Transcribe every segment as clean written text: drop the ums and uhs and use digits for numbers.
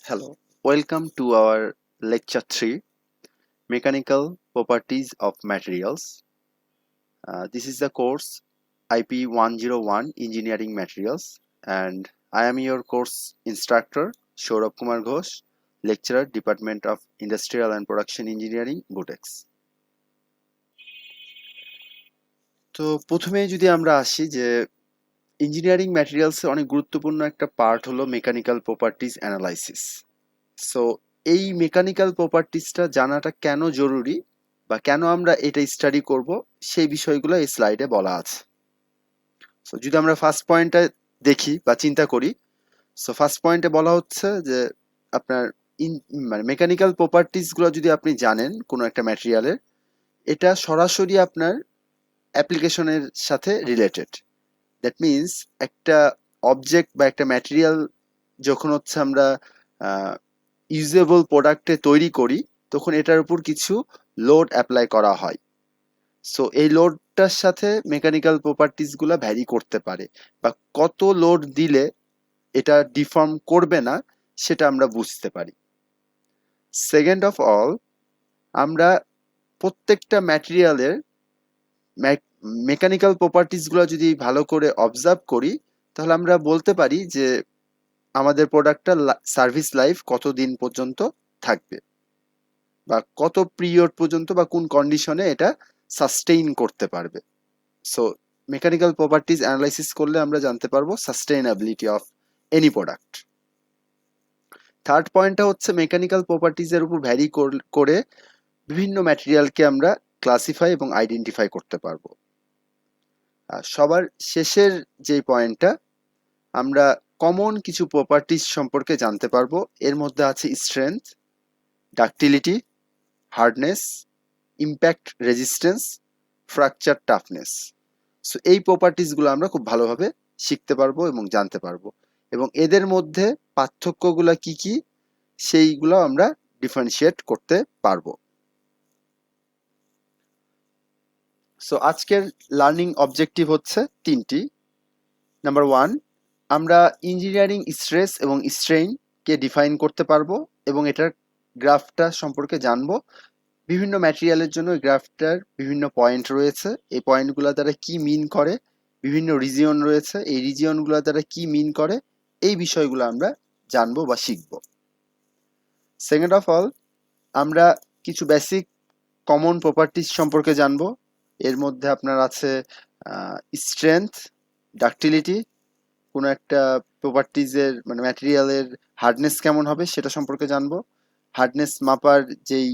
Hello, welcome to our lecture 3 Mechanical Properties of Materials. This is the course IP 101 Engineering Materials, and I am your course instructor Saurabh Kumar Ghosh, lecturer, Department of Industrial and Production Engineering, GUTEX. তো প্রথমে যদি আমরা আসি যে engineering ম্যাটেরিয়ালসে অনেক গুরুত্বপূর্ণ একটা part হলো মেকানিক্যাল প্রপার্টিজ অ্যানালাইসিস। সো এই মেকানিক্যাল প্রপার্টিজটা জানাটা কেন জরুরি বা কেন আমরা এটা স্টাডি করব সেই বিষয়গুলো এই স্লাইডে বলা আছে। সো যদি আমরা ফার্স্ট পয়েন্টটা দেখি বা চিন্তা করি, সো ফার্স্ট পয়েন্টে বলা হচ্ছে যে আপনার মানে মেকানিক্যাল প্রপার্টিজগুলো যদি আপনি জানেন কোনো একটা ম্যাটেরিয়ালের, এটা সরাসরি আপনার অ্যাপ্লিকেশনের সাথে রিলেটেড। দ্যাট মিনস একটা অবজেক্ট বা একটা ম্যাটেরিয়াল যখন হচ্ছে আমরা ইউজেবল প্রোডাক্টে তৈরি করি, তখন এটার উপর কিছু লোড অ্যাপ্লাই করা হয়। সো এই লোডটার সাথে মেকানিক্যাল প্রপার্টিজগুলো ভ্যারি করতে পারে, বা কত লোড দিলে এটা ডিফর্ম করবে না সেটা আমরা বুঝতে পারি। সেকেন্ড অফ অল, আমরা প্রত্যেকটা ম্যাটেরিয়ালের মেকানিক্যাল প্রপার্টিজগুলো যদি ভালো করে অবজার্ভ করি, তাহলে আমরা বলতে পারি যে আমাদের প্রোডাক্টটা সার্ভিস লাইফ কতদিন পর্যন্ত থাকবে, বা কত পিরিয়ড পর্যন্ত বা কোন কন্ডিশনে এটা সাস্টেইন করতে পারবে। সো মেকানিক্যাল প্রপার্টিজ অ্যানালাইসিস করলে আমরা জানতে পারবো সাস্টেইনাবিলিটি অফ এনি প্রোডাক্ট। থার্ড পয়েন্টটা হচ্ছে মেকানিক্যাল প্রপার্টিজের উপর ভ্যারি করে বিভিন্ন ম্যাটেরিয়ালকে আমরা ক্লাসিফাই এবং আইডেন্টিফাই করতে পারবো। আর সবার শেষের যে পয়েন্টটা, আমরা কমন কিছু প্রপার্টিজ সম্পর্কে জানতে পারবো। এর মধ্যে আছে strength, ductility, hardness, impact resistance, fracture toughness. So এই প্রপার্টিজগুলো আমরা খুব ভালোভাবে শিখতে পারবো এবং জানতে পারবো, এবং এদের মধ্যে পার্থক্যগুলো কি কি সেইগুলো আমরা ডিফারেন্সিয়েট করতে পারবো। সো আজকের লার্নিং অবজেক্টিভ হচ্ছে তিনটি। নাম্বার 1, আমরা ইঞ্জিনিয়ারিং স্ট্রেস এবং স্ট্রেইনকে ডিফাইন করতে পারবো এবং এটার গ্রাফটা সম্পর্কে জানবো। বিভিন্ন ম্যাটেরিয়ালের জন্য এই গ্রাফটার বিভিন্ন পয়েন্ট রয়েছে, এই পয়েন্টগুলো দ্বারা কি মিন করে, বিভিন্ন রিজিয়ন রয়েছে, এই রিজিয়নগুলো দ্বারা কি মিন করে, এই বিষয়গুলো আমরা জানবো বা শিখবো। সেকেন্ড অফ অল, আমরা কিছু বেসিক কমন প্রপার্টিজ সম্পর্কে জানবো। এর মধ্যে আপনার আছে স্ট্রেংথ, ডাক্টিলিটি, কোনো একটা প্রপার্টিজের মানে ম্যাটেরিয়ালের হার্ডনেস কেমন হবে সেটা সম্পর্কে জানবো। হার্ডনেস মাপার যেই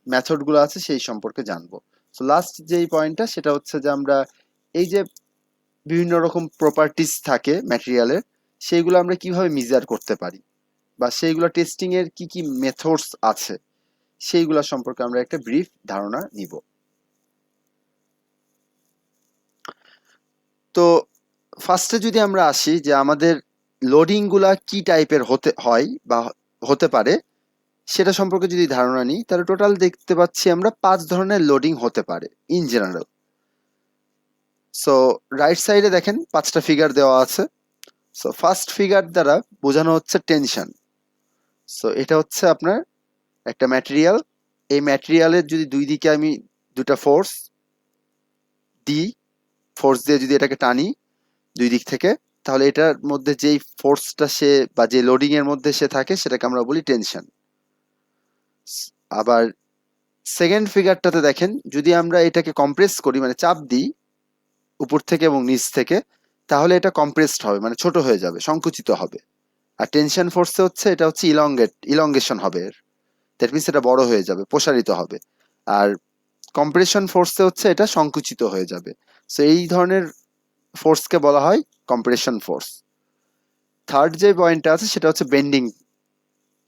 মেথডগুলো আছে সেই সম্পর্কে জানবো। সো লাস্ট যেই পয়েন্টটা সেটা হচ্ছে যে আমরা এই যে বিভিন্ন রকম প্রপার্টিজ থাকে ম্যাটেরিয়ালের, সেইগুলো আমরা কিভাবে মেজার করতে পারি বা সেইগুলো টেস্টিং এর কি কি মেথডস আছে সেইগুলো সম্পর্কে আমরা একটা ব্রিফ ধারণা নিব। তো ফার্স্টে যদি আমরা আসি যে আমাদের লোডিংগুলা কি টাইপের হতে হয় বা হতে পারে সেটা সম্পর্কে যদি ধারণা নিই, তাহলে টোটাল দেখতে পাচ্ছি আমরা 5 ধরনের লোডিং হতে পারে ইন জেনারেল। সো রাইট সাইডে দেখেন 5টা ফিগার দেওয়া আছে। সো ফার্স্ট ফিগার দ্বারা বোঝানো হচ্ছে টেনশন। সো এটা হচ্ছে আপনার একটা ম্যাটেরিয়াল, এই ম্যাটেরিয়ালের যদি দুই দিকে আমি দুটা ফোর্স দিই, ফোর্স দিয়ে যদি এটাকে টানি দুই দিক থেকে, তাহলে এটার মধ্যে যেই ফোর্সটা সে বা যে লোডিং এর মধ্যে সে থাকে সেটাকে আমরা বলি টেনশন। আবার সেকেন্ড ফিগারটাতে দেখেন, যদি আমরা এটাকে কম্প্রেস করি মানে চাপ দিই উপর থেকে এবং নিচ থেকে, তাহলে এটা কম্প্রেসড হবে মানে ছোট হয়ে যাবে, সংকুচিত হবে। আর টেনশন ফোর্সে হচ্ছে এটা হচ্ছে ইলংগেশন হবে, এর দ্যাট মিনস এটা বড় হয়ে যাবে, প্রসারিত হবে। আর কম্প্রেশন ফোর্সে হচ্ছে এটা সংকুচিত হয়ে যাবে। সো এই ধরনের ফোর্সকে বলা হয় কম্প্রেশন ফোর্স। থার্ড যে পয়েন্টটা আছে সেটা হচ্ছে bending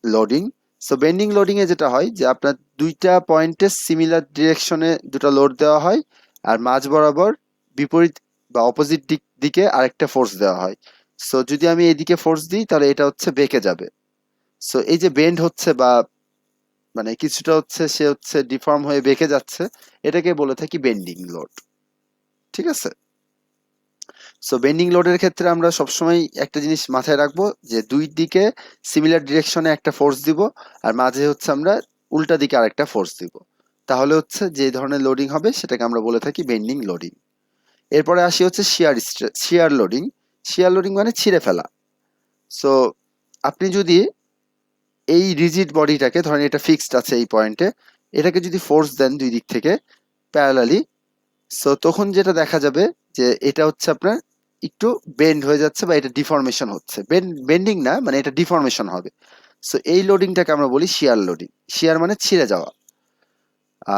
loading. So bending loading এ যেটা হয় যে আপনার দুইটা পয়েন্টে সিমিলার ডিরেকশনে দুটো লোড দেওয়া হয়, আর মাঝ বরাবর বিপরীত বা অপোজিট দিকে আরেকটা ফোর্স দেওয়া হয়। সো যদি আমি এদিকে ফোর্স দিই তাহলে এটা হচ্ছে বেঁকে যাবে। সো এই যে বেন্ড হচ্ছে বা মানে কিছুটা হচ্ছে সে হচ্ছে ডিফর্ম হয়ে বেঁকে যাচ্ছে, এটাকে বলে থাকি বেন্ডিং লোড। ঠিক আছে। সো বেন্ডিং লোডের ক্ষেত্রে আমরা সবসময় একটা জিনিস মাথায় রাখবো যে দুই দিকে সিমিলার ডিরেকশনে একটা ফোর্স দিব, আর মাঝে হচ্ছে আমরা উল্টা দিকে আরেকটা ফোর্স দিব। তাহলে হচ্ছে যে ধরনের লোডিং হবে সেটাকে আমরা বলে থাকি বেন্ডিং লোডিং। এরপরে আসি হচ্ছে শিয়ার লোডিং। শিয়ার লোডিং মানে ছিঁড়ে ফেলা। সো আপনি যদি এই রিজিড বডিটাকে, ধরেন এটা ফিক্সড আছে এই পয়েন্টে, এটাকে যদি ফোর্স দেন দুই দিক থেকে প্যারালালি, সো তখন যেটা দেখা যাবে যে এটা হচ্ছে আপনার একটু বেন্ড হয়ে যাচ্ছে বা এটা ডিফরমেশন হচ্ছে। বেন্ডিং না, মানে এটা ডিফরমেশন হবে। সো এই লোডিংটাকে আমরা বলি শিয়ার লোডিং। শিয়ার মানে ছিঁড়ে যাওয়া।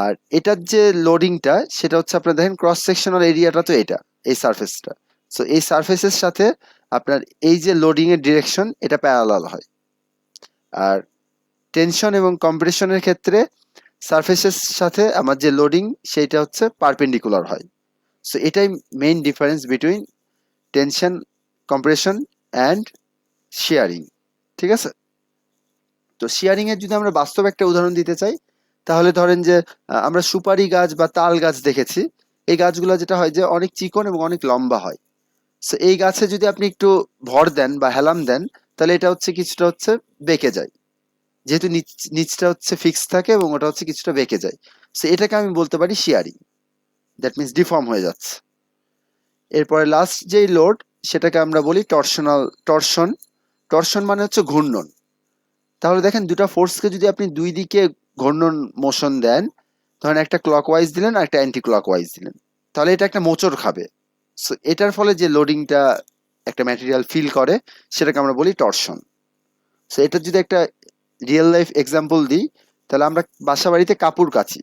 আর এটার যে লোডিংটা সেটা হচ্ছে আপনার দেখেন ক্রস সেকশনাল এরিয়াটা তো এটা, এই সারফেসটা। সো এই সারফেসের সাথে আপনার এই যে লোডিং এর ডিরেকশন এটা প্যারালাল হয়। আর টেনশন এবং কম্প্রেশনের ক্ষেত্রে সারফেসের সাথে আমার যে লোডিং সেইটা হচ্ছে পারপেন্ডিকুলার হয়। সো এটাই main difference between tension, compression and শিয়ারিং। ঠিক আছে? তো শিয়ারিং এর যদি আমরা বাস্তব একটা উদাহরণ দিতে চাই, তাহলে ধরেন যে আমরা সুপারি গাছ বা তাল গাছ দেখেছি। এই গাছগুলো যেটা হয় যে অনেক চিকন এবং অনেক লম্বা হয়। সো এই গাছে যদি আপনি একটু ভর দেন বা হেলাম দেন, তাহলে এটা হচ্ছে কিছুটা হচ্ছে বেঁকে যায়, যেহেতু নিচটা হচ্ছে ফিক্স থাকে এবং ওটা হচ্ছে কিছুটা বেঁকে যায়। সো এটাকে আমি বলতে পারি শিয়ারিং। দ্যাট মিনস ডিফর্ম হয়ে যাচ্ছে। এরপরে লাস্ট যেই লোড সেটাকে আমরা বলি টর্শন। টর্শন মানে হচ্ছে ঘূর্ণন। তাহলে দেখেন দুটা ফোর্সকে যদি আপনি দুই দিকে ঘূর্ণন মোশন দেন, ধরেন একটা ক্লকওয়াইজ দিলেন আর একটা অ্যান্টি ক্লকওয়াইজ দিলেন, তাহলে এটা একটা মোচড় খাবে। সো এটার ফলে যে লোডিংটা একটা ম্যাটেরিয়াল ফিল করে সেটাকে আমরা বলি টর্শন। সো এটার যদি একটা রিয়েল লাইফ এক্সাম্পল দিই, তাহলে আমরা বাসা বাড়িতে কাপড় কাচি।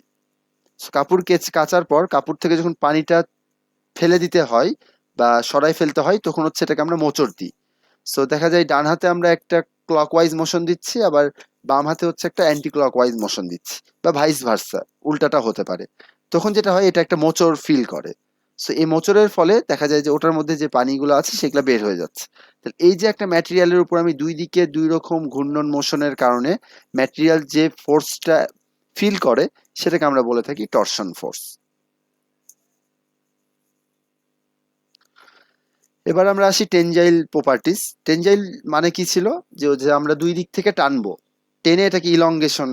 কাপড় কাচার পর কাপড় থেকে যখন পানিটা ফেলে দিতে হয় বা সরাই ফেলতে হয়, তখন হচ্ছে এটাকে আমরা মোচড় দিই। সো দেখা যায় ডান হাতে আমরা একটা ক্লকওয়াইজ মোশন দিচ্ছি, আবার বাম হাতে হচ্ছে একটা অ্যান্টি ক্লকওয়াইজ মোশন দিচ্ছি, বা ভাইস ভার্সা, উল্টাটা হতে পারে। তখন যেটা হয় এটা একটা মোচড় ফিল করে। সো এই মোচড়ের ফলে দেখা যায় যে ওটার মধ্যে যে পানিগুলো আছে সেগুলো বের হয়ে যাচ্ছে। তাহলে এই যে একটা ম্যাটেরিয়ালের উপর আমি দুই দিকে দুই রকম ঘূর্ণন মোশনের কারণে ম্যাটেরিয়াল যে ফোর্সটা ফিল করে সেটাকে আমরা বলে থাকি টরশন ফোর্স। এবার আমরা আসি টেনজাইল প্রপার্টিস। টেনজাইল মানে কি ছিল, যে যে আমরা দুই দিক থেকে টানবো, টেনে এটাকে ইলংগেশন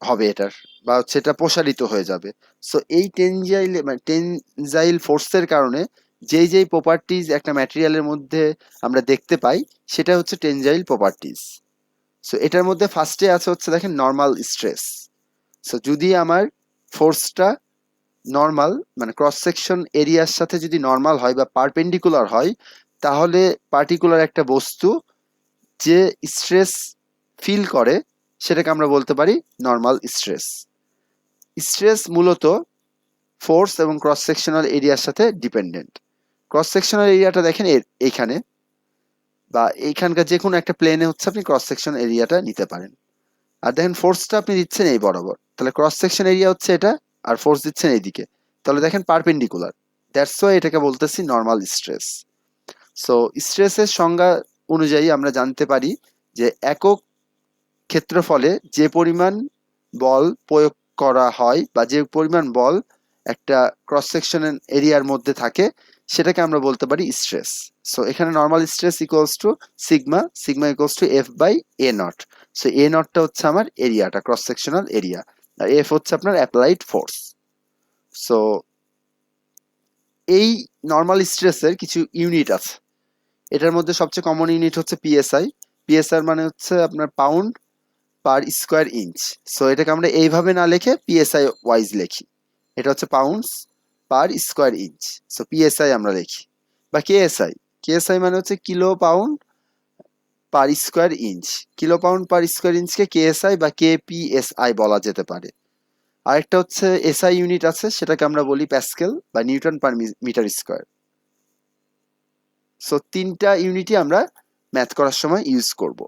হবে এটার, বা হচ্ছে এটা প্রসারিত হয়ে যাবে। সো এই টেনজাইল মানে টেনজাইল ফোর্সের কারণে যেই যেই প্রপার্টিজ একটা ম্যাটেরিয়ালের মধ্যে আমরা দেখতে পাই সেটা হচ্ছে টেনজাইল প্রপার্টিজ। সো এটার মধ্যে ফার্স্টে আছে হচ্ছে দেখেন নর্মাল স্ট্রেস। সো যদি আমার ফোর্সটা নর্মাল মানে ক্রস সেকশন এরিয়ার সাথে যদি নর্মাল হয় বা পারপেন্ডিকুলার হয়, তাহলে পার্টিকুলার একটা বস্তু যে স্ট্রেস ফিল করে সেটাকে আমরা বলতে পারি নর্মাল স্ট্রেস। স্ট্রেস মূলত ফোর্স এবং ক্রস সেকশনাল এরিয়ার সাথে ডিপেন্ডেন্ট। ক্রস সেকশনাল এরিয়াটা দেখেন এইখানে, বা এইখানকার যে কোনো একটা প্লেনে হচ্ছে আপনি ক্রস সেকশন এরিয়াটা নিতে পারেন। আর দেখেন ফোর্সটা আপনি দিচ্ছেন এই বরাবর, তাহলে ক্রস সেকশন এরিয়া হচ্ছে এটা, আর ফোর্স দিচ্ছেন এইদিকে, তাহলে দেখেন পারপেন্ডিকুলার। দ্যাটস ওয়াই এটাকে বলতেছি নর্মাল স্ট্রেস। সো স্ট্রেসের সংজ্ঞা অনুযায়ী আমরা জানতে পারি যে একক ক্ষেত্রফলে যে পরিমাণ বল প্রয়োগ করা হয় বা যে পরিমাণ বল একটা ক্রস সেকশন এরিয়ার মধ্যে থাকে সেটাকে আমরা বলতে পারি স্ট্রেস। সো এখানে normal stress equals to sigma, sigma equals to F by A nought. So A নটটা হচ্ছে আমার এরিয়াটা, ক্রস সেকশনাল এরিয়া, আর এফ হচ্ছে আপনার অ্যাপ্লাইড ফোর্স। সো এই নর্মাল স্ট্রেসের কিছু ইউনিট আছে। এটার মধ্যে সবচেয়ে কমন ইউনিট হচ্ছে পিএসআই। পিএসআই মানে হচ্ছে আপনার pound per square inch. So এটাকে আমরা এইভাবে না লিখে পিএসআই ওয়াইজ লিখি। এটা হচ্ছে pounds per square inch. So PSI আমরা লিখি, বা কেএসআই। কেএসআই মানে হচ্ছে kilo pound per square inch. Kilo pound per square ইঞ্চকে কেএসআই বা কেপিএসআই বলা যেতে পারে। আরেকটা হচ্ছে এসআই ইউনিট আছে, সেটাকে আমরা বলি প্যাসকেল বা Newton per metre square. So তিনটা ইউনিটই আমরা ম্যাথ করার সময় ইউজ করব।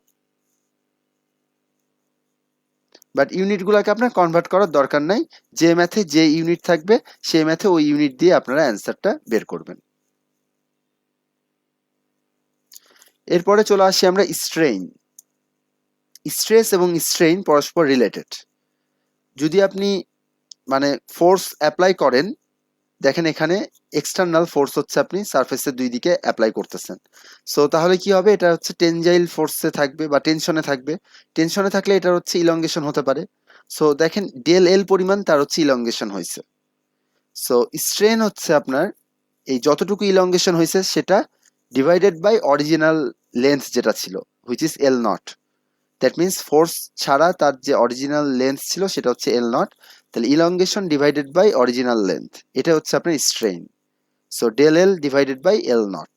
বাট ইউনিটগুলোকে আপনার কনভার্ট করার দরকার নাই। যে ম্যাথে যে ইউনিট থাকবে সেই ম্যাথে ওই ইউনিট দিয়ে আপনারা অ্যান্সারটা বের করবেন। এরপরে চলে আসি আমরা স্ট্রেইন। স্ট্রেস এবং স্ট্রেইন পরস্পর রিলেটেড। যদি আপনি মানে ফোর্স অ্যাপ্লাই করেন দেখেন এখানে এক্সটার্নাল ফোর্স হচ্ছে আপনি সারফেসের দুই দিকে অ্যাপ্লাই করতেছেন। সো তাহলে কি হবে, এটা হচ্ছে টেনজাইল ফোর্সে থাকবে বা টেনশনে থাকবে। টেনশনে থাকলে এটা হচ্ছে ইলংগেশন হতে পারে। সো দেখেন ডেল এল পরিমাণ তার হচ্ছে ইলংগেশন হয়েছে। সো স্ট্রেন হচ্ছে আপনার এই যতটুকু ইলংগেশন হয়েছে সেটা ডিভাইডেড বাই অরিজিনাল লেন্থ যেটা ছিল, which is L nought. That means force ছাড়া তার যে অরিজিনাল লেন্থ ছিল সেটা হচ্ছে এল নট। তাহলে elongation divided by original length, এটা হচ্ছে আপনার strain. So del L divided by L nought.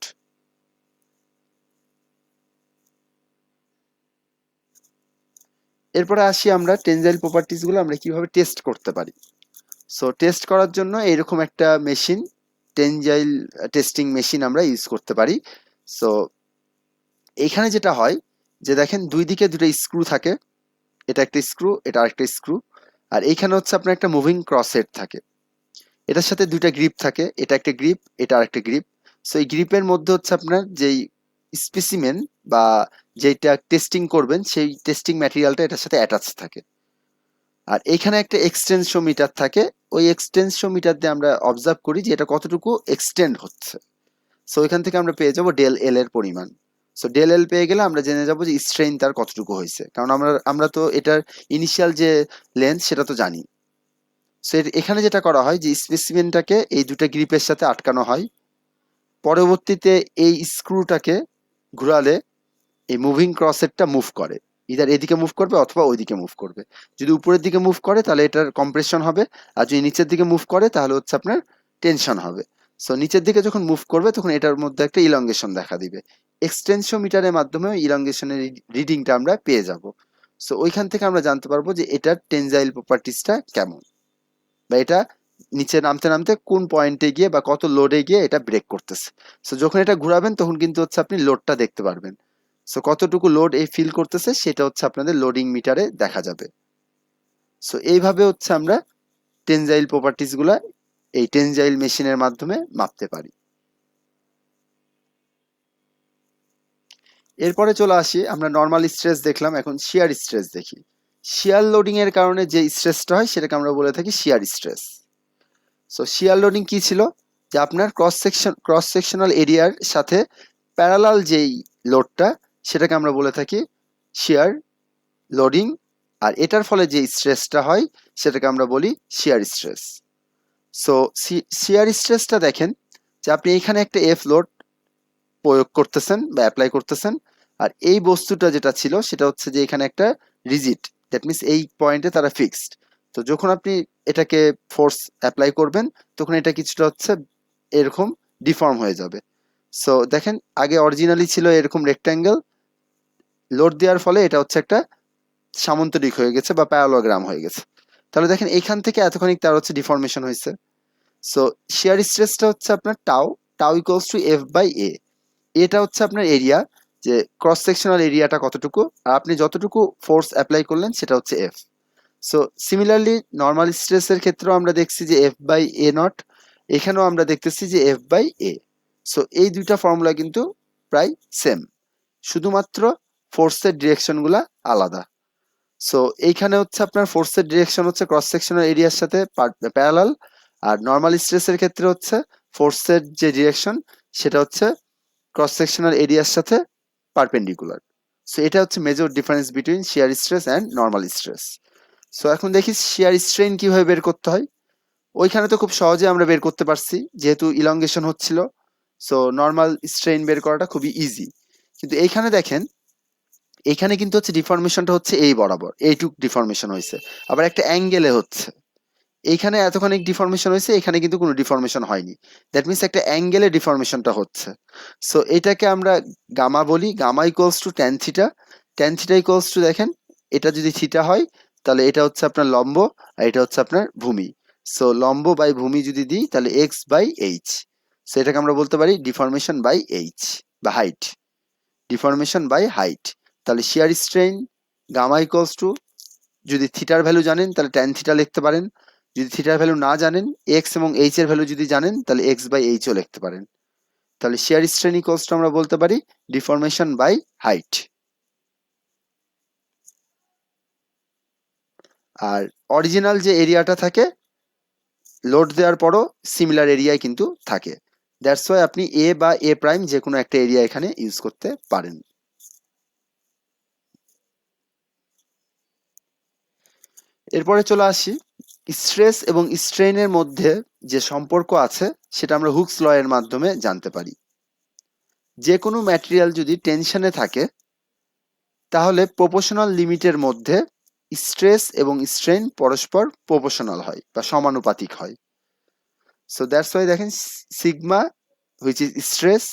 এরপরে আসি আমরা টেনজাইল প্রপার্টিজ গুলো আমরা কিভাবে টেস্ট করতে পারি। সো টেস্ট করার জন্য এরকম একটা মেশিন, টেনজাইল টেস্টিং মেশিন আমরা ইউজ করতে পারি। সো এখানে যেটা হয় যে দেখেন দুই দিকে দুটো স্ক্রু থাকে, এটা একটা স্ক্রু, এটা আরেকটা স্ক্রু। আর এইখানে হচ্ছে আপনার একটা মুভিং ক্রস হেড থাকে, এটার সাথে দুইটা গ্রিপ থাকে, এটা একটা গ্রিপ, এটা আরেকটা গ্রিপ। সো এই গ্রিপের মধ্যে হচ্ছে আপনার যেই স্পেসিমেন বা যেটা টেস্টিং করবেন সেই টেস্টিং ম্যাটেরিয়ালটা এটার সাথে অ্যাটাচ থাকে। আর এখানে একটা এক্সটেনশোমিটার থাকে, ওই এক্সটেনশোমিটার দিয়ে আমরা অবজার্ভ করি যে এটা কতটুকু এক্সটেন্ড হচ্ছে। সো এখান থেকে আমরা পেয়ে যাবো ডেল এল এর পরিমাণ। সো ডেল এল পেয়ে গেলে আমরা জেনে যাবো যে স্ট্রেইন তার কতটুকু হয়েছে, কারণ আমরা আমরা তো এটার ইনিশিয়াল যে লেন্থ সেটা তো জানি। সো এখানে যেটা করা হয় যে স্পেসিমেনটাকে এই দুটো গ্রিপের সাথে আটকানো হয়, পরবর্তীতে এই স্ক্রুটাকে ঘুরালে এই মুভিং ক্রসেটটা মুভ করে, ইদার এদিকে মুভ করবে অথবা ওইদিকে মুভ করবে। যদি উপরের দিকে মুভ করে তাহলে এটার কম্প্রেশন হবে, আর যদি নিচের দিকে মুভ করে তাহলে হচ্ছে আপনার টেনশন হবে। সো নিচের দিকে যখন মুভ করবে তখন এটার মধ্যে একটা ইলংগেশন দেখা দিবে। এক্সটেনশোমিটারের মাধ্যমে ইলংগেশনের রিডিংটা আমরা পেয়ে যাব। সো ওইখান থেকে আমরা জানতে পারবো যে এটার টেনজাইল প্রপার্টিসটা কেমন, বা এটা নিচে নামতে নামতে কোন পয়েন্টে গিয়ে বা কত লোডে গিয়ে এটা ব্রেক করতেছে। সো যখন এটা ঘুরাবেন তখন কিন্তু হচ্ছে আপনি লোডটা দেখতে পারবেন। সো কতটুকু লোড এই ফিল করতেছে সেটা হচ্ছে আপনাদের লোডিং মিটারে দেখা যাবে। সো এইভাবে হচ্ছে আমরা টেনজাইল প্রপার্টিস গুলা এই টেনজাইল মেশিনের মাধ্যমে মাপতে পারি। এরপরে চলে আসি, আমরা নর্মাল স্ট্রেস দেখলাম, এখন শিয়ার স্ট্রেস দেখি। শিয়ার লোডিং এর কারণে যে স্ট্রেসটা হয় সেটাকে আমরা বলে থাকি শিয়ার স্ট্রেস। সো শিয়ার লোডিং কি ছিল, যে আপনার ক্রস সেকশনাল এরিয়ার সাথে প্যারালাল যেই লোডটা সেটাকে আমরা বলে থাকি শিয়ার লোডিং। আর এটার ফলে যে স্ট্রেসটা হয় সেটাকে আমরা বলি শিয়ার স্ট্রেস। সো শিয়ার স্ট্রেসটা দেখেন যে আপনি এখানে একটা এফ লোড প্রয়োগ করতেছেন বা অ্যাপ্লাই করতেছেন, আর এই বস্তুটা যেটা ছিল সেটা হচ্ছে যে এখানে একটা রিজিড, দ্যাট মিনস এই পয়েন্টে তারা ফিক্সড। তো যখন আপনি এটাকে ফোর্স অ্যাপ্লাই করবেন তখন এটা কিছুটা হচ্ছে এরকম ডিফর্ম হয়ে যাবে। সো দেখেন আগে অরিজিনালি ছিল এরকম রেক্ট্যাঙ্গেল, লোড দেওয়ার ফলে এটা হচ্ছে একটা সামান্তরিক হয়ে গেছে বা প্যারালোগ্রাম হয়ে গেছে। তাহলে দেখেন এখান থেকে এতখানি তার হচ্ছে ডিফর্মেশন হয়েছে। সো শিয়ার স্ট্রেসটা হচ্ছে আপনার tau, tau equals to F by A. এটা হচ্ছে আপনার এরিয়া, যে ক্রস সেকশনাল এরিয়াটা কতটুকু, আর আপনি যতটুকু ফোর্স অ্যাপ্লাই করলেন সেটা হচ্ছে এফ। সো সিমিলারলি নর্মাল স্ট্রেসের ক্ষেত্রেও আমরা দেখছি যে এফ বাই এ নট, এখানেও আমরা দেখতেছি যে এফ বাই এ। সো এই দুইটা ফর্মুলা কিন্তু প্রায় সেম, শুধুমাত্র ফোর্সের ডিরেকশনগুলা আলাদা। সো এইখানে হচ্ছে আপনার ফোর্সের ডিরেকশন হচ্ছে ক্রস সেকশনাল এরিয়ার সাথে প্যারালাল, আর নর্মাল স্ট্রেসের ক্ষেত্রে হচ্ছে ফোর্সের যে ডিরেকশন সেটা হচ্ছে ক্রস সেকশনাল এরিয়ার সাথে পারপেন্ডিকুলার। সো এটা হচ্ছে major difference between shear stress and normal stress. So এখন দেখি শিয়ার স্ট্রেন কিভাবে বের করতে হয়। ওইখানে তো খুব সহজে আমরা বের করতে পারছি যেহেতু ইলংগেশন হচ্ছিল। সো নর্মাল স্ট্রেন বের করাটা খুবই ইজি। কিন্তু এইখানে দেখেন, এখানে কিন্তু হচ্ছে ডিফরমেশনটা হচ্ছে এই বরাবর এইটুক ডিফরমেশন হয়েছে, আবার একটা অ্যাঙ্গেলে হচ্ছে। এইখানে এতখানি ডিফরমেশন হয়েছে, এখানে কিন্তু কোনো ডিফরমেশন হয়নি। দ্যাট মিনস একটা অ্যাঙ্গেলে ডিফরমেশনটা হচ্ছে। সো এটাকে আমরা গামা বলি, gamma equals to tan theta. Tan theta equals to দেখেন এটা যদি থিটা হয় তাহলে এটা হচ্ছে আপনার লম্ব আর এটা হচ্ছে আপনার ভূমি। সো লম্ব বাই ভূমি যদি দিই তাহলে এক্স বাই এইচ। সো এটাকে আমরা বলতে পারি ডিফরমেশন বাই এইচ বা হাইট, ডিফরমেশন বাই হাইট। তাহলে শিয়ার স্ট্রেইন গামা ইকুয়ালস টু, যদি থিটার ভ্যালু জানেন তাহলে ট্যান থিটা লিখতে পারেন, যদি থিটার ভ্যালু না জানেন এক্স এবং এইচ এর ভ্যালু যদি জানেন তাহলে এক্স বাই এইচও লিখতে পারেন। তাহলে শিয়ার স্ট্রেন ইকুয়ালস টু আমরা বলতে পারি ডিফরমেশন বাই হাইট। আর অরিজিনাল যে এরিয়াটা থাকে লোড দেওয়ার পরও সিমিলার এরিয়ায় কিন্তু থাকে। দ্যাটস ওয়াই আপনি এ বা এ প্রাইম যে কোনো একটা এরিয়া এখানে ইউজ করতে পারেন। এরপরে চলে আসি স্ট্রেস এবং স্ট্রেইনের মধ্যে যে সম্পর্ক আছে সেটা আমরা হুকস ল এর মাধ্যমে জানতে পারি। যে কোনো ম্যাটেরিয়াল যদি টেনশনে থাকে তাহলে প্রপোর্শনাল লিমিটের মধ্যে স্ট্রেস এবং স্ট্রেন পরস্পর প্রপোর্শনাল হয় বা সমানুপাতিক হয়। সো দ্যাটস ওয়াই দেখেন sigma which is stress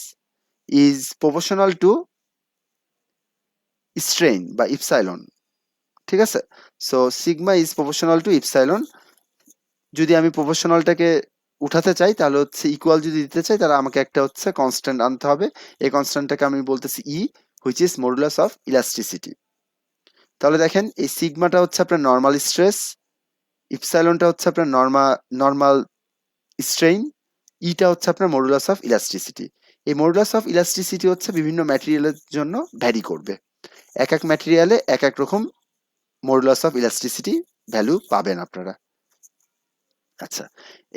is proportional two strain বা ইপসাইলন। ঠিক আছে, so sigma is proportional two epsilon. যদি আমি প্রপোর্শনালটাকে উঠাতে চাই তাহলে হচ্ছে ইকুয়াল যদি দিতে চাই তাহলে আমাকে একটা হচ্ছে কনস্ট্যান্ট আনতে হবে। এই কনস্ট্যান্টটাকে আমি বলতেছি E which is modulus of elasticity. তাহলে দেখেন এই সিগমাটা হচ্ছে আপনার নর্মাল স্ট্রেস, ইপসাইলনটা হচ্ছে আপনার নর্মাল স্ট্রেইন, ইটা হচ্ছে আপনার মডুলাস অফ ইলাস্টিসিটি। এই মডুলাস অফ ইলাস্টিসিটি হচ্ছে বিভিন্ন ম্যাটেরিয়ালের জন্য ভ্যারি করবে। এক এক ম্যাটেরিয়ালে এক এক রকম মডুলাস অফ ইলাস্টিসিটি ভ্যালু পাবেন আপনারা। আচ্ছা,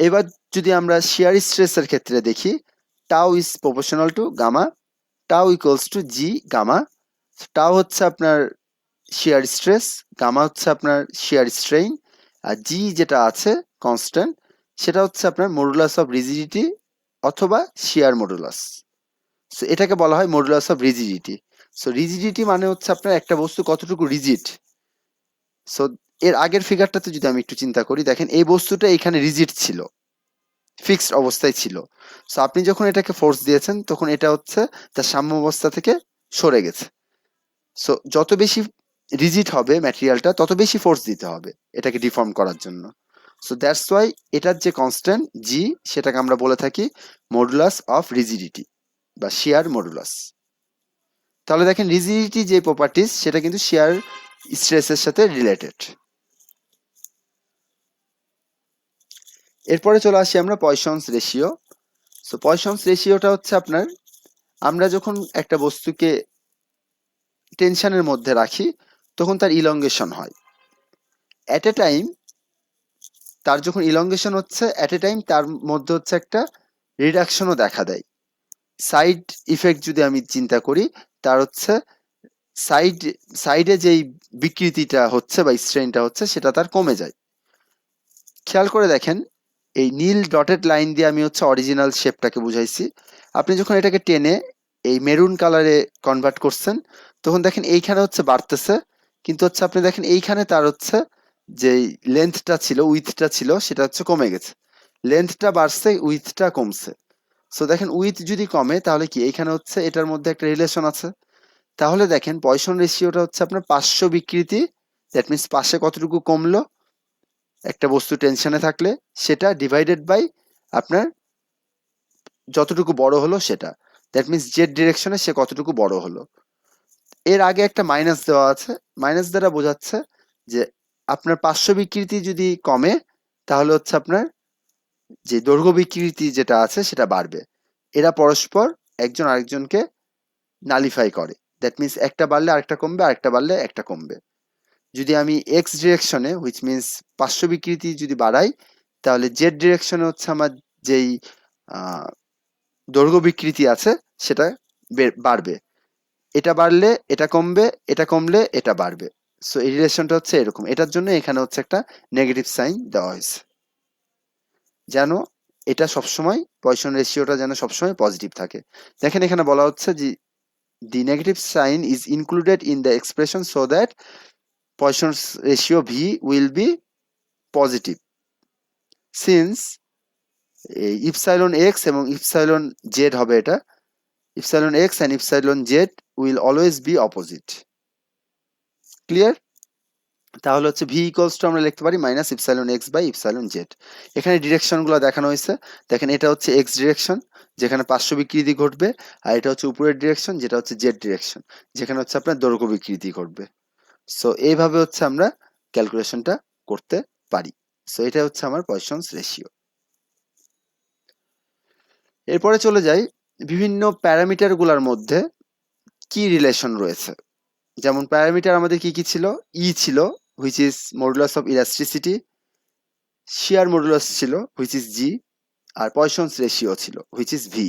এবার যদি আমরা শিয়ার স্ট্রেসের ক্ষেত্রে দেখি, tau is proportional to gamma, tau equals to G gamma. Tau হচ্ছে আপনার শিয়ার স্ট্রেস, গামা হচ্ছে আপনার শিয়ার স্ট্রেইন, আর জি যেটা আছে কনস্ট্যান্ট সেটা হচ্ছে আপনার মডুলাস অফ রিজিডিটি অথবা শিয়ার মডুলাস। সো এটাকে বলা হয় modulus of rigidity. So rigidity মানে হচ্ছে আপনার একটা বস্তু কতটুকু রিজিড। সো এর আগের ফিগারটাতে যদি আমি একটু চিন্তা করি, দেখেন এই বস্তুটা এখানে রিজিড ছিল, ফিক্সড অবস্থায় ছিল। সো আপনি যখন এটাকে ফোর্স দিয়েছেন তখন এটা হচ্ছে তার সাম্য অবস্থা থেকে সরে গেছে। সো যত বেশি রিজিড হবে ম্যাটেরিয়ালটা তত বেশি ফোর্স দিতে হবে এটাকে ডিফর্ম করার জন্য। সো দ্যাটস ওয়াই এটার যে কনস্ট্যান্ট জি সেটাকে আমরা বলে থাকি মডুলাস অফ রিজিডিটি বা শিয়ার মডুলাস। তাহলে দেখেন রিজিডিটি যে প্রপার্টিস সেটা কিন্তু শিয়ার স্ট্রেসের সাথে রিলেটেড। এরপরে চলে আসি আমরা পয়সনস রেশিও। সো পয়সনস রেশিওটা হচ্ছে আপনার আমরা যখন একটা বস্তুকে টেনশনের মধ্যে রাখি তখন তার ইলংগেশন হয় অ্যাট এ টাইম। তার যখন ইলংগেশন হচ্ছে অ্যাট এ টাইম তার মধ্যে হচ্ছে একটা রিডাকশনও দেখা দেয়। সাইড ইফেক্ট যদি আমি চিন্তা করি তার হচ্ছে সাইডে যেই বিকৃতিটা হচ্ছে বা স্ট্রেনটা হচ্ছে সেটা তার কমে যায়। খেয়াল করে দেখেন এই নীল ডটেড লাইন দিয়ে আমি হচ্ছে অরিজিনাল শেপটাকে বুঝাইছি। আপনি যখন এটাকে টেনে এই মেরুন কালারে কনভার্ট করছেন তখন দেখেন এইখানে হচ্ছে বাড়তেছে, কিন্তু হচ্ছে আপনি দেখেন এইখানে তার হচ্ছে যে লেন্থটা ছিল উইথটা ছিল সেটা হচ্ছে কমে গেছে। লেন্থটা বাড়ছে উইথটা কমছে। সো দেখেন উইথ যদি কমে তাহলে কি এইখানে হচ্ছে এটার মধ্যে একটা রিলেশন আছে। তাহলে দেখেন পয়সন রেশিওটা হচ্ছে আপনার পার্শ্ব বিকৃতি, দ্যাট মিনস পাশে কতটুকু কমলো একটা বস্তু টেনশনে থাকলে সেটা ডিভাইডেড বাই আপনার যতটুকু বড় হলো সেটা, দ্যাট মিনস জেড ডিরেকশনে সে কতটুকু বড় হলো। এর আগে একটা মাইনাস দেওয়া আছে, মাইনাস দ্বারা বোঝাচ্ছে যে আপনার পার্শ্ব বিকৃতি যদি কমে তাহলে হচ্ছে আপনার যে দৈর্ঘ্য বিকৃতি যেটা আছে সেটা বাড়বে। এরা পরস্পর একজন আরেকজনকে নালিফাই করে, দ্যাট মিনস একটা বাড়লে আরেকটা কমবে, আরেকটা বাড়লে একটা কমবে। যদি আমি এক্স ডিরেকশনে হুইচ মিনস পার্শ্ব বিকৃতি যদি বাড়াই তাহলে জেড ডিরেকশনে হচ্ছে আমার যেই দৈর্ঘ্য বিকৃতি আছে সেটা বাড়বে। এটা বাড়লে এটা কমবে, এটা কমলে এটা বাড়বে। সো এই রিলেশনটা হচ্ছে এরকম। এটার জন্য এখানে হচ্ছে একটা নেগেটিভ সাইন দেওয়া হয়েছে যেন এটা সবসময় পয়সন রেশিওটা যেন সবসময় পজিটিভ থাকে। দেখেন এখানে বলা হচ্ছে যে the negative sign is included in the expression so that Poisson's ratio V will be positive since epsilon X এবং ইপসাইলন জেড হবে এটা, epsilon X and epsilon Z will always be opposite. Clear? তাহলে হচ্ছে V equals to আমরা লিখতে পারি minus epsilon X by epsilon Z. এখানে ডিরেকশনগুলো দেখানো হয়েছে। দেখেন এটা হচ্ছে এক্স ডিরেকশন যেখানে পার্শ্ব বিকৃতি ঘটবে, আর এটা হচ্ছে উপরের ডিরেকশন যেটা হচ্ছে জেড ডিরেকশন যেখানে হচ্ছে আপনার দৈর্ঘ্য বিকৃতি ঘটবে। সো এইভাবে হচ্ছে আমরা ক্যালকুলেশনটা করতে পারি। সো এটা হচ্ছে আমার পয়সনস রেশিও। এরপরে চলে যাই বিভিন্ন প্যারামিটারগুলোর মধ্যে কি রিলেশন রয়েছে। যেমন প্যারামিটার আমাদের কি কি ছিল, ই ছিল which is modulus of elasticity, shear modulus ছিল হুইচ ইজ জি, আর পয়সনস রেশিও ছিল হুইচ ইজ ভি।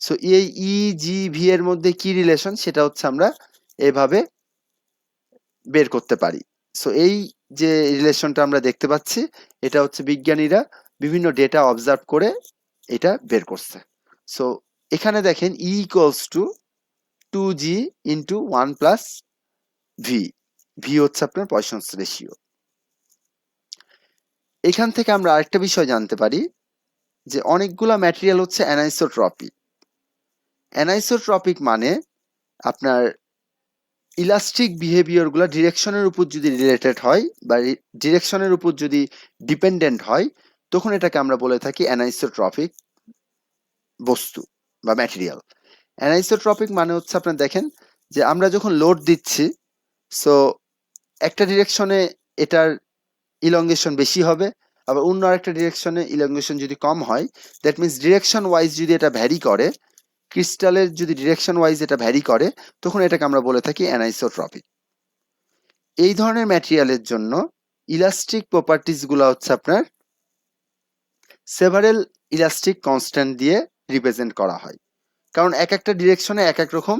সো এই ই জি ভি এর মধ্যে কি রিলেশন সেটা হচ্ছে আমরা এভাবে বের করতে পারি। সো এই যে রিলেশনটা আমরা দেখতে পাচ্ছি, এটা হচ্ছে বিজ্ঞানীরা বিভিন্ন ডেটা অবজার্ভ করে এটা বের করছে। সো এখানে দেখেন ই equals to 2g into 1 plus V. V হচ্ছে আপনার পয়সনস রেশিও। এখান থেকে আমরা আরেকটা বিষয় জানতে পারি যে অনেকগুলা ম্যাটেরিয়াল হচ্ছে অ্যানাইসোট্রপিক। অ্যানাইসোট্রপিক মানে আপনার ইলাস্টিক বিহেভিয়ার গুলা ডিরেকশনের উপর যদি রিলেটেড হয় বা ডিরেকশনের উপর যদি ডিপেন্ডেন্ট হয়, তখন এটাকে আমরা বলে থাকি অ্যানাইসোট্রপিক বস্তু বা ম্যাটেরিয়াল। অ্যানাইসোট্রপিক মানে হচ্ছে আপনার দেখেন যে আমরা যখন লোড দিচ্ছি, সো একটা ডিরেকশনে এটার ইলংগেশন বেশি হবে, আবার অন্য আরেকটা ডিরেকশনে ইলংগেশন যদি কম হয়, দ্যাট মিনস ডিরেকশন ওয়াইজ যদি এটা ভ্যারি করে, ক্রিস্টালের যদি ডিরেকশন ওয়াইজ এটা ভ্যারি করে, তখন এটাকে আমরা বলে থাকি অ্যানাইসোট্রপিক। এই ধরনের ম্যাটেরিয়ালের জন্য ইলাস্টিক প্রপার্টিজ গুলো হচ্ছে আপনার সেভারেল ইলাস্টিক কনস্ট্যান্ট দিয়ে রিপ্রেজেন্ট করা হয়, কারণ এক একটা ডিরেকশনে এক এক রকম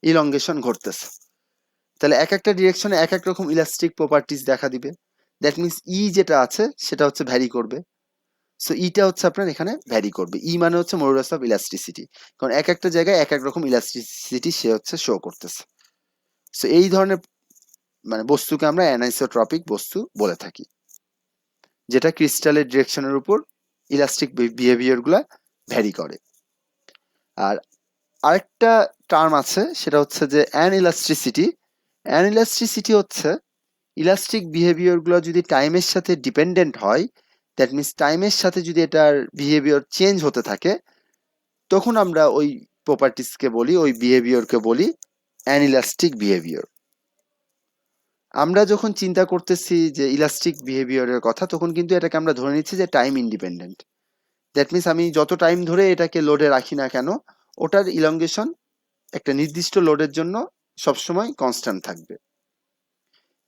ইলংগেশন ঘটতেছে। তাহলে এক একটা ডিরেকশনে এক এক রকম ইলাস্টিক প্রপার্টিজ দেখা দিবে। দ্যাট মিনস ই যেটা আছে সেটা হচ্ছে ভ্যারি করবে। সো ইটা হচ্ছে আপনার এখানে ভ্যারি করবে। ই মানে হচ্ছে মডুলাস অফ ইলাস্টিসিটি, কারণ এক একটা জায়গায় এক এক রকম ইলাস্টিসিটি সে হচ্ছে শো করতেছে। সো এই ধরনের মানে বস্তুকে আমরা অ্যানাইসোট্রপিক বস্তু বলে থাকি, যেটা ক্রিস্টালের ডিরেকশনের উপর ইলাস্টিক বিহেভিয়ার গুলা ভ্যারি করে। আর আরেকটা টার্ম আছে সেটা হচ্ছে যে অ্যানইলাস্টিসিটি। অ্যানইলাস্টিসিটি হচ্ছে ইলাস্টিক বিহেভিয়ার গুলো যদি টাইমের সাথে ডিপেন্ডেন্ট হয়, দ্যাট মিনস টাইমের সাথে যদি এটার বিহেভিয়ার চেঞ্জ হতে থাকে, তখন আমরা ওই প্রপার্টিসকে বলি, ওই বিহেভিয়ারকে বলি অ্যানইলাস্টিক বিহেভিয়ার। আমরা যখন চিন্তা করতেছি যে ইলাস্টিক বিহেভিয়ারের কথা, তখন কিন্তু এটাকে আমরা ধরে নিচ্ছি যে টাইম ইন্ডিপেন্ডেন্ট। দ্যাট মিনস আমি যত টাইম ধরে এটাকে লোডে রাখি না কেন, ওটার ইলংগেশন একটা নির্দিষ্ট লোডের জন্য সবসময় কনস্ট্যান্ট থাকবে।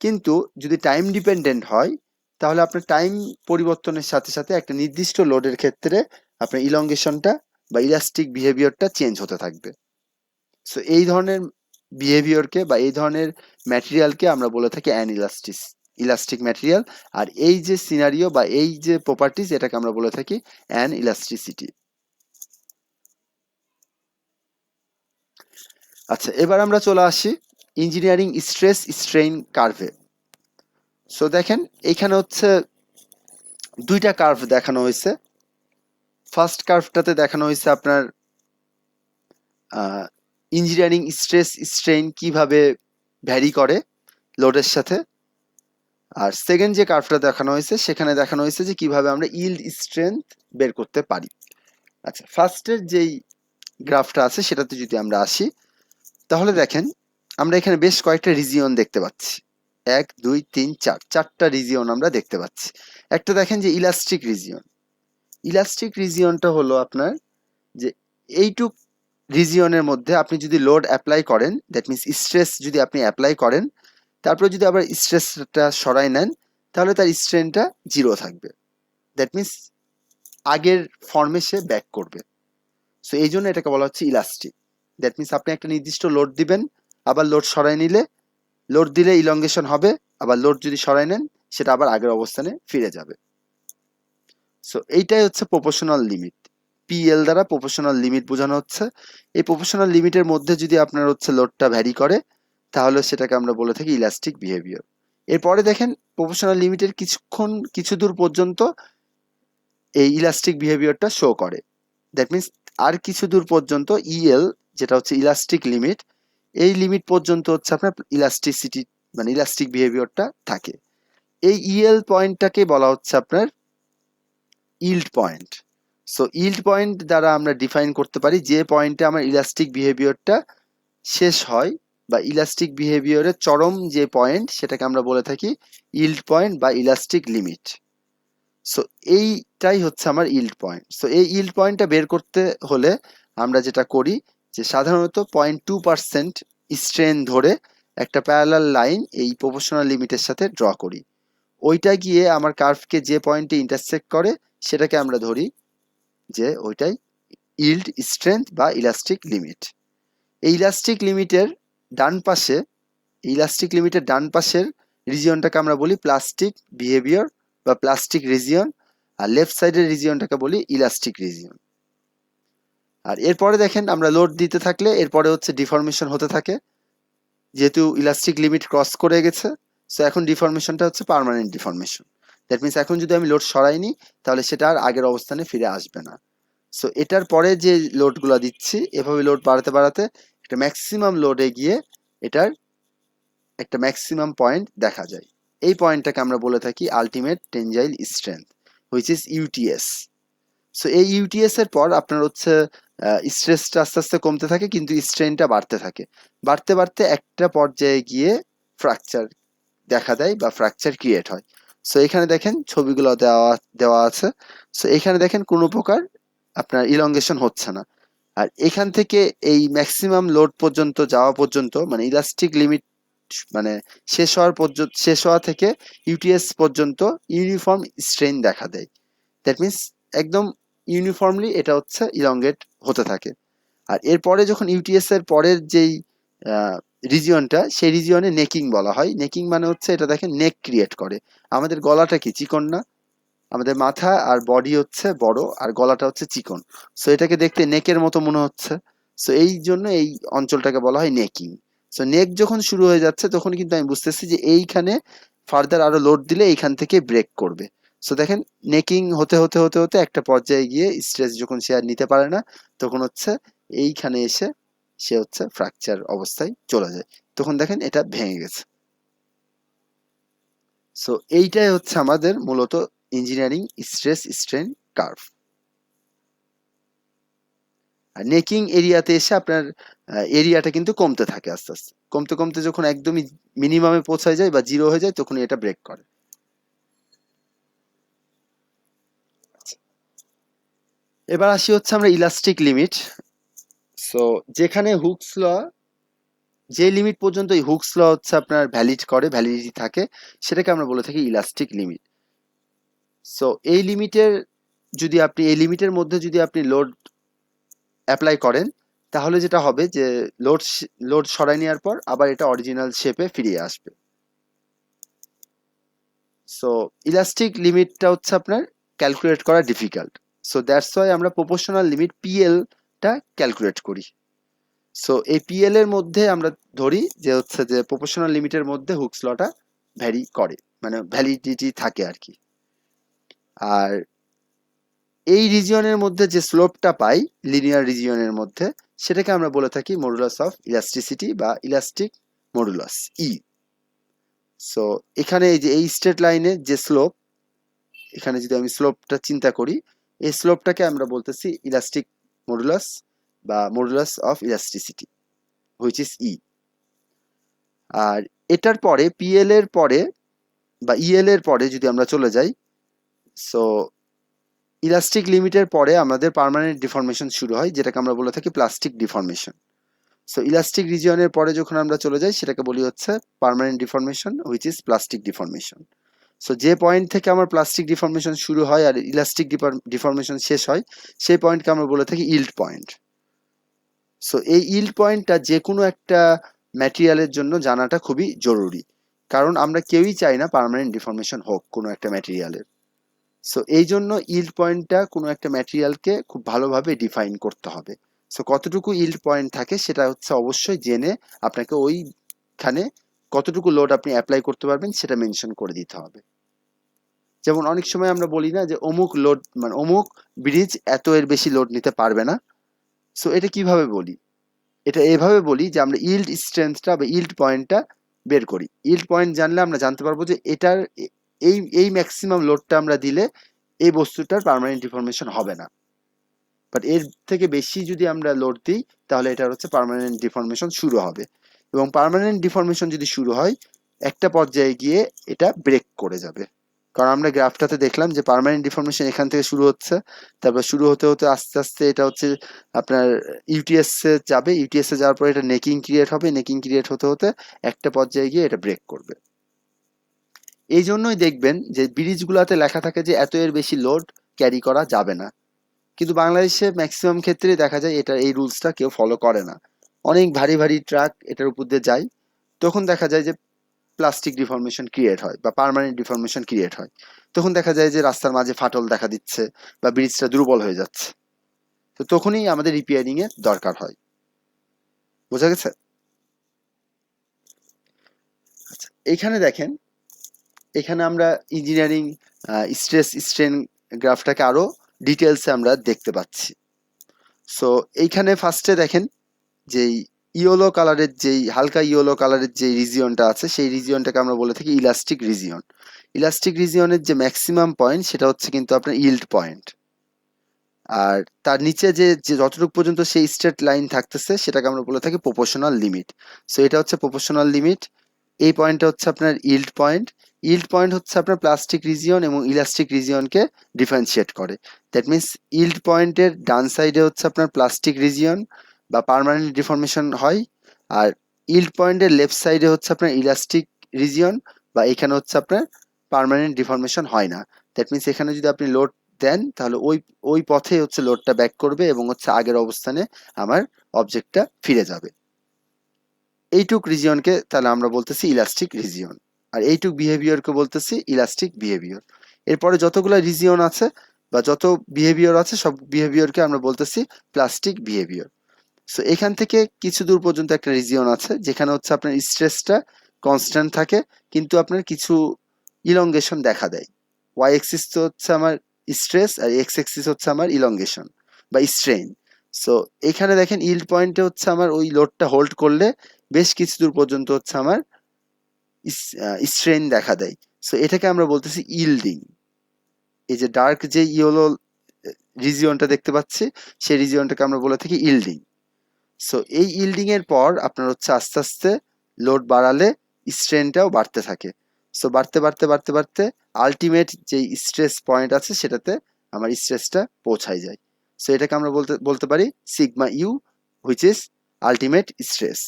কিন্তু যদি টাইম ডিপেন্ডেন্ট হয়, তাহলে আপনার টাইম পরিবর্তনের সাথে সাথে একটা নির্দিষ্ট লোডের ক্ষেত্রে আপনার ইলংগেশনটা বা ইলাস্টিক বিহেভিয়ারটা চেঞ্জ হতে থাকবে। সো এই ধরনের বিহেভিয়ারকে বা এই ধরনের ম্যাটেরিয়ালকে আমরা বলে থাকি ইলাস্টিক ম্যাটেরিয়াল। আর এই যে সিনারিও বা এই যে প্রপার্টিজ, এটাকে আমরা বলে থাকি ইলাস্টিসিটি। আচ্ছা, এবার আমরা চলে আসি ইঞ্জিনিয়ারিং স্ট্রেস স্ট্রেইন কার্ভে। সো দেখেন এইখানে হচ্ছে দুইটা কার্ভ দেখানো হয়েছে। ফার্স্ট কার্ভটাতে দেখানো হয়েছে আপনার ইঞ্জিনিয়ারিং স্ট্রেস স্ট্রেইন কিভাবে ভ্যারি করে লোডের সাথে। আর সেকেন্ড যে কার্ভটা দেখানো হয়েছে সেখানে দেখানো হয়েছে যে কিভাবে আমরা ইল্ড স্ট্রেংথ বের করতে পারি। আচ্ছা, ফার্স্টের যেই গ্রাফটা আছে সেটাতে যদি আমরা আসি, তাহলে দেখেন আমরা এখানে বেশ কয়েকটা রিজিয়ন দেখতে পাচ্ছি। 1 2 3 4, চারটা রিজিয়ন আমরা দেখতে পাচ্ছি। একটা দেখেন যে ইলাস্টিক রিজিয়ন। ইলাস্টিক রিজিয়নটা হলো আপনার যে এইটুক রিজিয়নের মধ্যে আপনি যদি লোড অ্যাপ্লাই করেন, দ্যাট মিনস স্ট্রেস যদি আপনি অ্যাপ্লাই করেন, তারপরে যদি আবার স্ট্রেসটা সরাই নেন, তাহলে তার স্ট্রেনটা জিরো থাকবে। দ্যাট মিনস আগের ফর্মে সে ব্যাক করবে। সো এই জন্য এটাকে বলা হচ্ছে ইলাস্টিক। দ্যাট মিনস আপনি একটা নির্দিষ্ট লোড দিবেন, আবার লোড সরাই নিলে, লোড দিলে ইলংগেশন হবে, আবার লোড যদি সরাই নেন সেটা আবার আগের অবস্থানে ফিরে যাবে। সো এইটাই হচ্ছে প্রপোর্শনাল লিমিট। পিএল দ্বারা প্রপোর্শনাল লিমিট বোঝানো হচ্ছে। এই প্রপোর্শনাল লিমিটের মধ্যে যদি আপনার হচ্ছে লোডটা ভ্যারি করে, তাহলে সেটাকে আমরা বলে থাকি ইলাস্টিক বিহেভিয়ার। এরপরে দেখেন প্রপোর্শনাল লিমিটের কিছু দূর পর্যন্ত এই ইলাস্টিক বিহেভিয়ারটা শো করে। দ্যাট মিনস আর কিছু দূর পর্যন্ত ইএল, যেটা হচ্ছে ইলাস্টিক লিমিট, এই লিমিট পর্যন্ত হচ্ছে আপনার ইলাস্টিসিটি মানে ইলাস্টিক বিহেভিয়ারটা থাকে। এই ইএল পয়েন্টটাকে বলা হচ্ছে আপনার yield point. So yield point দ্বারা আমরা ডিফাইন করতে পারি যে পয়েন্টে আমার ইলাস্টিক বিহেভিয়ারটা শেষ হয় বা ইলাস্টিক বিহেভিয়ারের চরম যে পয়েন্ট, সেটাকে আমরা বলে থাকি ইল্ড পয়েন্ট বা ইলাস্টিক লিমিট। সো এইটাই হচ্ছে আমার ইল্ড পয়েন্ট। সো এই ইল্ড পয়েন্টটা বের করতে হলে আমরা যেটা করি যে সাধারণত 0.2% স্ট্রেন ধরে একটা প্যারালাল লাইন এই প্রপোর্শনাল লিমিটের সাথে ড্র করি। ওইটা গিয়ে আমার কার্ভকে যে পয়েন্টে ইন্টারসেক্ট করে সেটাকে আমরা ধরি যে ওইটাই ইল্ড স্ট্রেংথ বা ইলাস্টিক লিমিট। এই ইলাস্টিক লিমিটের ডান পাশে রিজিয়নটাকে আমরা বলি প্লাস্টিক বিহেভিয়ার বা প্লাস্টিক রিজিয়ন, আর লেফট সাইডের রিজিয়নটাকে বলি ইলাস্টিক রিজিয়ন। আর এরপরে দেখেন আমরা লোড দিতে থাকলে এরপরে হচ্ছে ডিফর্মেশন হতে থাকে, যেহেতু ইলাস্টিক লিমিট ক্রস করে গেছে। সো এখন ডিফর্মেশনটা হচ্ছে পার্মানেন্ট ডিফর্মেশন। দ্যাট মিনস এখন যদি আমি লোড সরাই নিই তাহলে সেটা আর আগের অবস্থানে ফিরে আসবে না। সো এটার পরে যে লোডগুলো দিচ্ছি এভাবে লোড বাড়াতে বাড়াতে একটা ম্যাক্সিমাম লোডে গিয়ে এটার একটা ম্যাক্সিমাম পয়েন্ট দেখা যায়। এই পয়েন্টটাকে আমরা বলে থাকি ultimate টেনজাইল strength, which is UTS. So এই ইউটিএস এর পর আপনার হচ্ছে স্ট্রেসটা আস্তে আস্তে কমতে থাকে কিন্তু স্ট্রেনটা বাড়তে থাকে, বাড়তে বাড়তে একটা পর্যায়ে গিয়ে ফ্র্যাকচার দেখা দেয় বা ফ্র্যাকচার ক্রিয়েট হয়। সো এখানে দেখেন ছবিগুলো দেওয়া দেওয়া আছে। সো এখানে দেখেন কোনো প্রকার আপনার ইলংগেশন হচ্ছে না। আর এখান থেকে এই ম্যাক্সিমাম লোড পর্যন্ত যাওয়া পর্যন্ত মানে ইলাস্টিক লিমিট মানে শেষ হওয়া থেকে ইউটিএস পর্যন্ত ইউনিফর্ম স্ট্রেন দেখা দেয়। দ্যাট মিনস একদম ইউনিফর্মলি এটা হচ্ছে ইলংগেট হতে থাকে। আর এরপরে যখন ইউটিএস এর পরের যেই রিজিয়নটা সেই রিজিয়নে নেকিং বলা হয়। নেকিং মানে হচ্ছে এটা দেখেন নেক ক্রিয়েট করে। আমাদের গলাটা কি চিকন না? আমাদের মাথা আর বডি হচ্ছে বড় আর গলাটা হচ্ছে চিকন। সো এটাকে দেখতে নেকের মতো মনে হচ্ছে। সো এই জন্য এই অঞ্চলটাকে বলা হয় নেকিং। সো নেক যখন শুরু হয়ে যাচ্ছে তখন কিন্তু আমি বুঝতেছি যে এইখানে ফার্দার আরো লোড দিলে এইখান থেকে ব্রেক করবে। সো দেখেন নেকিং হতে হতে হতে হতে একটা পর্যায়ে গিয়ে স্ট্রেস যখন সে আর নিতে পারে না তখন হচ্ছে এইখানে এসে সে হচ্ছে ফ্র্যাকচার অবস্থায় চলে যায়। তখন দেখেন এটা ভেঙে গেছে। সো এইটাই হচ্ছে আমাদের মূলত ইঞ্জিনিয়ারিং স্ট্রেস স্ট্রেন কার্ভ। আর নেকিং এরিয়াতে এসে আপনার এরিয়াটা কিন্তু কমতে থাকে আস্তে আস্তে, কমতে কমতে যখন একদমই মিনিমামে পৌঁছায় যায় বা জিরো হয়ে যায় তখন এটা ব্রেক করে। এবার আসি হচ্ছে আমরা ইলাস্টিক লিমিট। সো যেখানে হুকস ল, যে লিমিট পর্যন্ত এই হুকস ল হচ্ছে আপনার ভ্যালিডিটি থাকে সেটাকে আমরা বলে থাকি ইলাস্টিক লিমিট। সো এই লিমিটের মধ্যে যদি আপনি লোড অ্যাপ্লাই করেন তাহলে যেটা হবে যে লোড সরাই নেওয়ার পর আবার এটা অরিজিনাল শেপে ফিরিয়ে আসবে। সো ইলাস্টিক লিমিটটা হচ্ছে আপনার ক্যালকুলেট করা ডিফিকাল্ট। সো দ্যাটস ওয়াই আমরা প্রপোর্শনাল লিমিট পিএলটা ক্যালকুলেট করি। সো এই পিএল এর মধ্যে আমরা ধরি যে হচ্ছে যে প্রপোর্শনাল লিমিটের মধ্যে হুকস লটা ভ্যারি করে, মানে ভ্যালিডিটি থাকে আর কি। আর এই রিজিয়নের মধ্যে যে স্লোপটা পাই লিনিয়ার রিজিয়নের মধ্যে সেটাকে আমরা বলে থাকি মডুলাস অফ ইলাস্টিসিটি বা ইলাস্টিক মডুলাস ই। সো এখানে এই যে এই স্ট্রেট লাইনে যে স্লোপ, এখানে যদি আমি স্লোপটা চিন্তা করি এই স্লোপটাকে আমরা বলতেছি ইলাস্টিক মডুলাস বা modulus of elasticity, which is E. আর এটার পরে পিএল এর পরে বা ইএল এর পরে যদি আমরা চলে যাই, সো ইলাস্টিক লিমিটের পরে আমাদের পার্মানেন্ট ডিফর্মেশন শুরু হয় যেটাকে আমরা বলে থাকি প্লাস্টিক ডিফর্মেশন। সো ইলাস্টিক রিজিয়নের পরে যখন আমরা চলে যাই সেটাকে বলি হচ্ছে permanent deformation which is plastic deformation. So যে পয়েন্ট থেকে আমার প্লাস্টিক ডিফর্মেশন শুরু হয় আর ইলাস্টিক ডিফর্মেশন শেষ হয় সেই পয়েন্টকে আমরা বলে থাকি ইল্ড পয়েন্ট। সো এই ইল্ড পয়েন্টটা যে কোনো একটা ম্যাটেরিয়ালের জন্য জানাটা খুবই জরুরি, কারণ আমরা কেউই চাই না পার্মানেন্ট ডিফর্মেশন হোক কোনো একটা ম্যাটেরিয়ালের। সো এই জন্য ইল্ড পয়েন্টটা কোনো একটা ম্যাটেরিয়ালকে খুব ভালোভাবে ডিফাইন করতে হবে। সো কতটুকু ইল্ড পয়েন্ট থাকে সেটা হচ্ছে অবশ্যই জেনে আপনাকে ওইখানে কতটুকু লোড আপনি অ্যাপ্লাই করতে পারবেন সেটা মেনশন করে দিতে হবে। যেমন অনেক সময় আমরা বলি না যে অমুক লোড মানে অমুক ব্রিজ এত এর বেশি লোড নিতে পারবে না। সো এটা কিভাবে বলি? এটা এভাবে বলি যে আমরা ইল্ড স্ট্রেংথটা বা ইল্ড পয়েন্টটা বের করি। ইল্ড পয়েন্ট জানলে আমরা জানতে পারবো যে এটার এই ম্যাক্সিমাম লোডটা আমরা দিলে এই বস্তুটার পার্মানেন্ট ডিফর্মেশন হবে না, বাট এর থেকে বেশি যদি আমরা লোড দিই তাহলে এটার হচ্ছে পার্মানেন্ট ডিফর্মেশন শুরু হবে। এবং পার্মানেন্ট ডিফর্মেশন যদি শুরু হয় একটা পর্যায়ে গিয়ে এটা ব্রেক করে যাবে, কারণ আমরা গ্রাফটাতে দেখলাম যে পার্মানেন্ট ডিফর্মেশন এখান থেকে শুরু হচ্ছে, তারপর শুরু হতে হতে আস্তে আস্তে এটা হচ্ছে আপনার ইউটিএস এ যাবে, ইউটিএস এ যাওয়ার পর এটা নেকিং ক্রিয়েট হবে, নেকিং ক্রিয়েট হতে হতে একটা পর্যায়ে গিয়ে এটা ব্রেক করবে। এই জন্যই দেখবেন যে ব্রিজগুলোতে লেখা থাকে যে এত এর বেশি লোড ক্যারি করা যাবে না, কিন্তু বাংলাদেশে ম্যাক্সিমাম ক্ষেত্রেই দেখা যায় এটা এই রুলসটা কেউ ফলো করে না। অনেক ভারী ভারী ট্রাক এটার উপর দিয়ে যায়, তখন দেখা যায় যে প্লাস্টিক ডিফর্মেশন ক্রিয়েট হয় বা পার্মানেন্ট ডিফর্মেশন ক্রিয়েট হয়। তখন দেখা যায় যে রাস্তার মাঝে ফাটল দেখা দিচ্ছে বা ব্রিজটা দুর্বল হয়ে যাচ্ছে। তো তখনই আমাদের রিপেয়ারিং এর দরকার হয়। বোঝা গেছে? আচ্ছা, এখানে দেখেন, এখানে আমরা ইঞ্জিনিয়ারিং স্ট্রেস স্ট্রেন গ্রাফটাকে আরো ডিটেলসে আমরা দেখতে পাচ্ছি। সো এইখানে ফার্স্টে দেখেন যেই ইয়েলো কালারের যেই হালকা ইয়েলো কালারের যে রিজিয়নটা আছে, সেই রিজিয়নটাকে আমরা বলে থাকি ইলাস্টিক রিজিয়ন। ইলাস্টিক রিজিয়নের যে ম্যাক্সিমাম পয়েন্ট সেটা হচ্ছে কিন্তু আপনার ইল্ড পয়েন্ট। আর তার নিচে যে যে যতটুকু পর্যন্ত সেই স্ট্রেট লাইন থাকতেছে সেটাকে আমরা বলে থাকি প্রপোর্শনাল লিমিট। সো এটা হচ্ছে প্রপোর্শনাল লিমিট। এই পয়েন্টটা হচ্ছে আপনার ইল্ড পয়েন্ট। ইল্ড পয়েন্ট হচ্ছে আপনার প্লাস্টিক রিজিয়ন এবং ইলাস্টিক রিজিয়নকে ডিফারেন্সিয়েট করে। দ্যাট মিনস ইল্ড পয়েন্টের ডান সাইডে হচ্ছে আপনার প্লাস্টিক রিজিয়ন বা পার্মানেন্ট ডিফর্মেশন হয়, আর ইল্ড পয়েন্টের লেফট সাইডে হচ্ছে আপনার ইলাস্টিক রিজিয়ন বা এখানে হচ্ছে আপনার পার্মানেন্ট ডিফর্মেশন হয় না। দ্যাট মিনস এখানে যদি আপনি লোড দেন তাহলে ওই ওই পথে হচ্ছে লোডটা ব্যাক করবে এবং হচ্ছে আগের অবস্থানে আমার অবজেক্টটা ফিরে যাবে। এইটুক রিজিয়নকে তাহলে আমরা বলতেছি ইলাস্টিক রিজিয়ন, আর এইটুক বিহেভিয়ারকে বলতেছি ইলাস্টিক বিহেভিয়ার। এরপরে যতগুলো রিজিয়ন আছে বা যত বিহেভিয়ার আছে সব বিহেভিয়ারকে আমরা বলতেছি প্লাস্টিক বিহেভিয়ার। সো এখান থেকে কিছু দূর পর্যন্ত একটা রিজিয়ন আছে যেখানে হচ্ছে আপনার স্ট্রেসটা কনস্ট্যান্ট থাকে, কিন্তু আপনার কিছু ইলংগেশন দেখা দেয়। ওয়াই এক্সিস তো হচ্ছে আমার স্ট্রেস আর এক্স এক্সিস হচ্ছে আমার ইলংগেশন বা স্ট্রেইন। সো এখানে দেখেন ইল্ড পয়েন্টে হচ্ছে আমার ওই লোডটা হোল্ড করলে বেশ কিছু দূর পর্যন্ত হচ্ছে আমার স্ট্রেন দেখা দেয়। সো এটাকে আমরা বলতেছি ইল্ডিং। এই যে ডার্ক যে ইয়েলো রিজিয়নটা দেখতে পাচ্ছি সেই রিজিয়নটাকে আমরা বলে থাকি ইল্ডিং। সো এই ইল্ডিং এর পর আপনার হচ্ছে আস্তে আস্তে লোড বাড়ালে স্ট্রেনটাও বাড়তে থাকে। সো বাড়তে বাড়তে বাড়তে বাড়তে আলটিমেট যে স্ট্রেস পয়েন্ট আছে সেটাতে আমার স্ট্রেসটা পৌঁছায় যায়। সো এটাকে আমরা বলতে বলতে পারি sigma U, which is ultimate stress.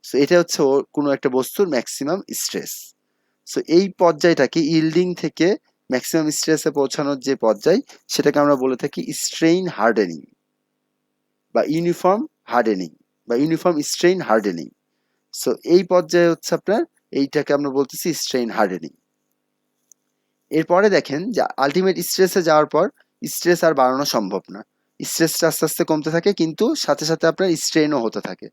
So এটা হচ্ছে কোনো একটা বস্তুর ম্যাক্সিমাম স্ট্রেস। সো এই পর্যায়টাকে ইল্ডিং থেকে ম্যাক্সিমাম স্ট্রেসে পৌঁছানোর যে পর্যায় সেটাকে আমরা বলে থাকি স্ট্রেইন হার্ডেনিং বা ইউনিফর্ম হার্ডেনিং বা ইউনিফর্ম স্ট্রেইন হার্ডেনিং। সো এই পর্যায়ে হচ্ছে আপনার এইটাকে আমরা বলতেছি স্ট্রেইন হার্ডেনিং। এরপরে দেখেন যে আলটিমেট স্ট্রেসে যাওয়ার পর স্ট্রেস আর বাড়ানো সম্ভব না। স্ট্রেসটা আস্তে আস্তে কমতে থাকে কিন্তু সাথে সাথে আপনার স্ট্রেনও হতে থাকে।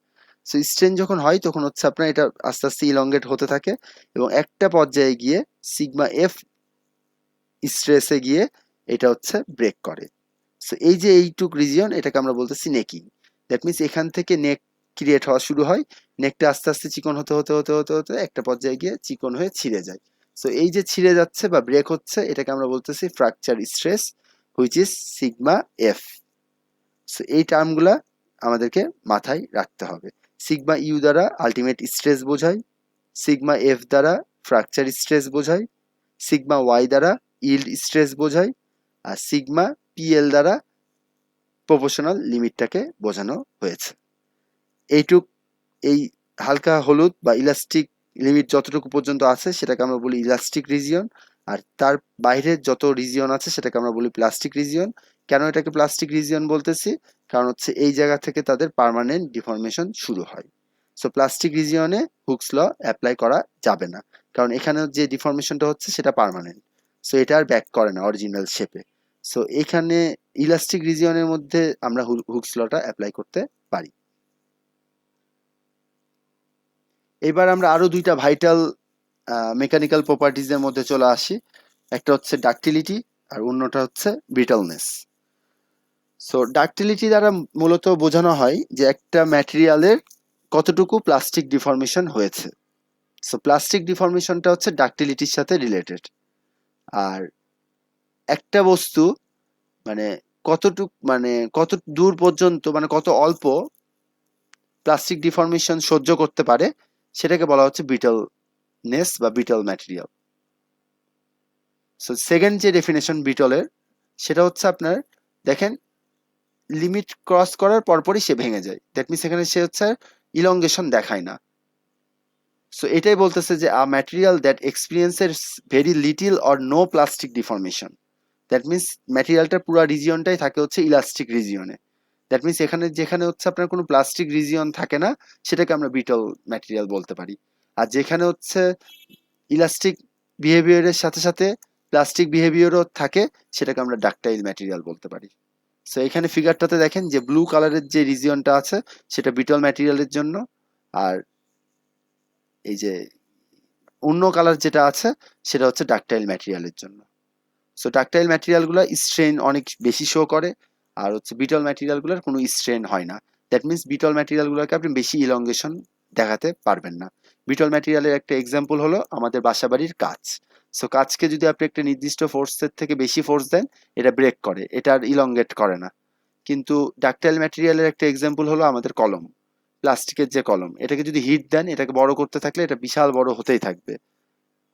সো স্ট্রেন যখন হয় তখন হচ্ছে আপনার এটা আস্তে আস্তে ইলংগেট হতে থাকে এবং একটা পর্যায়ে গিয়ে সিগমা এফ স্ট্রেসে গিয়ে এটা হচ্ছে ব্রেক করে। সো এই যে এইটুক রিজিয়ন এটাকে আমরা বলতেছি নেকিং। দ্যাট মিনস এখান থেকে নেক ক্রিয়েট হওয়া শুরু হয়, নেকটা আস্তে আস্তে চিকন হতে হতে হতে হতে হতে একটা পর্যায়ে গিয়ে চিকন হয়ে ছিঁড়ে যায়। সো এই যে ছিঁড়ে যাচ্ছে বা ব্রেক হচ্ছে এটাকে আমরা বলতেছি fracture stress, which is sigma F. So এই টার্মগুলা আমাদেরকে মাথায় রাখতে হবে। সিগমা ইউ দ্বারা আলটিমেট স্ট্রেস বোঝায়, সিগমা এফ দ্বারা ফ্র্যাকচার স্ট্রেস বোঝায়, সিগমা ওয়াই দ্বারা ইল্ড স্ট্রেস বোঝায়, আর সিগমা পিএল দ্বারা প্রপোর্শনাল লিমিটটাকে বোঝানো হয়েছে। এইটুক এই হালকা হলুদ বা ইলাস্টিক লিমিট যতটুকু পর্যন্ত আছে সেটাকে আমরা বলি ইলাস্টিক রিজিয়ন, আর তার বাইরের যত রিজিয়ন আছে সেটাকে আমরা বলি প্লাস্টিক রিজিয়ন। কেন এটাকে প্লাস্টিক রিজিয়ন বলতেছি? কারণ হচ্ছে এই জায়গা থেকে তাদের পার্মানেন্ট ডিফর্মেশন শুরু হয়। সো প্লাস্টিক রিজিয়নে হুকস ল অ্যাপ্লাই করা যাবে না, কারণ এখানে যে ডিফর্মেশনটা হচ্ছে সেটা পার্মানেন্ট। সো এটা আর ব্যাক করে না অরিজিনাল শেপে। সো এখানে ইলাস্টিক রিজিয়নের মধ্যে আমরা হুকস লটা অ্যাপ্লাই করতে পারি। এবার আমরা আরো দুইটা ভাইটাল মেকানিক্যাল প্রপার্টিজ এর মধ্যে চলে আসি। একটা হচ্ছে ডাক্টিলিটি আর অন্যটা হচ্ছে ব্রিটলনেস। সো ডাক্টিলিটি দ্বারা মূলত বোঝানো হয় যে একটা ম্যাটেরিয়ালের কতটুকু প্লাস্টিক ডিফর্মেশন হয়েছে। সো প্লাস্টিক ডিফর্মেশনটা হচ্ছে ডাক্টিলিটির সাথে রিলেটেড। আর একটা বস্তু মানে কত দূর পর্যন্ত মানে কত অল্প প্লাস্টিক ডিফর্মেশন সহ্য করতে পারে সেটাকে বলা হচ্ছে ব্রিটলনেস বা ব্রিটল ম্যাটেরিয়াল। সো সেকেন্ড যে ডেফিনেশন ব্রিটলের সেটা হচ্ছে আপনার দেখেন লিমিট ক্রস করার পরপরই সে ভেঙে যায়। দ্যাট মিনস এখানে সে হচ্ছে ইলংগেশন দেখায় না। সো এটাই বলতেছে যে a material that experiences very little or no plastic deformation. That means ম্যাটেরিয়ালটার পুরো রিজিয়নটাই থাকে হচ্ছে ইলাস্টিক রিজিয়নে। দ্যাট মিনস এখানে যেখানে হচ্ছে আপনার কোনো প্লাস্টিক রিজিয়ন থাকে না সেটাকে আমরা ব্রিটল ম্যাটেরিয়াল বলতে পারি। আর যেখানে হচ্ছে ইলাস্টিক বিহেভিয়ারের সাথে সাথে প্লাস্টিক বিহেভিয়ারও থাকে সেটাকে আমরা ডাকটাইল ম্যাটেরিয়াল বলতে পারি। সো এখানে ফিগারটাতে দেখেন যে ব্লু কালারের যে রিজিয়নটা আছে সেটা ব্রিটল ম্যাটেরিয়ালের জন্য, আর এই যে অন্য কালার যেটা আছে সেটা হচ্ছে ডাকটাইল ম্যাটেরিয়ালের জন্য। সো ডাকটাইল ম্যাটেরিয়ালগুলো স্ট্রেন অনেক বেশি শো করে, আর হচ্ছে বিটল ম্যাটেরিয়ালগুলোর কোনো স্ট্রেন হয় না। দ্যাট মিনস বিটল ম্যাটেরিয়ালগুলোকে আপনি বেশি ইলংগেশন দেখাতে পারবেন না। বিটল ম্যাটেরিয়ালের একটা এক্সাম্পল হলো আমাদের বাসাবাড়ির কাঁচ। সো কাঁচকে যদি আপনি একটা নির্দিষ্ট ফোর্সের থেকে বেশি ফোর্স দেন এটা ব্রেক করে, এটা আর ইলংগেট করে না। কিন্তু ডাকটাইল ম্যাটেরিয়ালের একটা এক্সাম্পল হলো আমাদের কলম, প্লাস্টিকের যে কলম, এটাকে যদি হিট দেন এটাকে বড় করতে থাকলে এটা বিশাল বড় হতেই থাকবে,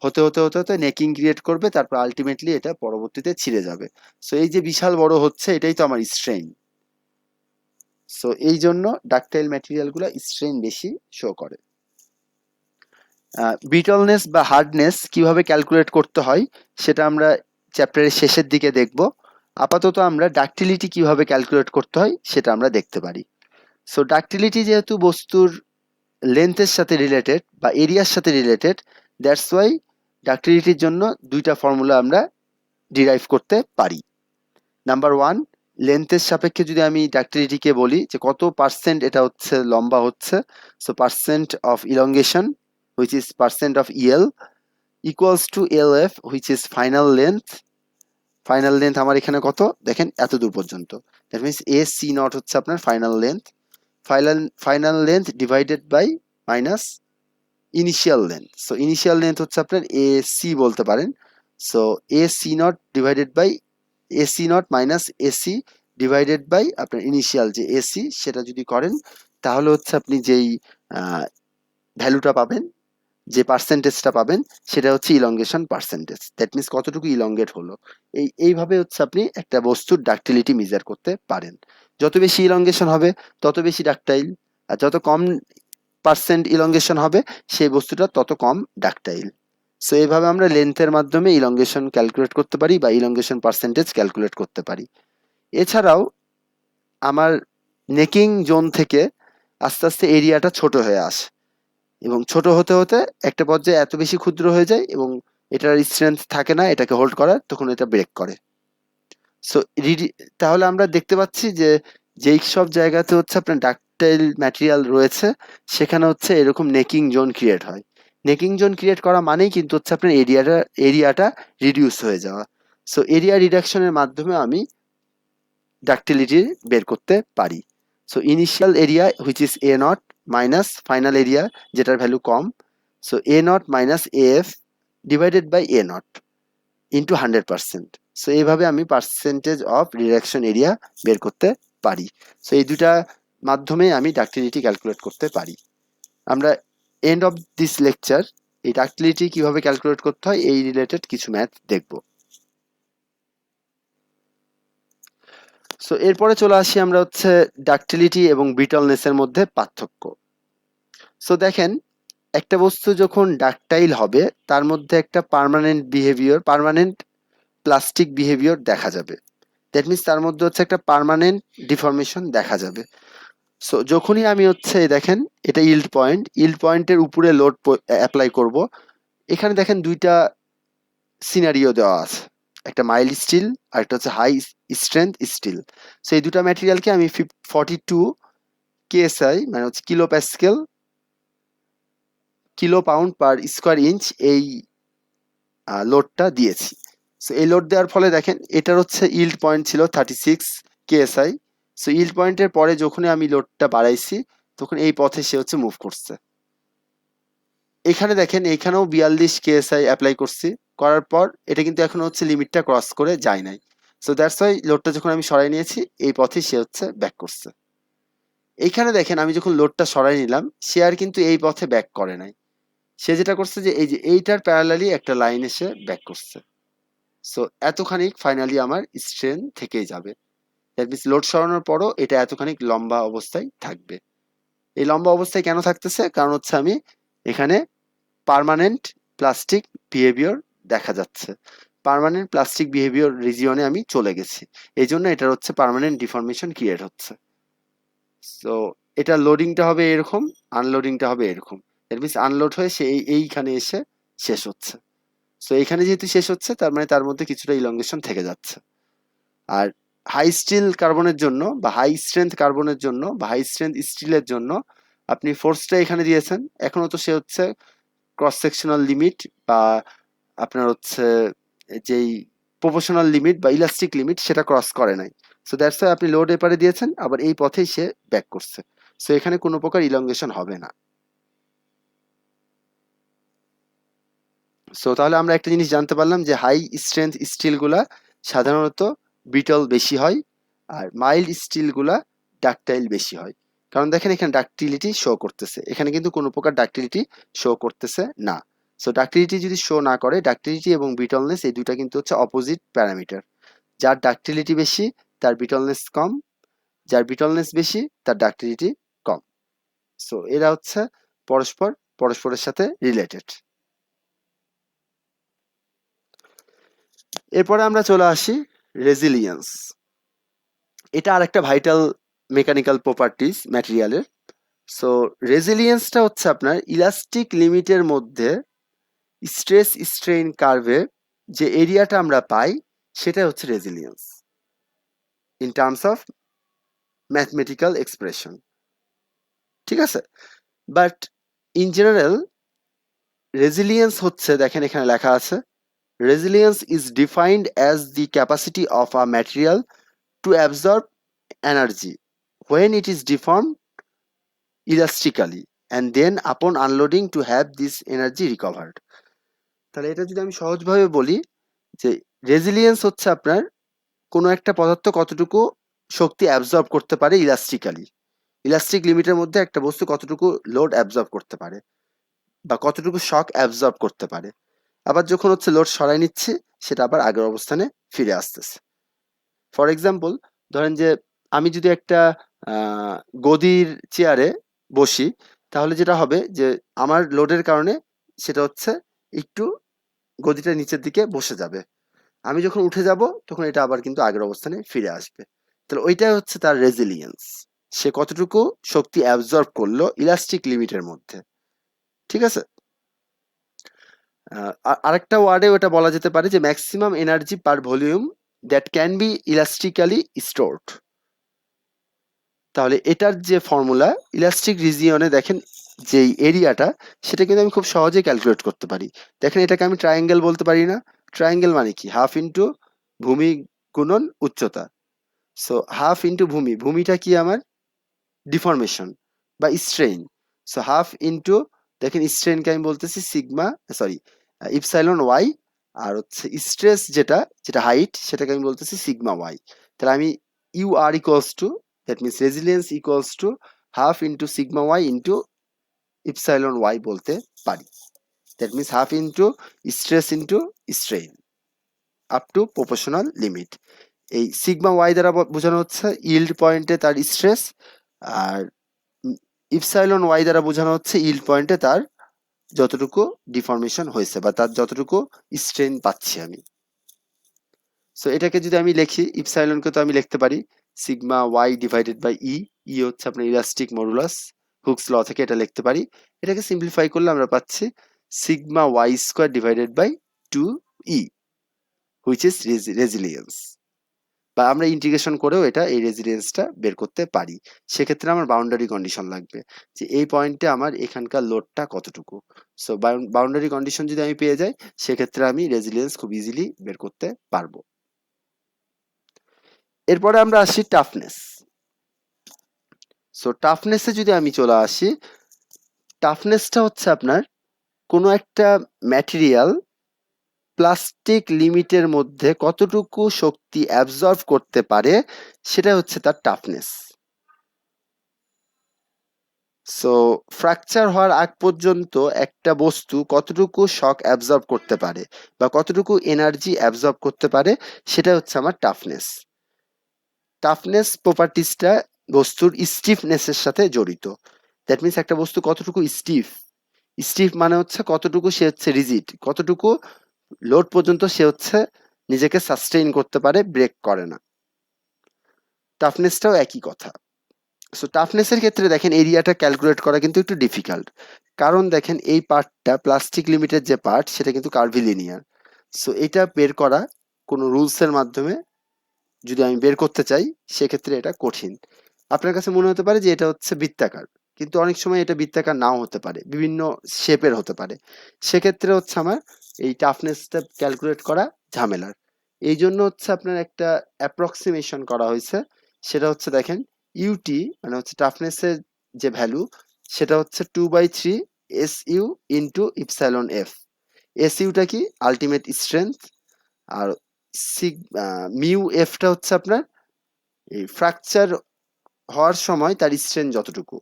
হতে হতে হতে হতে নেকিং ক্রিয়েট করবে, তারপর আলটিমেটলি এটা পরবর্তীতে ছিঁড়ে যাবে। সো এই যে বিশাল বড় হচ্ছে এটাই তো আমার স্ট্রেন। সো এই জন্য ডাকটাইল ম্যাটেরিয়ালগুলো স্ট্রেন বেশি শো করে। ব্রিটলনেস বা হার্ডনেস কিভাবে ক্যালকুলেট করতে হয় সেটা আমরা চ্যাপ্টারের শেষের দিকে দেখব। আপাতত আমরা ডাকটিলিটি কিভাবে ক্যালকুলেট করতে হয় সেটা আমরা দেখতে পারি। সো ডাকটিলিটি যেহেতু বস্তুর লেন্থের সাথে রিলেটেড বা এরিয়ার সাথে রিলেটেড, দ্যাটস ওয়াই ডাকটিলিটির জন্য দুইটা ফর্মুলা আমরা ডিরাইভ করতে পারি। নাম্বার ওয়ান, লেন্থের সাপেক্ষে যদি আমি ডাকটিলিটিকে বলি যে কত পার্সেন্ট এটা হচ্ছে লম্বা হচ্ছে, so percent of elongation which is percent of EL equals to L F which is final length. Final length আমার এখানে কত দেখেন, এত দূর পর্যন্ত। That means A C nought হচ্ছে আপনার final length. Final length divided by minus initial length. So initial length হচ্ছে আপনার এ সি বলতে পারেন। So A C nought divided by AC nought minus AC divided by আপনার initial যে AC, সেটা যদি করেন তাহলে হচ্ছে আপনি যেই ভ্যালুটা পাবেন, যে পার্সেন্টেজটা পাবেন সেটা হচ্ছে ইলংগেশন পার্সেন্টেজ। দ্যাট মিনস কতটুকু ইলংগেট হলো। এইভাবে হচ্ছে আপনি একটা বস্তুর ডাকটিলিটি মেজার করতে পারেন। যত বেশি ইলংগেশন হবে তত বেশি ডাকটাইল, আর যত কম পার্সেন্ট ইলংগেশন হবে সেই বস্তুটা তত কম ডাকটাইল। সো এইভাবে আমরা লেন্থের মাধ্যমে ইলংগেশন ক্যালকুলেট করতে পারি বা ইলংগেশন পার্সেন্টেজ ক্যালকুলেট করতে পারি। এছাড়াও আমার নেকিং জোন থেকে আস্তে আস্তে এরিয়াটা ছোট হয়ে আসে, এবং ছোট হতে হতে একটা পর্যায়ে এত বেশি ক্ষুদ্র হয়ে যায় এবং এটার স্ট্রেংথ থাকে না এটাকে হোল্ড করার, তখন এটা ব্রেক করে। সো তাহলে আমরা দেখতে পাচ্ছি যে যেই সব জায়গাতে হচ্ছে আপনার ডাকটাইল ম্যাটেরিয়াল রয়েছে সেখানে হচ্ছে এরকম নেকিং জোন ক্রিয়েট হয়। নেকিং জোন ক্রিয়েট করা মানেই কিন্তু হচ্ছে আপনার এরিয়াটা রিডিউস হয়ে যাওয়া। সো এরিয়া রিডাকশনের মাধ্যমে আমি ডাকটিলিটি বের করতে পারি। So initial area which is A nought minus final area যেটার ভ্যালু কম, so A nought minus A F divided by A nought into 100%। So এইভাবে আমি পার্সেন্টেজ অফ রিডাকশন এরিয়া বের করতে পারি। সো এই দুটা মাধ্যমে আমি ডাকটিলিটি ক্যালকুলেট করতে পারি। আমরা এন্ড অফ দিস লেকচার এই ডাকটিলিটি কিভাবে ক্যালকুলেট করতে হয় এই রিলেটেড কিছু ম্যাথ দেখব। সো এরপরে চলে আসি আমরা হচ্ছে ডাকটিলিটি এবং ব্রিটলনেসের মধ্যে পার্থক্য। সো দেখেন, একটা বস্তু যখন ডাকটাইল হবে তার মধ্যে একটা পার্মানেন্ট প্লাস্টিক বিহেভিয়ার দেখা যাবে। দ্যাট মিনস তার মধ্যে হচ্ছে একটা পার্মানেন্ট ডিফর্মেশন দেখা যাবে। সো যখনই আমি হচ্ছে দেখেন এটা ইল্ড পয়েন্টের উপরে লোড অ্যাপ্লাই করব, এখানে দেখেন দুইটা সিনারিও দেওয়া আছে, একটা মাইল্ড স্টিল আর একটা হচ্ছে হাই স্ট্রেংথ স্টিল। সো এই দুটা ম্যাটেরিয়ালকে আমি 42 কেএসআই মানে হচ্ছে kilo Pascal kilo pound per square inch এই লোডটা দিয়েছি। সো এই লোড দেওয়ার ফলে দেখেন এটার হচ্ছে ইল্ড পয়েন্ট ছিল 36 কেএসআই। সো ইল্ড পয়েন্টের পরে যখনই আমি লোডটা বাড়াইছি তখন এই পথে সে হচ্ছে মুভ করছে। এখানে দেখেন এইখানেও 42 কেএসআই অ্যাপ্লাই করছি, করার পর এটা কিন্তু এখন হচ্ছে লিমিটটা ক্রস করে যায় নাই। সো দ্যাটস ওয়াই লোডটা যখন আমি সরাই নিয়েছি এই পথে সে হচ্ছে ব্যাক করছে। এইখানে দেখেন আমি যখন লোডটা সরাই নিলাম সে আর কিন্তু এই পথে ব্যাক করে নাই, সে যেটা করছে যে এই যে এইটার প্যারালালি একটা লাইন এসে ব্যাক করছে। সো এতখানি ফাইনালি আমার স্ট্রেন থেকেই যাবে। দ্যাট মিনস লোড সরানোর পরও এটা এতখানি লম্বা অবস্থায় থাকবে। এই লম্বা অবস্থায় কেন থাকতেছে, কারণ হচ্ছে আমি এখানে পার্মানেন্ট প্লাস্টিক বিহেভিয়ার দেখা যাচ্ছে। পার্মানেন্ট প্লাস্টিক বিহেভিয়ার রিজিয়নে আমি চলে গেছি, এই জন্য এটার হচ্ছে পার্মানেন্ট ডিফর্মেশন ক্রিয়েট হচ্ছে। সো এটা লোডিংটা হবে এরকম, আনলোডিংটা হবে এরকম। দ্যাট মিনস আনলোড হয়ে সে এইখানে এসে শেষ হচ্ছে। সো এইখানে যেহেতু শেষ হচ্ছে, তার মানে তার মধ্যে কিছুটা ইলংগেশন থেকে যাচ্ছে। আর হাই স্টিল কার্বনের জন্য বা হাই স্ট্রেংথ কার্বনের জন্য বা হাই স্ট্রেংথ স্টিলের জন্য আপনি ফোর্সটা এখানে দিয়েছেন, এখনো তো সে হচ্ছে ক্রস সেকশনাল লিমিট বা আপনার হচ্ছে যেই প্রপোর্শনাল লিমিট বা ইলাস্টিক লিমিট সেটা ক্রস করে নাই। সো দ্যাটস ওয়াই আপনি লোড এপারে দিয়েছেন, আবার এই পথেই সে ব্যাক করছে। সো এখানে কোনো প্রকার ইলংগেশন হবে না। সো তাহলে আমরা একটা জিনিস জানতে পারলাম যে হাই স্ট্রেংথ স্টিলগুলা সাধারণত ব্রিটল বেশি হয়, আর মাইল্ড স্টিলগুলা ডাকটাইল বেশি হয়। কারণ দেখেন এখানে ডাকটিলিটি শো করতেছে, এখানে কিন্তু কোনো প্রকার ডাকটিলিটি শো করতেছে না। সো ডাকটিলিটি যদি শো না করে, ডাকটিলিটি এবং ব্রিটলনেস এই দুইটা কিন্তু হচ্ছে অপোজিট প্যারামিটার। যার ডাকটিলিটি বেশি তার ব্রিটলনেস কম, যার ব্রিটলনেস বেশি তার ডাকটিলিটি কম। সো এরা হচ্ছে পরস্পরের সাথে রিলেটেড। এরপরে আমরা চলে আসি রেজিলিয়েন্স। এটা আরেকটা ভাইটাল মেকানিক্যাল প্রপার্টিজ ম্যাটেরিয়ালের। সো রেজিলিয়েন্সটা হচ্ছে আপনার ইলাস্টিক লিমিটের মধ্যে স্ট্রেস স্ট্রেইন কার্ভে যে এরিয়াটা আমরা পাই সেটা হচ্ছে resilience in terms of mathematical expression. ঠিক আছে, বাট ইন জেনারেল রেজিলিয়েন্স হচ্ছে, দেখেন এখানে লেখা আছে, resilience is defined as the capacity of a material to absorb energy when it is deformed elastically and then upon unloading to have this energy recovered. তাহলে এটা যদি আমি সহজভাবে বলি যে রেজিলিয়েন্স হচ্ছে আপনার কোনো একটা পদার্থ কতটুকু শক্তি অ্যাবজর্ব করতে পারে ইলাস্টিক্যালি, ইলাস্টিক লিমিটের মধ্যে একটা বস্তু কতটুকু লোড অ্যাবজর্ব করতে পারে বা কতটুকু শক অ্যাবজর্ব করতে পারে। আবার যখন হচ্ছে লোড সরাই নিচ্ছে সেটা আবার আগের অবস্থানে ফিরে আসতেছে। ফর এক্সাম্পল, ধরেন যে আমি যদি একটা গদির চেয়ারে বসি, তাহলে যেটা হবে যে আমার লোডের কারণে সেটা হচ্ছে একটু গদিটা নিচের দিকে বসে যাবে। আমি যখন উঠে যাব তখন এটা আবার কিন্তু আগের অবস্থানে ফিরে আসবে। তাহলে ওইটাই হচ্ছে তার রেজিলিয়েন্স, সে কতটুকু শক্তি অ্যাবজর্ব করলো ইলাস্টিক লিমিটের মধ্যে। ঠিক আছে, আরেকটা ওয়ার্ডে ওটা বলা যেতে পারে যে maximum energy per volume that can be elastically stored. তাহলে এটার যে ফর্মুলা ইলাস্টিক রিজিয়নে দেখেন যে এরিয়াটা, সেটা কিন্তু আমি খুব সহজে ক্যালকুলেট করতে পারি। দেখেন এটাকে আমি ট্রায়াঙ্গেল বলতে পারি না? ট্রায়াঙ্গেল মানে কি? হাফ ইন্টু ভূমি গুণন উচ্চতা। সো হাফ ইন্টু ভূমি, ভূমিটা কি আমার? ডিফরমেশন বা স্ট্রেইন। সো হাফ ইন্টু, দেখেন স্ট্রেইনকে আমি বলতেছি সিগমা, সরি ইপসাইলন ওয়াই, আর হচ্ছে স্ট্রেস যেটা যেটা হাইট সেটাকে আমি বলতেছি সিগমা ওয়াই। তাহলে আমি U R equals to, that means resilience equals to half into sigma Y into epsilon Y বলতে পারি। That means half into stress into strain up to proportional limit. এই সিগমা ওয়াই দ্বারা বোঝানো হচ্ছে yield পয়েন্টে তার স্ট্রেস, আর epsilon Y দ্বারা বোঝানো হচ্ছে ইল্ড পয়েন্টে তার যতটুকু ডিফরমেশন হয়েছে বা তার যতটুকু স্ট্রেন পাচ্ছি আমি। সো এটাকে যদি আমি লিখি, ইপসাইলনকে তো আমি লিখতে পারি সিগমা ওয়াই ডিভাইডেড বাই ই। ই হচ্ছে আপনার ইলাস্টিক মডুলাস, হুকস ল থেকে এটা লিখতে পারি। এটাকে সিম্পলিফাই করলে আমরা পাচ্ছি sigma Y square divided by 2e, which is resilience. বা আমরা ইন্টিগ্রেশন করেও এটা এই রেজিলিয়েন্সটা বের করতে পারি। সেক্ষেত্রে আমার বাউন্ডারি কন্ডিশন লাগবে যে এই পয়েন্টে আমার এখানকার লোডটা কতটুকু। সো বাউন্ডারি কন্ডিশন যদি আমি পেয়ে যাই, সেক্ষেত্রে আমি রেজিলিয়েন্স খুব ইজিলি বের করতে পারবো। এরপরে আমরা আসি টাফনেস। সো টাফনেসে যদি আমি চলে আসি, টাফনেসটা হচ্ছে আপনার কোনো একটা ম্যাটেরিয়াল প্লাস্টিক লিমিটের মধ্যে কতটুকু শক্তি অ্যাবজর্ব করতে পারে, সেটা হচ্ছে তার টাফনেস। সো ফ্র্যাকচার হওয়ার আগ পর্যন্ত একটা বস্তু কতটুকু শক অ্যাবজর্ব করতে পারে বা কতটুকু এনার্জি অ্যাবজর্ব করতে পারে, সেটা হচ্ছে আমার টাফনেস। টাফনেস প্রপার্টিসটা বস্তুর স্টিফনেসের সাথে জড়িত। দ্যাট মিনস একটা বস্তু কতটুকু স্টিফ, স্টিফ মানে হচ্ছে কতটুকু সে হচ্ছে রিজিড, কতটুকু লোড পর্যন্ত সে হচ্ছে নিজেকে সাস্টেইন করতে পারে, ব্রেক করে না। টাফনেসটাও একই কথা। সো টাফনেসের ক্ষেত্রে দেখেন এরিয়াটা ক্যালকুলেট করা কিন্তু একটু ডিফিকাল্ট, কারণ দেখেন এই পার্টটা প্লাস্টিক লিমিটের যে পার্ট সেটা কিন্তু কার্ভিলিনিয়ার। সো এটা বের করা কোনো রুলসের মাধ্যমে যদি আমি বের করতে চাই সেক্ষেত্রে এটা কঠিন। আপনার কাছে মনে হতে পারে যে এটা হচ্ছে বৃত্তাকার, কিন্তু অনেক সময় এটা বৃত্তাকার নাও হতে পারে, বিভিন্ন শেপের হতে পারে। সেক্ষেত্রে হচ্ছে আমার এই টাফনেসটা ক্যালকুলেট করা ঝামেলার। এই জন্য হচ্ছে আপনার একটা অ্যাপ্রক্সিমেশন করা হয়েছে, সেটা হচ্ছে দেখেন ইউটি মানে হচ্ছে টাফনেসের যে ভ্যালু সেটা হচ্ছে 2/3 SU ইন্টু ইপসাইলন এফ। এসইউটা কি আলটিমেট স্ট্রেংথ, আর সিগ মিউ এফটা হচ্ছে আপনার এই ফ্র্যাকচার হওয়ার সময় তার স্ট্রেন যতটুকু,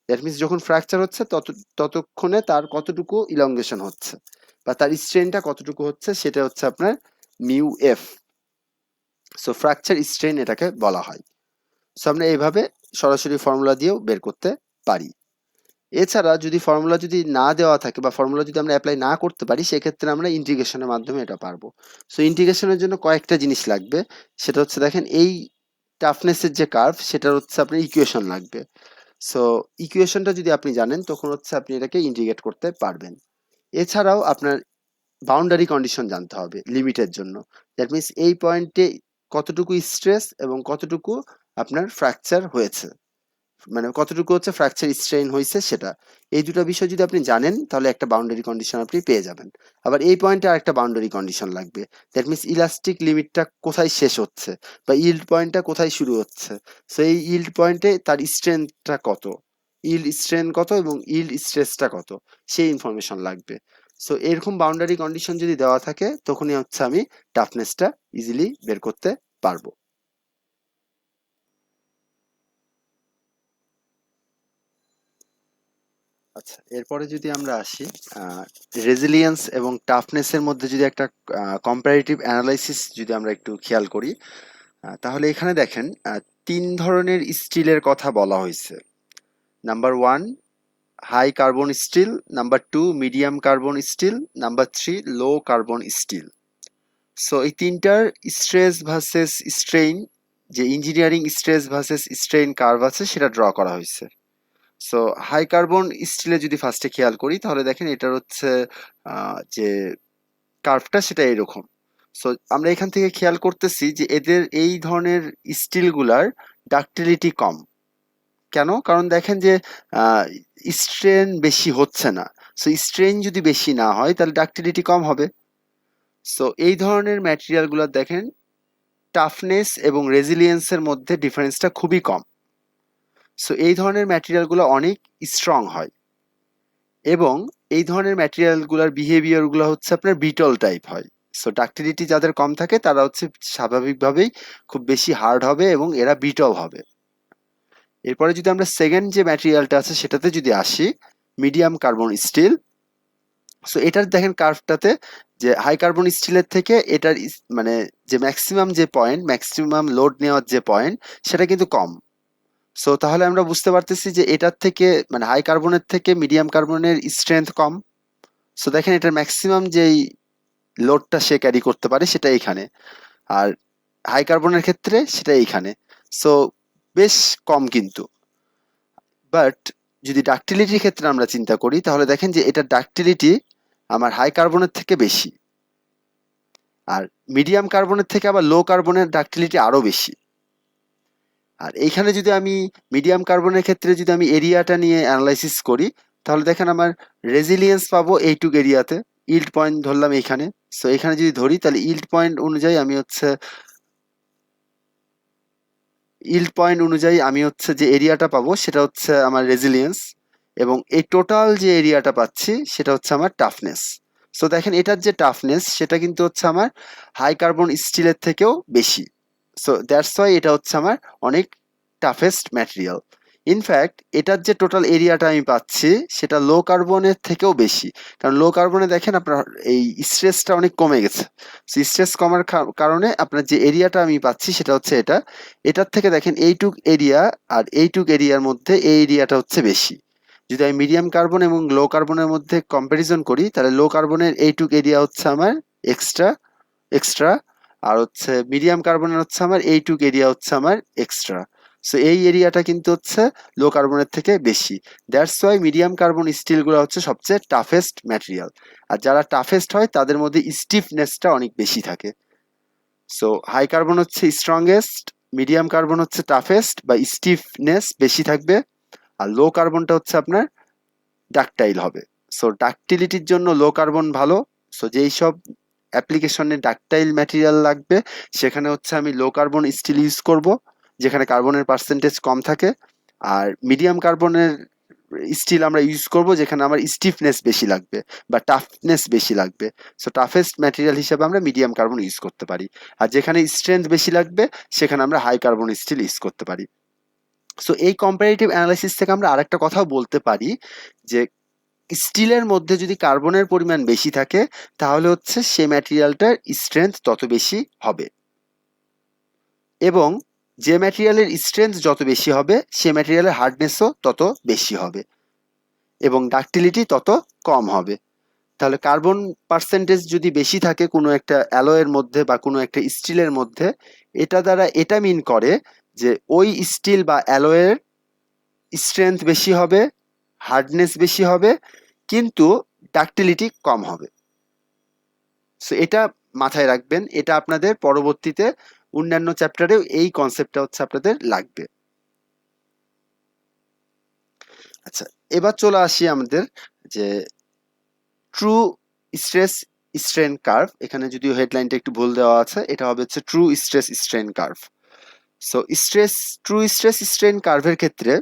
দ্যাট মিনস যখন ফ্র্যাকচার হচ্ছে ততক্ষণে তার কতটুকু ইলংগেশন হচ্ছে বা তার স্ট্রেনটা কতটুকু হচ্ছে সেটা হচ্ছে আপনার mu F. So fracture strain এটাকে বলা হয়। সো আমরা এইভাবে সরাসরি ফর্মুলা দিয়েও বের করতে পারি। এছাড়া যদি ফর্মুলা যদি না দেওয়া থাকে বা ফর্মুলা যদি আমরা অ্যাপ্লাই না করতে পারি সেক্ষেত্রে আমরা ইন্টিগ্রেশনের মাধ্যমে এটা পারবো। সো ইন্টিগ্রেশনের জন্য কয়েকটা জিনিস লাগবে, সেটা হচ্ছে দেখেন এই টাফনেসের যে কার্ভ সেটার হচ্ছে আপনার ইকুয়েশন লাগবে। সো ইকুয়েশনটা যদি আপনি জানেন তখন হচ্ছে আপনি এটাকে ইন্টিগ্রেট করতে পারবেন। এছাড়াও আপনার বাউন্ডারি কন্ডিশন জানতে হবে লিমিটের জন্য, দ্যাট মিনস এই পয়েন্টে কতটুকু স্ট্রেস এবং কতটুকু আপনার ফ্র্যাকচার হয়েছে, মানে কতটুকু হচ্ছে ফ্র্যাকচার স্ট্রেইন হয়েছে সেটা। এই দুটো বিষয় যদি আপনি জানেন তাহলে একটা বাউন্ডারি কন্ডিশন আপনি পেয়ে যাবেন। আবার এই পয়েন্টে আরেকটা বাউন্ডারি কন্ডিশন লাগবে, দ্যাট মিনস ইলাস্টিক লিমিটটা কোথায় শেষ হচ্ছে বা ইল্ড পয়েন্টটা কোথায় শুরু হচ্ছে। সো এই ইল্ড পয়েন্টে তার স্ট্রেংথটা কত, ইল্ড স্ট্রেন কত এবং ইল্ড স্ট্রেসটা কত, সেই ইনফরমেশন লাগবে। সো এরকম বাউন্ডারি কন্ডিশন যদি দেওয়া থাকে তখনই হচ্ছে আমি টাফনেসটা ইজিলি বের করতে পারবো। আচ্ছা, এরপরে যদি আমরা আসি রেজিলিয়েন্স এবং টাফনেসের মধ্যে যদি একটা কম্পারেটিভ অ্যানালাইসিস যদি আমরা একটু খেয়াল করি, তাহলে এখানে দেখেন তিন ধরনের স্টিলের কথা বলা হয়েছে। Number one high carbon steel, number two medium carbon steel, number three low carbon steel. So এই তিনটার স্ট্রেস ভার্সেস স্ট্রেইন, যে engineering stress versus strain curve আছে সেটা ড্র করা হয়েছে। সো হাই কার্বন স্টিলে যদি ফার্স্টে খেয়াল করি তাহলে দেখেন এটার হচ্ছে যে কার্ভটা সেটা এরকম। সো আমরা এখান থেকে খেয়াল করতেছি যে এদের এই ধরনের স্টিলগুলার ডাক্টিলিটি কম। কেন? কারণ দেখেন যে স্ট্রেন বেশি হচ্ছে না। সো স্ট্রেন যদি বেশি না হয় তাহলে ডাক্টিলিটি কম হবে। সো এই ধরনের ম্যাটেরিয়ালগুলো দেখেন টাফনেস এবং রেজিলিয়েন্সের মধ্যে ডিফারেন্সটা খুবই কম। সো এই ধরনের ম্যাটেরিয়ালগুলো অনেক স্ট্রং হয় এবং এই ধরনের ম্যাটেরিয়ালগুলোর বিহেভিয়ারগুলো হচ্ছে আপনার বিটল টাইপ হয়। সো ডাক্টিলিটি যাদের কম থাকে তারা হচ্ছে স্বাভাবিকভাবেই খুব বেশি হার্ড হবে এবং এরা বিটল হবে। এরপরে যদি আমরা সেকেন্ড যে ম্যাটেরিয়ালটা আছে সেটাতে যদি আসি, মিডিয়াম কার্বন স্টিল। সো এটার দেখেন কার্ভটাতে যে হাই কার্বন স্টিলের থেকে এটার মানে যে ম্যাক্সিমাম যে পয়েন্ট, ম্যাক্সিমাম লোড নেওয়ার যে পয়েন্ট সেটা কিন্তু কম। সো তাহলে আমরা বুঝতে পারতেছি যে এটার থেকে মানে হাই কার্বনের থেকে মিডিয়াম কার্বনের স্ট্রেংথ কম। সো দেখেন এটার ম্যাক্সিমাম যেই লোডটা সে ক্যারি করতে পারে সেটা এইখানে, আর হাই কার্বনের ক্ষেত্রে সেটা এইখানে। সো বেশ কম কিন্তু। বাট যদি ডাক্টিলিটির ক্ষেত্রে আমরা চিন্তা করি তাহলে দেখেন যে এটা ডাক্টিলিটি আমার হাই কার্বনের থেকে বেশি, আর মিডিয়াম কার্বনের থেকে আবার লো কার্বনের ডাক্টিলিটি আরো বেশি। আর এইখানে যদি আমি মিডিয়াম কার্বনের ক্ষেত্রে যদি আমি এরিয়াটা নিয়ে অ্যানালাইসিস করি তাহলে দেখেন আমার রেজিলিয়েন্স পাবো এইটুক এরিয়াতে, ইল্ড পয়েন্ট ধরলাম এইখানে। সো এখানে যদি ধরি তাহলে ইল্ড পয়েন্ট অনুযায়ী আমি হচ্ছে যে এরিয়াটা পাবো সেটা হচ্ছে আমার রেজিলিয়েন্স, এবং এই টোটাল যে এরিয়াটা পাচ্ছি সেটা হচ্ছে আমার টাফনেস। সো দেখেন এটার যে টাফনেস সেটা কিন্তু হচ্ছে আমার হাই কার্বন স্টিলের থেকেও বেশি। সো দ্যাটস ওয়াই এটা হচ্ছে আমার অনেক টাফেস্ট ম্যাটেরিয়াল। ইনফ্যাক্ট এটার যে টোটাল এরিয়াটা আমি পাচ্ছি সেটা লো কার্বনের থেকেও বেশি, কারণ লো কার্বনে দেখেন আপনার এই স্ট্রেসটা অনেক কমে গেছে। স্ট্রেস কমার কারণে আপনার যে এরিয়াটা আমি পাচ্ছি সেটা হচ্ছে এটা, এটার থেকে দেখেন এইটুক এরিয়া আর এইটুক এরিয়ার মধ্যে এই এরিয়াটা হচ্ছে বেশি। যদি আমি মিডিয়াম কার্বন এবং লো কার্বনের মধ্যে কম্পারিজন করি, তাহলে লো কার্বনের এইটুক এরিয়া হচ্ছে আমার এক্সট্রা এক্সট্রা, আর হচ্ছে মিডিয়াম কার্বনের হচ্ছে আমার এইটুক এরিয়া হচ্ছে আমার এক্সট্রা। সো এই এরিয়াটা কিন্তু হচ্ছে লো কার্বনের থেকে বেশি। দ্যাটস ওয়াই মিডিয়াম কার্বন স্টিলগুলো হচ্ছে সবচেয়ে টাফেস্ট ম্যাটেরিয়াল। আর যারা টাফেস্ট হয় তাদের মধ্যে স্টিফনেসটা অনেক বেশি থাকে। সো হাই কার্বন হচ্ছে স্ট্রংগেস্ট, মিডিয়াম কার্বন হচ্ছে টাফেস্ট বা স্টিফনেস বেশি থাকবে, আর লো কার্বনটা হচ্ছে আপনার ডাকটাইল হবে। সো ডাকটিলিটির জন্য লো কার্বন ভালো। সো যেই সব অ্যাপ্লিকেশনে ডাকটাইল ম্যাটেরিয়াল লাগবে সেখানে হচ্ছে আমি লো কার্বন স্টিল ইউজ করব, যেখানে কার্বনের পার্সেন্টেজ কম থাকে। আর মিডিয়াম কার্বনের স্টিল আমরা ইউজ করব যেখানে আমার স্টিফনেস বেশি লাগবে বা টাফনেস বেশি লাগবে। সো টাফেস্ট ম্যাটেরিয়াল হিসেবে আমরা মিডিয়াম কার্বন ইউজ করতে পারি। আর যেখানে স্ট্রেংথ বেশি লাগবে সেখানে আমরা হাই কার্বন স্টিল ইউজ করতে পারি। সো এই কম্পারেটিভ অ্যানালাইসিস থেকে আমরা আরেকটা কথাও বলতে পারি যে স্টিলের মধ্যে যদি কার্বনের পরিমাণ বেশি থাকে তাহলে হচ্ছে সে ম্যাটেরিয়ালটার স্ট্রেংথ তত বেশি হবে, এবং যে ম্যাটেরিয়ালের স্ট্রেংথ যত বেশি হবে সে ম্যাটেরিয়ালের হার্ডনেসও তত বেশি হবে এবং ডাক্টিলিটি তত কম হবে। তাহলে কার্বন পার্সেন্টেজ যদি বেশি থাকে কোনো একটা অ্যালয়ের মধ্যে বা কোনো একটা স্টিলের মধ্যে, এটা দ্বারা এটা মিন করে যে ওই স্টিল বা অ্যালয়ের স্ট্রেংথ বেশি হবে, হার্ডনেস বেশি হবে, কিন্তু ডাক্টিলিটি কম হবে। সো এটা মাথায় রাখবেন, এটা আপনাদের পরবর্তীতে অন্যান্য চ্যাপ্টারেও এই কনসেপ্টটা হচ্ছে আপনাদের লাগবে। আচ্ছা, এবার চলে আসি আমাদের যে ট্রু স্ট্রেস স্ট্রেন কার্ভ। এখানে যদিও হেডলাইনটা একটু ভুল দেওয়া আছে, এটা হবে হচ্ছে true stress strain curve. So true stress strain কার্ভের ক্ষেত্রে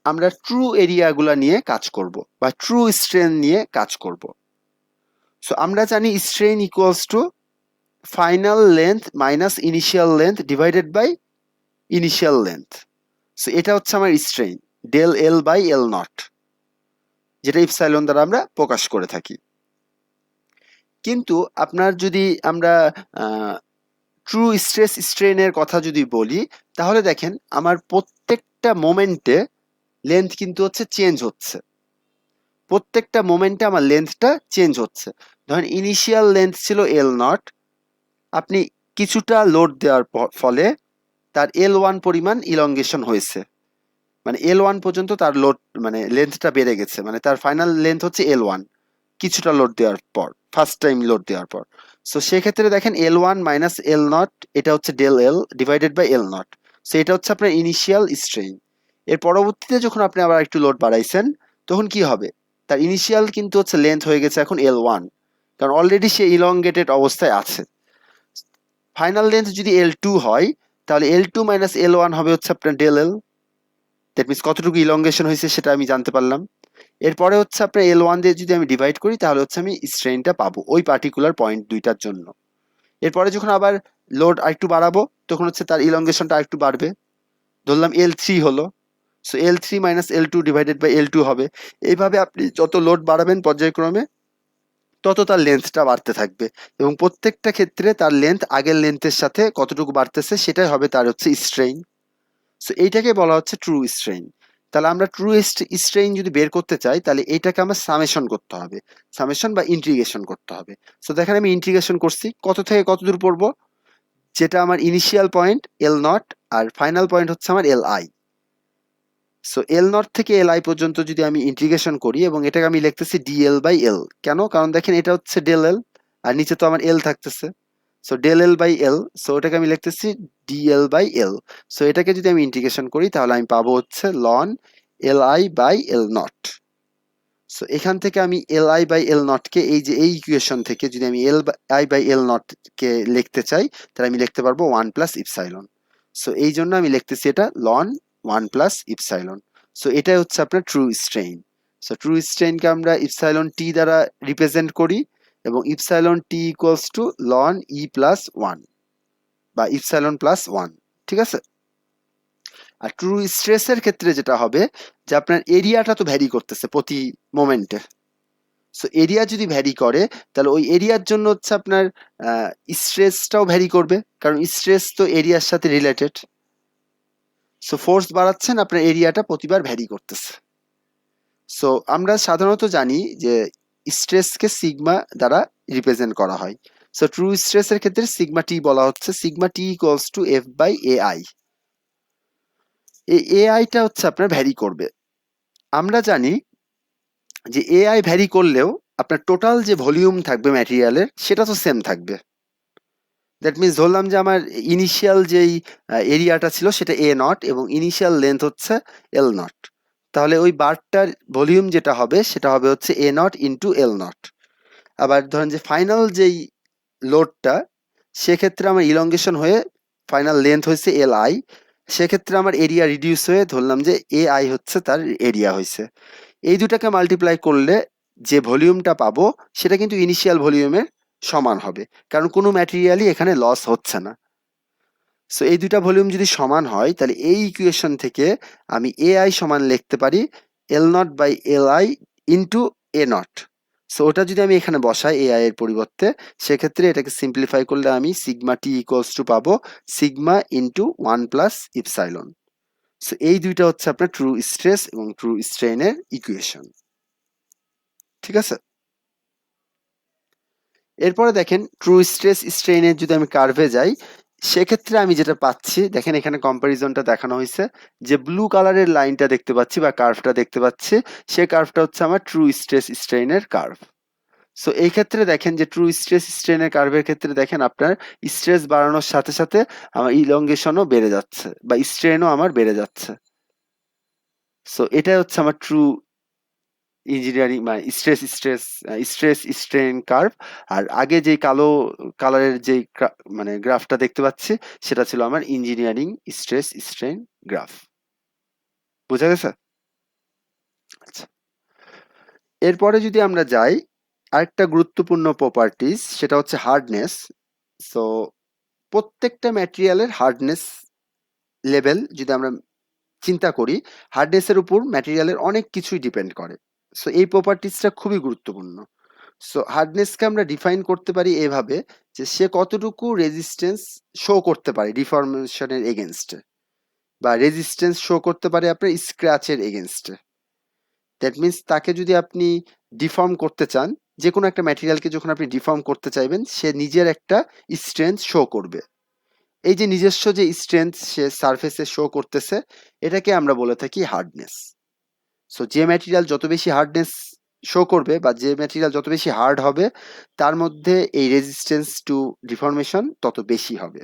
আমরা ট্রু এরিয়াগুলা নিয়ে কাজ করব বা ট্রু স্ট্রেন নিয়ে কাজ করব। সো আমরা জানি strain equals to final length minus initial length divided by initial length. So এটা হচ্ছে আমার strain del L by L nought, যেটা ইপসাইলন দ্বারা আমরা প্রকাশ করে থাকি। কিন্তু আপনার যদি আমরা ট্রু স্ট্রেস স্ট্রেনের কথা যদি বলি, তাহলে দেখেন আমার প্রত্যেকটা মোমেন্টে লেন্থ কিন্তু হচ্ছে চেঞ্জ হচ্ছে, প্রত্যেকটা মোমেন্টে আমার লেন্থটা চেঞ্জ হচ্ছে। ধরেন ইনিশিয়াল লেন্থ ছিল এল নট, আপনি কিছুটা লোড দেওয়ার ফলে তার এল ওয়ান পরিমাণ ইলংগেশন হয়েছে, মানে এল ওয়ান পর্যন্ত তার লোড মানে লেন্থটা বেড়ে গেছে, মানে তার ফাইনাল লেন্থ হচ্ছে এল ওয়ান কিছুটা লোড দেওয়ার পর, ফার্স্ট টাইম লোড দেওয়ার পর। সো সেক্ষেত্রে দেখেন L one minus L nought, এটা হচ্ছে del L divided by L not. So এটা হচ্ছে আপনার ইনিশিয়াল স্ট্রেইন। এর পরবর্তীতে যখন আপনি আবার একটু লোড বাড়াইছেন তখন কি হবে, তার ইনিশিয়াল কিন্তু হচ্ছে লেন্থ হয়ে গেছে এখন এল ওয়ান, কারণ অলরেডি সে ইলংগেটেড অবস্থায় আছে। ফাইনাল লেন্থ যদি এল টু হয় তাহলে L two minus L one হবে হচ্ছে আপনার ডেল এল। দ্যাট মিনস কতটুকু ইলংগেশন হয়েছে সেটা আমি জানতে পারলাম। এরপরে হচ্ছে আপনার এল ওয়ান দিয়ে যদি আমি ডিভাইড করি তাহলে হচ্ছে আমি স্ট্রেনটা পাবো ওই পার্টিকুলার পয়েন্ট দুইটার জন্য। এরপরে যখন আবার লোড আরেকটু বাড়াবো তখন হচ্ছে তার ইলংগেশনটা আরেকটু বাড়বে, ধরলাম এল থ্রি হলো, so L three minus L two divided by L two হবে। এইভাবে আপনি যত লোড বাড়াবেন পর্যায়ক্রমে তত তার লেন্থটা বাড়তে থাকবে, এবং প্রত্যেকটা ক্ষেত্রে তার লেন্থ আগের লেন্থের সাথে কতটুকু বাড়তেছে সেটাই হবে তার হচ্ছে স্ট্রেইন। সো এইটাকে বলা হচ্ছে ট্রু স্ট্রেইন। তাহলে আমরা ট্রু স্ট্রেইন যদি বের করতে চাই তাহলে এইটাকে আমরা সামেশন করতে হবে, সামেশন বা ইন্টিগ্রেশন করতে হবে। সো দেখেন আমি ইন্টিগ্রেশন করছি, কত থেকে কত দূর পড়বো, যেটা আমার ইনিশিয়াল পয়েন্ট এল নট আর ফাইনাল পয়েন্ট হচ্ছে আমার L I. So L nought থেকে এল আই পর্যন্ত যদি আমি ইন্টিগ্রেশন করি এবং এটাকে আমি লিখতেছি ডিএল বাই এল, কেন, কারণ দেখেন এটা হচ্ছে ডেল এল আর নিচে তো আমার এল থাকতেছে, so del L by L, so এটাকে আমি লিখতেছি ডিএল বাই এল। সো এটাকে যদি আমি ইন্টিগ্রেশন করি তাহলে আমি পাবো হচ্ছে ln L I by L not. So এখান থেকে আমি এল আই বাই এল নটকে এই যে এই ইকুয়েশন থেকে যদি আমি এল আই বাই এল নটকে লিখতে চাই তাহলে আমি লিখতে পারবো ওয়ান প্লাস ইপসাইলন। সো এই জন্য আমি লিখতেছি এটা ln one plus epsilon. So এটাই হচ্ছে আপনার ট্রু স্ট্রেইন। সো ট্রু স্ট্রেইনকে আমরা ইপসাইলন টি দ্বারা রিপ্রেজেন্ট করি এবং epsilon T equals to ln E plus one বা ইপসাইলন প্লাস ওয়ান, ঠিক আছে। আর ট্রু স্ট্রেসের ক্ষেত্রে যেটা হবে যে আপনার এরিয়াটা তো ভ্যারি করতেছে প্রতি মোমেন্টে। সো এরিয়া যদি ভ্যারি করে তাহলে ওই এরিয়ার জন্য হচ্ছে আপনার স্ট্রেসটাও ভ্যারি করবে, কারণ স্ট্রেস তো এরিয়ার সাথে রিলেটেড। সো ফোর্স বাড়াচ্ছেন আপনার এরিয়াটা প্রতিবার ভ্যারি করতেছে। সো আমরা সাধারণত জানি যে স্ট্রেসকে সিগমা দ্বারা রিপ্রেজেন্ট করা হয়। সো ট্রু স্ট্রেসের ক্ষেত্রে সিগমা টি বলা হচ্ছে, sigma T equals to F by A I. এই এ আইটা হচ্ছে আপনার ভ্যারি করবে। আমরা জানি যে এ আই ভ্যারি করলেও আপনার টোটাল যে ভলিউম থাকবে ম্যাটেরিয়ালের সেটা তো সেম থাকবে। দ্যাট মিনস ধরলাম যে আমার ইনিশিয়াল যেই এরিয়াটা ছিল সেটা এ নট এবং ইনিশিয়াল লেন্থ হচ্ছে এল নট। তাহলে ওই বারটার ভলিউম যেটা হবে সেটা হবে হচ্ছে এ নট ইন্টু এল নট। আবার ধরেন যে ফাইনাল যেই লোডটা, সেক্ষেত্রে আমার ইলংগেশন হয়ে ফাইনাল লেন্থ হয়েছে এল আই, সেক্ষেত্রে আমার এরিয়া রিডিউস হয়ে ধরলাম যে এ আই হচ্ছে তার এরিয়া হয়েছে। এই দুটাকে মাল্টিপ্লাই করলে যে ভলিউমটা পাবো সেটা কিন্তু ইনিশিয়াল ভলিউমের সমান হবে, কারণ কোনো ম্যাটেরিয়ালই এখানে লস হচ্ছে না। সো এই দুটা ভলিউম যদি সমান হয় তাহলে এই ইকুয়েশন থেকে আমি এ আই সমান লিখতে পারি L nought by L I into A nought. So ওটা যদি আমি এখানে বসাই এ আই এর পরিবর্তে, সেক্ষেত্রে এটাকে সিম্পলিফাই করলে আমি সিগমা টি ইকুয়ালস টু পাবো sigma into one plus epsilon. So এই দুইটা হচ্ছে আপনার ট্রু স্ট্রেস এবং ট্রু স্ট্রেইনের ইকুয়েশন। ঠিক আছে? এরপরে দেখেন ট্রু স্ট্রেস স্ট্রেইনের যদি আমি কার্ভে যাই, সেক্ষেত্রে আমি যেটা পাচ্ছি, দেখেন এখানে কম্পারিজনটা দেখানো হয়েছে, যে ব্লু কালারের লাইনটা দেখতে পাচ্ছি বা কার্ভটা দেখতে পাচ্ছি, সে কার্ভটা হচ্ছে আমার ট্রু স্ট্রেস স্ট্রেইনের কার্ভ। সো এই ক্ষেত্রে দেখেন যে ট্রু স্ট্রেস স্ট্রেইনের কার্ভের ক্ষেত্রে দেখেন আপনার স্ট্রেস বাড়ানোর সাথে সাথে আমার ইলংগেশনও বেড়ে যাচ্ছে বা স্ট্রেনও আমার বেড়ে যাচ্ছে। সো এটাই হচ্ছে আমার ট্রু ইঞ্জিনিয়ারিং মানে স্ট্রেস স্ট্রেন কার্ভ। আর আগে যে কালো কালারের যে মানে গ্রাফটা দেখতে পাচ্ছি সেটা ছিল আমার ইঞ্জিনিয়ারিং স্ট্রেস স্ট্রেন গ্রাফ। বোঝা গেছে? আচ্ছা, এরপরে যদি আমরা যাই, আরেকটা গুরুত্বপূর্ণ প্রপার্টিজ সেটা হচ্ছে হার্ডনেস। সো প্রত্যেকটা ম্যাটেরিয়ালের হার্ডনেস লেভেল যদি আমরা চিন্তা করি, হার্ডনেসের উপর ম্যাটেরিয়ালের অনেক কিছুই ডিপেন্ড করে। সো এই প্রপার্টিজটা খুবই গুরুত্বপূর্ণ। সো হার্ডনেসকে আমরা ডিফাইন করতে পারি এভাবে, যে সে কতটুকু রেজিস্ট্যান্স শো করতে পারে ডিফরমেশনের এগেনস্টে, বা রেজিস্ট্যান্স শো করতে পারে আপনার স্ক্র্যাচের এগেনস্টে। দ্যাট মিনস তাকে যদি আপনি ডিফর্ম করতে চান, যে কোনো একটা ম্যাটেরিয়ালকে যখন আপনি ডিফর্ম করতে চাইবেন, সে নিজের একটা স্ট্রেংথ শো করবে। এই যে নিজস্ব যে স্ট্রেংথ সে সারফেসে শো করতেছে, এটাকে আমরা বলে থাকি হার্ডনেস। সো যে ম্যাটেরিয়াল যত বেশি হার্ডনেস শো করবে বা যে ম্যাটেরিয়াল যত বেশি হার্ড হবে, তার মধ্যে এই রেজিস্ট্যান্স টু ডিফরমেশন তত বেশি হবে।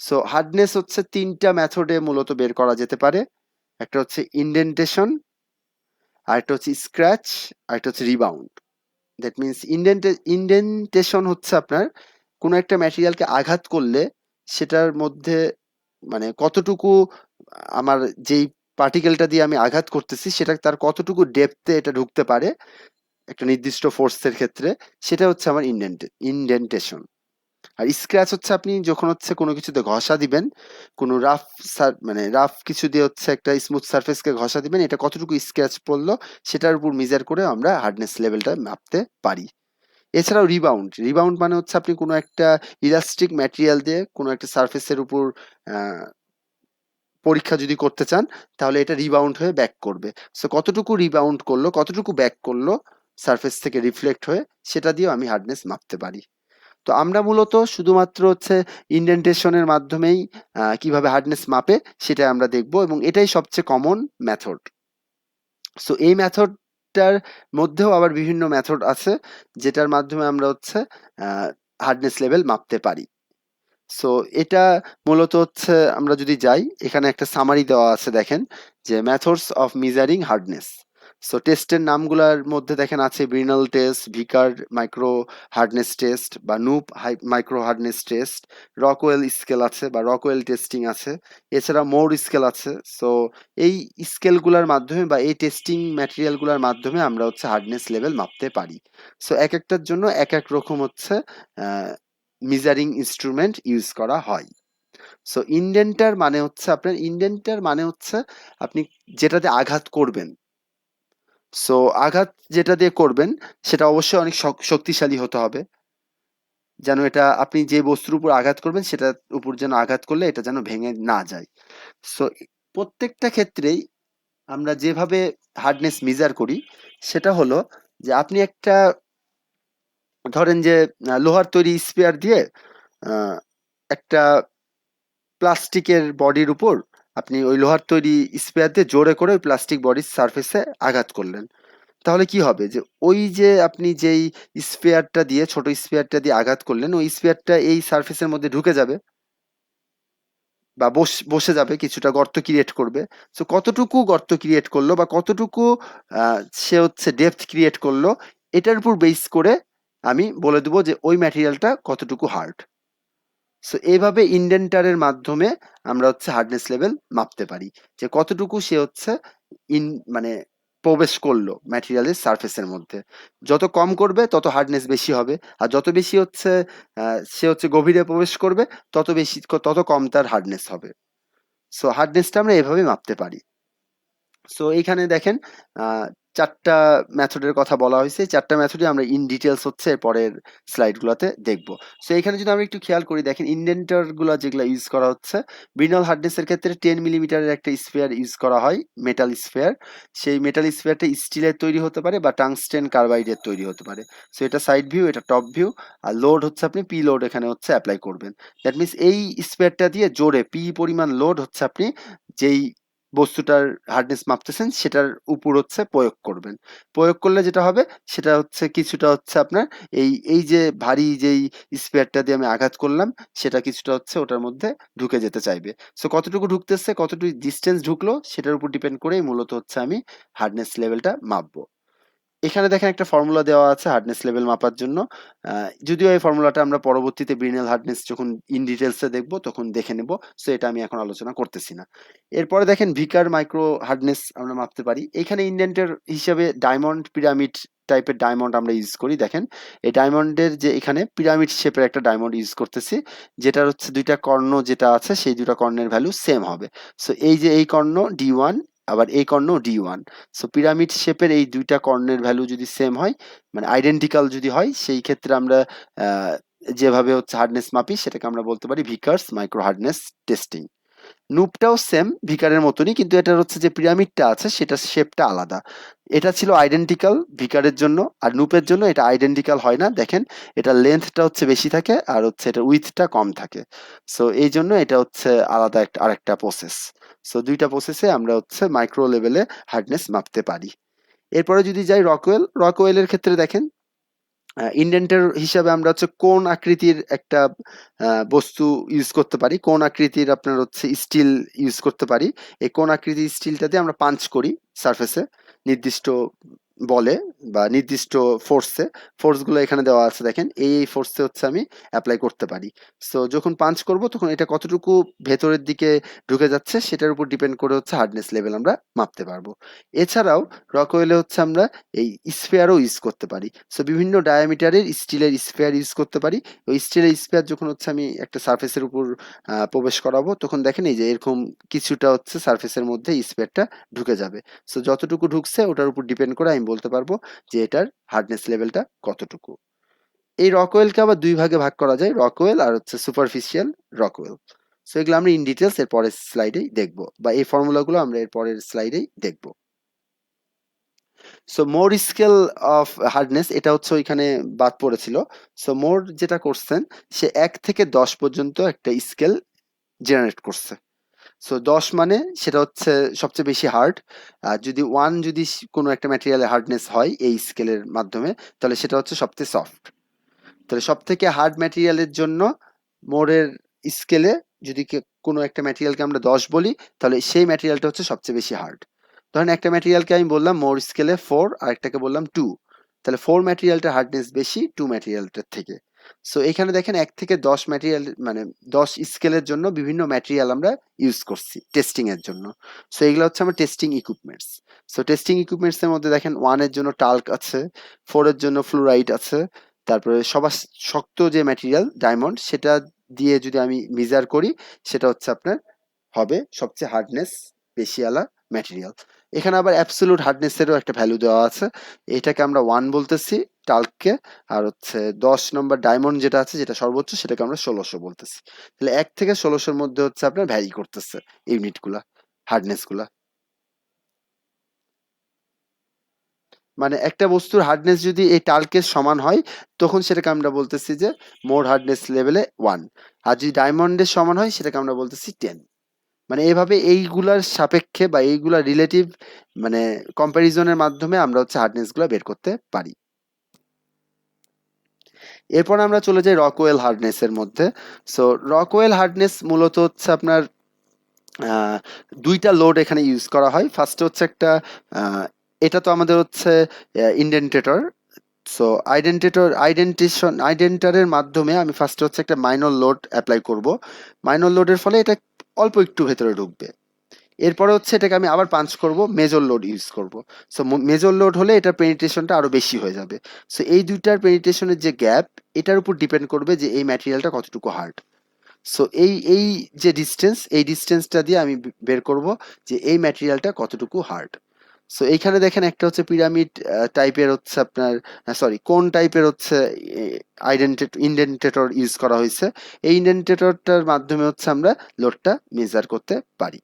সো হার্ডনেস হচ্ছে তিনটা মেথডে মূলত বের করা যেতে পারে। একটা হচ্ছে ইনডেন্টেশন, আরেকটা হচ্ছে স্ক্র্যাচ, আরেকটা হচ্ছে রিবাউন্ড। দ্যাট মিনস ইনডেন্টেশন হচ্ছে আপনার কোনো একটা ম্যাটেরিয়ালকে আঘাত করলে সেটার মধ্যে মানে কতটুকু আমার যেই পার্টিকেলটা দিয়ে আমি আঘাত করতেছি সেটা তার কতটুকু ডেপথে এটা ঢুকতে পারে একটা নির্দিষ্ট ফোর্সের ক্ষেত্রে, সেটা হচ্ছে আমার ইনডেন্টেশন। আর স্ক্র্যাচ হচ্ছে আপনি যখন হচ্ছে কোনো কিছুতে ঘষা দিবেন, কোনো মানে রাফ কিছু দিয়ে হচ্ছে একটা স্মুথ সারফেসকে ঘষা দিবেন, এটা কতটুকু স্ক্র্যাচ পড়লো সেটার উপর মেজার করে আমরা হার্ডনেস লেভেলটা মাপতে পারি। এছাড়াও রিবাউন্ড, রিবাউন্ড মানে হচ্ছে আপনি কোনো একটা ইলাস্টিক ম্যাটেরিয়াল দিয়ে কোনো একটা সারফেসের উপর পরীক্ষা যদি করতে চান, তাহলে এটা রিবাউন্ড হয়ে ব্যাক করবে। সো কতটুকু রিবাউন্ড করলো, কতটুকু ব্যাক করলো সারফেস থেকে রিফ্লেক্ট হয়ে, সেটা দিয়েও আমি হার্ডনেস মাপতে পারি। তো আমরা মূলত শুধুমাত্র হচ্ছে ইনডেন্টেশনের মাধ্যমেই কিভাবে হার্ডনেস মাপে সেটা আমরা দেখব, এবং এটাই সবচেয়ে কমন মেথড। সো এই মেথডটার মধ্যেও আবার বিভিন্ন মেথড আছে যেটার মাধ্যমে আমরা হচ্ছে হার্ডনেস লেভেল মাপতে পারি। সো এটা মূলত হচ্ছে আমরা যদি যাই, এখানে একটা সামারি দেওয়া আছে দেখেন, যে methods of measuring hardness. So টেস্টের নামগুলোর মধ্যে দেখেন আছে ব্রিনাল টেস্ট, ভিকার মাইক্রো হার্ডনেস টেস্ট বা noob micro hardness test, Rockwell scale আছে বা রকওয়েল টেস্টিং আছে, এছাড়া মোর স্কেল আছে। সো এই স্কেলগুলোর মাধ্যমে বা এই টেস্টিং ম্যাটেরিয়ালগুলোর মাধ্যমে আমরা হচ্ছে হার্ডনেস লেভেল মাপতে পারি। সো এক একটার জন্য এক এক রকম হচ্ছে মেজারিং ইনস্ট্রুমেন্ট ইউজ করা হয়। সো ইনডেন্টার মানে হচ্ছে আপনি যেটাতে আঘাত করবেন। সো আঘাত যেটা দিয়ে করবেন সেটা অবশ্যই অনেক শক্তিশালী হতে হবে, যেন এটা আপনি যে বস্তুর উপর আঘাত করবেন সেটার উপর যেন আঘাত করলে এটা যেন ভেঙে না যায়। সো প্রত্যেকটা ক্ষেত্রেই আমরা যেভাবে হার্ডনেস মেজার করি সেটা হলো যে আপনি একটা ধরেন যে লোহার তৈরি স্পেয়ার দিয়ে আহ, একটা প্লাস্টিকের বডির উপর আপনি ওই লোহার তৈরি স্পেয়ার দিয়ে জোরে করে ওই প্লাস্টিক বডির সারফেসে আঘাত করলেন, তাহলে কি হবে যে ওই যে আপনি যেই স্পেয়ারটা দিয়ে ছোট স্পেয়ারটা দিয়ে আঘাত করলেন ওই স্পেয়ারটা এই সারফেসের মধ্যে ঢুকে যাবে বা বসে যাবে, কিছুটা গর্ত ক্রিয়েট করবে। সো কতটুকু গর্ত ক্রিয়েট করলো বা কতটুকু সে হচ্ছে ডেপথ ক্রিয়েট করলো, এটার উপর বেস করে আমি বলে দেবো যে ওই ম্যাটেরিয়ালটা কতটুকু হার্ড। সো এইভাবে ইন্ডেন্টারের মাধ্যমে আমরা হচ্ছে হার্ডনেস লেভেল মাপতে পারি যে কতটুকু সে হচ্ছে ইন মানে প্রবেশ করলো ম্যাটেরিয়ালের সারফেসের মধ্যে। যত কম করবে তত হার্ডনেস বেশি হবে, আর যত বেশি হচ্ছে সে হচ্ছে গভীরে প্রবেশ করবে তত বেশি তত কম তার হার্ডনেস হবে। সো হার্ডনেসটা আমরা এভাবে মাপতে পারি। সো এইখানে দেখেন আহ, 4টা মেথডের কথা বলা হয়েছে, 4টা মেথডই আমরা ইন ডিটেলস হচ্ছে পরের স্লাইড গুলাতে দেখবো। সো এখানে যদি আমরা একটু খেয়াল করি দেখেন ইন্ডেন্টার গুলা যেগুলো ইউজ করা হচ্ছে, ব্রিনল হার্ডনেসের ক্ষেত্রে 10 মিলিমিটারের একটা স্পেয়ার ইউজ করা হয়, মেটাল স্পেয়ার। সেই মেটাল স্পেয়ারটা স্টিলের তৈরি হতে পারে বা টাংস্টেন কার্বাইডের তৈরি হতে পারে। সো এটা সাইড ভিউ, এটা টপ ভিউ, আর লোড হচ্ছে আপনি পি লোড এখানে হচ্ছে অ্যাপ্লাই করবেন। দ্যাট মিনস এই স্পেয়ারটা দিয়ে জোরে পি পরিমাণ লোড হচ্ছে আপনি যেই বস্তুটার হার্ডনেস মাপতেছেন সেটার উপর হচ্ছে প্রয়োগ করবেন। প্রয়োগ করলে যেটা হবে সেটা হচ্ছে কিছুটা হচ্ছে আপনার এই যে ভারী যেই স্পেয়ারটা দিয়ে আমি আঘাত করলাম সেটা কিছুটা হচ্ছে ওটার মধ্যে ঢুকে যেতে চাইবে। সো কতটুকু ঢুকতেছে, কতটুকু ডিস্টেন্স ঢুকলো সেটার উপর ডিপেন্ড করেই মূলত হচ্ছে আমি হার্ডনেস লেভেলটা মাপবো। এখানে দেখেন একটা ফর্মুলা দেওয়া আছে হার্ডনেস লেভেল মাপার জন্য। যদিও এই ফর্মুলাটা আমরা পরবর্তীতে ব্রিনেল হার্ডনেস যখন ইন ডিটেলসে দেখবো তখন দেখে নেব। সো এটা আমি এখন আলোচনা করতেছি না। এরপরে দেখেন ভিকার মাইক্রো হার্ডনেস আমরা মাপতে পারি। এখানে ইন্ডেন্টের হিসাবে ডায়মন্ড পিরামিড টাইপের ডায়মন্ড আমরা ইউজ করি। দেখেন এই ডায়মন্ডের যে এখানে পিরামিড শেপের একটা ডায়মন্ড ইউজ করতেছি, যেটার হচ্ছে দুইটা কর্ণ যেটা আছে সেই দুটা কর্ণের ভ্যালু সেম হবে। সো এই যে এই কর্ণ D1, আবার এই কর্ণ D1। সো পিরামিড শেপের এই দুইটা কর্ণের ভ্যালু যদি সেম হয়, মানে আইডেন্টিক্যাল যদি হয়, সেই ক্ষেত্রে আমরা আহ, যেভাবে হচ্ছে হার্ডনেস মাপি সেটাকে আমরা বলতে পারি Vickers micro hardness testing. নুপটাও same ভিকারের মতনই, কিন্তু এটার হচ্ছে যে পিরামিডটা আছে সেটা শেপটা আলাদা। এটা ছিল আইডেন্টিক্যাল ভিকারের জন্য, আর নুপের জন্য এটা আইডেন্টিক্যাল হয় না। দেখেন এটা লেন্থটা হচ্ছে বেশি থাকে আর হচ্ছে এটা উইথটা কম থাকে। সো এই জন্য এটা হচ্ছে আলাদা একটা আরেকটা প্রসেস। সো দুইটা প্রসেসে আমরা হচ্ছে মাইক্রো লেভেলে হার্ডনেস মাপতে পারি। এরপরে যদি যাই রকওয়েল, রকওয়েলের ক্ষেত্রে দেখেন ইন্ডেন্টের হিসাবে আমরা হচ্ছে কোন আকৃতির একটা বস্তু ইউজ করতে পারি, কোন আকৃতির আপনার হচ্ছে স্টিল ইউজ করতে পারি। এই কোন আকৃতির স্টিলটা দিয়ে আমরা পাঞ্চ করি সারফেসে নির্দিষ্ট বলে বা নির্দিষ্ট ফোর্সে। ফোর্সগুলো এখানে দেওয়া আছে দেখেন, এই ফোর্সে হচ্ছে আমি অ্যাপ্লাই করতে পারি। সো যখন পাঞ্চ করব তখন এটা কতটুকু ভেতরের দিকে ঢুকে যাচ্ছে সেটার উপর ডিপেন্ড করে হচ্ছে হার্ডনেস লেভেল আমরা মাপতে পারবো। এছাড়াও রকওয়েলে হচ্ছে আমরা এই স্পেয়ারও ইউজ করতে পারি। সো বিভিন্ন ডায়ামিটারের স্টিলের স্পেয়ার ইউজ করতে পারি। ওই স্টিলের স্পেয়ার যখন হচ্ছে আমি একটা সারফেসের উপর প্রবেশ করাবো তখন দেখেন এই যে এরকম কিছুটা হচ্ছে সারফেসের মধ্যে স্পেয়ারটা ঢুকে যাবে। সো যতটুকু ঢুকছে ওটার উপর ডিপেন্ড করে আমি বলতে পারবো যে এটার হার্ডনেস লেভেলটা কতটুকু। এই রকওয়েলকে আবার দুই ভাগে ভাগ করা যায়, রকওয়েল আর হচ্ছে সুপারফিশিয়াল রকওয়েল। সো এগুলো আমরা ইন ডিটেলস এর পরের স্লাইডেই দেখবো, বা এই ফর্মুলাগুলো আমরা এর পরের স্লাইডেই দেখবো। So more scale of hardness এটা হচ্ছে ওইখানে বাদ পড়েছিল। সো মোর যেটা করছেন সে 1 থেকে 10 পর্যন্ত একটা স্কেল জেনারেট করছে। সো 10 মানে সেটা হচ্ছে সবচেয়ে বেশি হার্ড। আর যদি 1 যদি কোনো একটা ম্যাটেরিয়ালের হার্ডনেস হয় এই স্কেলের মাধ্যমে, তাহলে সেটা হচ্ছে সবচেয়ে সফট। তাহলে সব থেকে হার্ড ম্যাটেরিয়ালের জন্য মোরের স্কেলে যদি কোনো একটা ম্যাটেরিয়ালকে আমরা 10 বলি তাহলে সেই ম্যাটেরিয়ালটা হচ্ছে সবচেয়ে বেশি হার্ড। ধরেন একটা ম্যাটেরিয়ালকে আমি বললাম মোর স্কেলে 4 আর একটাকে বললাম 2, তাহলে 4 ম্যাটেরিয়ালটার হার্ডনেস বেশি 2 ম্যাটেরিয়ালটার থেকে। সো এখানে দেখেন 1 থেকে 10 ম্যাটেরিয়াল মানে 10 স্কেলের জন্য বিভিন্ন ম্যাটেরিয়াল আমরা ইউজ করছি টেস্টিং এর জন্য। সো এগুলো হচ্ছে আমার testing equipments. So testing equipments এর মধ্যে দেখেন 1 এর জন্য টাল্ক আছে, 4 এর জন্য ফ্লুরাইড আছে, তারপরে সবার শক্ত যে ম্যাটেরিয়াল ডায়মন্ড সেটা দিয়ে যদি আমি মেজার করি সেটা হচ্ছে আপনার হবে সবচেয়ে হার্ডনেস বেশি আলা ম্যাটেরিয়াল। এখানে আবার অ্যাবসোলুট হার্ডনেসেরও একটা ভ্যালু দেওয়া আছে, এটাকে আমরা 1 বলতেছি টাল্ককে, আর হচ্ছে 10 নম্বর ডায়মন্ড যেটা আছে যেটা সর্বোচ্চ সেটাকে আমরা 1600 বলতেছি। তাহলে 1 থেকে 1600 এর মধ্যে হচ্ছে আপনার ভ্যারি করতেছে ইউনিট গুলা, হার্ডনেস গুলা। মানে একটা বস্তুর হার্ডনেস যদি এই টালকের সমান হয় তখন সেটাকে আমরা বলতেছি যে মোর হার্ডনেস লেভেলে 1, আর যদি ডায়মন্ডের সমান হয় সেটাকে আমরা বলতেছি 10। মানে এভাবে এইগুলার সাপেক্ষে বা এইগুলা রিলেটিভ মানে কম্প্যারিজনের মাধ্যমে আমরা হচ্ছে হার্ডনেস গুলা বের করতে পারি। এরপর আমরা চলে যাই রকওয়েল হার্ডনেস এর মধ্যে। সো রকওয়েল হার্ডনেস মূলত হচ্ছে আপনার দুইটা লোড এখানে ইউজ করা হয়। ফার্স্টে হচ্ছে একটা এটা তো আমাদের হচ্ছে ইন্ডেন্টেটর। সো আইডেন্টারের মাধ্যমে আমি ফার্স্টে হচ্ছে একটা মাইনর লোড অ্যাপ্লাই করব। মাইনর লোডের ফলে এটা অল্প একটু ভেতরে ঢুকবে। এরপরে হচ্ছে এটাকে আমি আবার পাঞ্চ করব, মেজর লোড ইউজ করব। সো মেজর লোড হলে এটার পেনিট্রেশনটা আরো বেশি হয়ে যাবে। সো এই দুইটার পেনিট্রেশনের যে গ্যাপ, এটার উপর ডিপেন্ড করবে যে এই ম্যাটেরিয়ালটা কতটুকু হার্ড। সো এই যে ডিস্টেন্স, এই ডিস্টেন্সটা দিয়ে আমি বের করব যে এই ম্যাটেরিয়ালটা কতটুকু হার্ড। সো এইখানে দেখেন একটা হচ্ছে পিরামিড টাইপের হচ্ছে আপনার, সরি, কোন টাইপের হচ্ছে ইন্ডেন্টেটর ইউজ করা হয়েছে। এই ইন্ডেন্টেটরটার মাধ্যমে হচ্ছে আমরা লোডটা মেজার করতে পারি।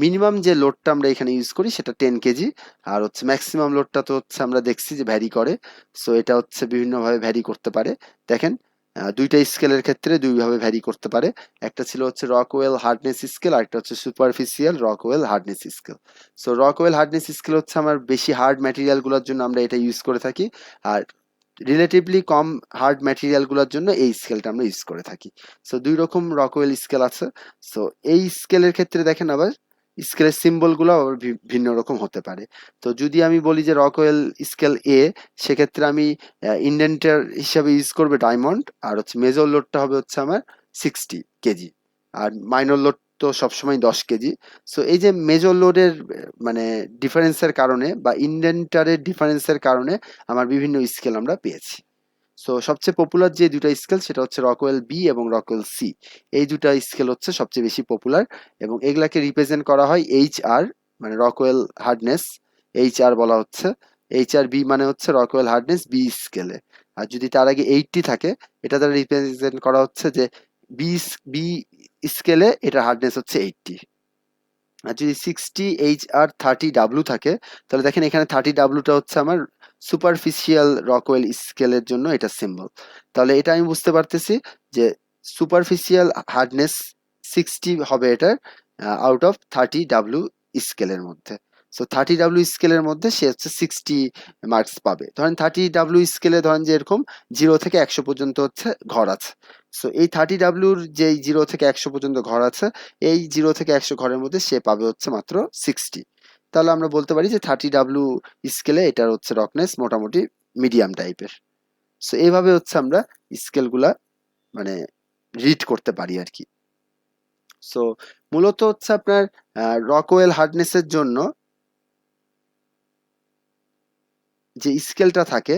মিনিমাম যে লোডটা আমরা এখানে ইউজ করি সেটা 10 কেজি, আর হচ্ছে ম্যাক্সিমাম লোডটা তো হচ্ছে আমরা দেখছি যে ভ্যারি করে। সো এটা হচ্ছে বিভিন্নভাবে ভ্যারি করতে পারে। দেখেন দুইটা স্কেলের ক্ষেত্রে দুইভাবে ভ্যারি করতে পারে। একটা ছিল হচ্ছে রকওয়েল হার্ডনেস স্কেল, আর একটা হচ্ছে superficial Rockwell hardness scale. So Rockwell hardness scale হচ্ছে আমার বেশি হার্ড ম্যাটেরিয়াল গুলোর জন্য আমরা এটা ইউজ করে থাকি, আর রিলেটিভলি কম হার্ড ম্যাটেরিয়াল গুলোর জন্য এই স্কেলটা আমরা ইউজ করে থাকি। সো দুই রকম রকওয়েল স্কেল আছে। সো এই স্কেলের ক্ষেত্রে দেখেন আবার স্কেলের সিম্বল গুলো আবার ভিন্ন রকম হতে পারে। তো যদি আমি বলি যে রকওয়েল স্কেল এ, সেক্ষেত্রে আমি ইন্ডেন্টার হিসাবে ইউজ করবে ডায়মন্ড, আর হচ্ছে মেজর লোডটা হবে হচ্ছে আমার 60 কেজি, আর মাইনর লোড তো সবসময় 10 কেজি। সো এই যে মেজর লোডের মানে ডিফারেন্সের কারণে বা ইন্ডেন্টারের ডিফারেন্সের কারণে আমার বিভিন্ন স্কেল আমরা পেয়েছি। সো সবচেয়ে পপুলার যে দুটা স্কেল সেটা হচ্ছে রকওয়েল বি এবং রকওয়েল সি। এই দুটা স্কেল হচ্ছে সবচেয়ে বেশি পপুলার, এবং এগুলাকে রিপ্রেজেন্ট করা হয় এইচ আর, মানে রকওয়েল হার্ডনেস এইচ আর বলা হচ্ছে। এইচ আর বি মানে হচ্ছে রকওয়েল হার্ডনেস বি স্কেলে। আর যদি তার আগে 80 থাকে, এটা দ্বারা রিপ্রেজেন্ট করা হচ্ছে যে বি বি স্কেলে এটা হার্ডনেস হচ্ছে 80। আর যদি 60 এইচ আর 30 ডাব্লু থাকে, তাহলে দেখেন এখানে 30 ডাব্লুটা হচ্ছে আমার সুপারফিশিয়াল রকওয়েল স্কেলের জন্য এটা সিম্বল। তাহলে এটা আমি বুঝতে পারতেছি যে সুপারফিশিয়াল হার্ডনেস 60 হবে এটার আউট অফ 30 ডাব্লু স্কেলের মধ্যে। সো 30 ডাব্লু স্কেলের মধ্যে সে হচ্ছে 60 মার্কস পাবে। ধরেন 30 ডাব্লু স্কেলে ধরেন যে এরকম 0 থেকে 100 পর্যন্ত হচ্ছে ঘর আছে। সো এই 30 ডাব্লুর যেই 0 থেকে 100 পর্যন্ত ঘর আছে, এই 0 থেকে 100 ঘরের মধ্যে সে পাবে হচ্ছে মাত্র 60। তাহলে আমরা বলতে পারি যে 30 ডাব্লু স্কেলে এটার হচ্ছে রকনেস মোটামুটি মিডিয়াম টাইপের। সো এইভাবে হচ্ছে আমরা স্কেলগুলা মানে রিড করতে পারি আর কি। সো মূলত হচ্ছে আপনার রকওয়েল হার্ডনেসের জন্য যে স্কেলটা থাকে,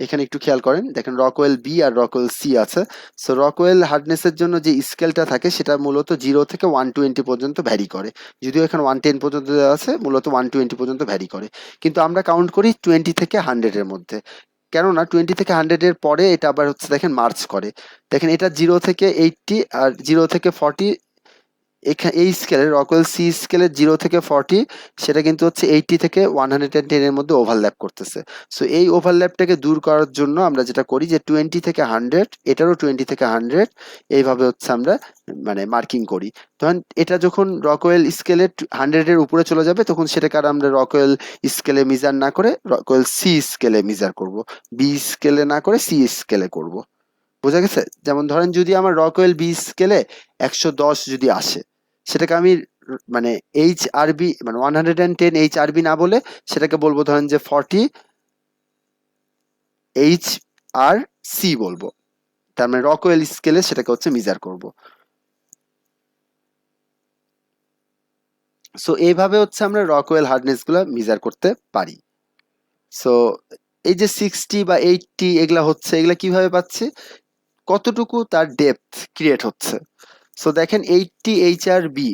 এখানে একটু খেয়াল করেন, দেখেন রকওয়েল বি আর রকওয়েল সি আছে। সো রকওয়েল হার্ডনেসের জন্য যে স্কেলটা থাকে সেটা মূলত 0 থেকে 120 পর্যন্ত ভ্যারি করে। যদিও এখানে 110 পর্যন্ত দেওয়া আছে, মূলত 120 পর্যন্ত ভ্যারি করে। কিন্তু আমরা কাউন্ট করি 20 থেকে 100 এর মধ্যে, কেননা 20 থেকে 100 এর পরে এটা আবার হচ্ছে দেখেন মার্চ করে। দেখেন এটা 0 থেকে 80 আর 0 থেকে 40, এই স্কেলের রকওয়েল সি স্কেলের 0 থেকে 40 সেটা কিন্তু হচ্ছে 80 থেকে 110 এর মধ্যে ওভারল্যাপ করতেছে। সো এই ওভারল্যাপটাকে দূর করার জন্য আমরা যেটা করি যে 20 থেকে 100, এটারও 20 থেকে 100, এইভাবে হচ্ছে আমরা মানে মার্কিং করি। ধরেন এটা যখন রকওয়েল স্কেলে 100 এর উপরে চলে যাবে, তখন সেটাকে আর আমরা রকওয়েল স্কেলে মেজার না করে রকওয়েল সি স্কেলে মেজার করব, বি স্কেলে না করে সি স্কেলে করব। বোঝা গেছে? যেমন ধরেন যদি আমার রকওয়েল বি স্কেলে 110 যদি আসে, সেটাকে আমি মানে এইচ আর বি মানে 110 এইচ আর বি না বলে সেটাকে বলবো ধরেন যে 40 এইচ আর সি বলবো। তার মানে রকওয়েল স্কেলে সেটাকে হচ্ছে মেজার করব। সো এইভাবে হচ্ছে আমরা রকওয়েল হার্ডনেস গুলা মেজার করতে পারি। সো এই যে 60 বা 80 এগুলা হচ্ছে, এগুলা কিভাবে পাচ্ছি, কতটুকু তার ডেপথ ক্রিয়েট হচ্ছে। সো দেখেন 80 এইচ আর বি,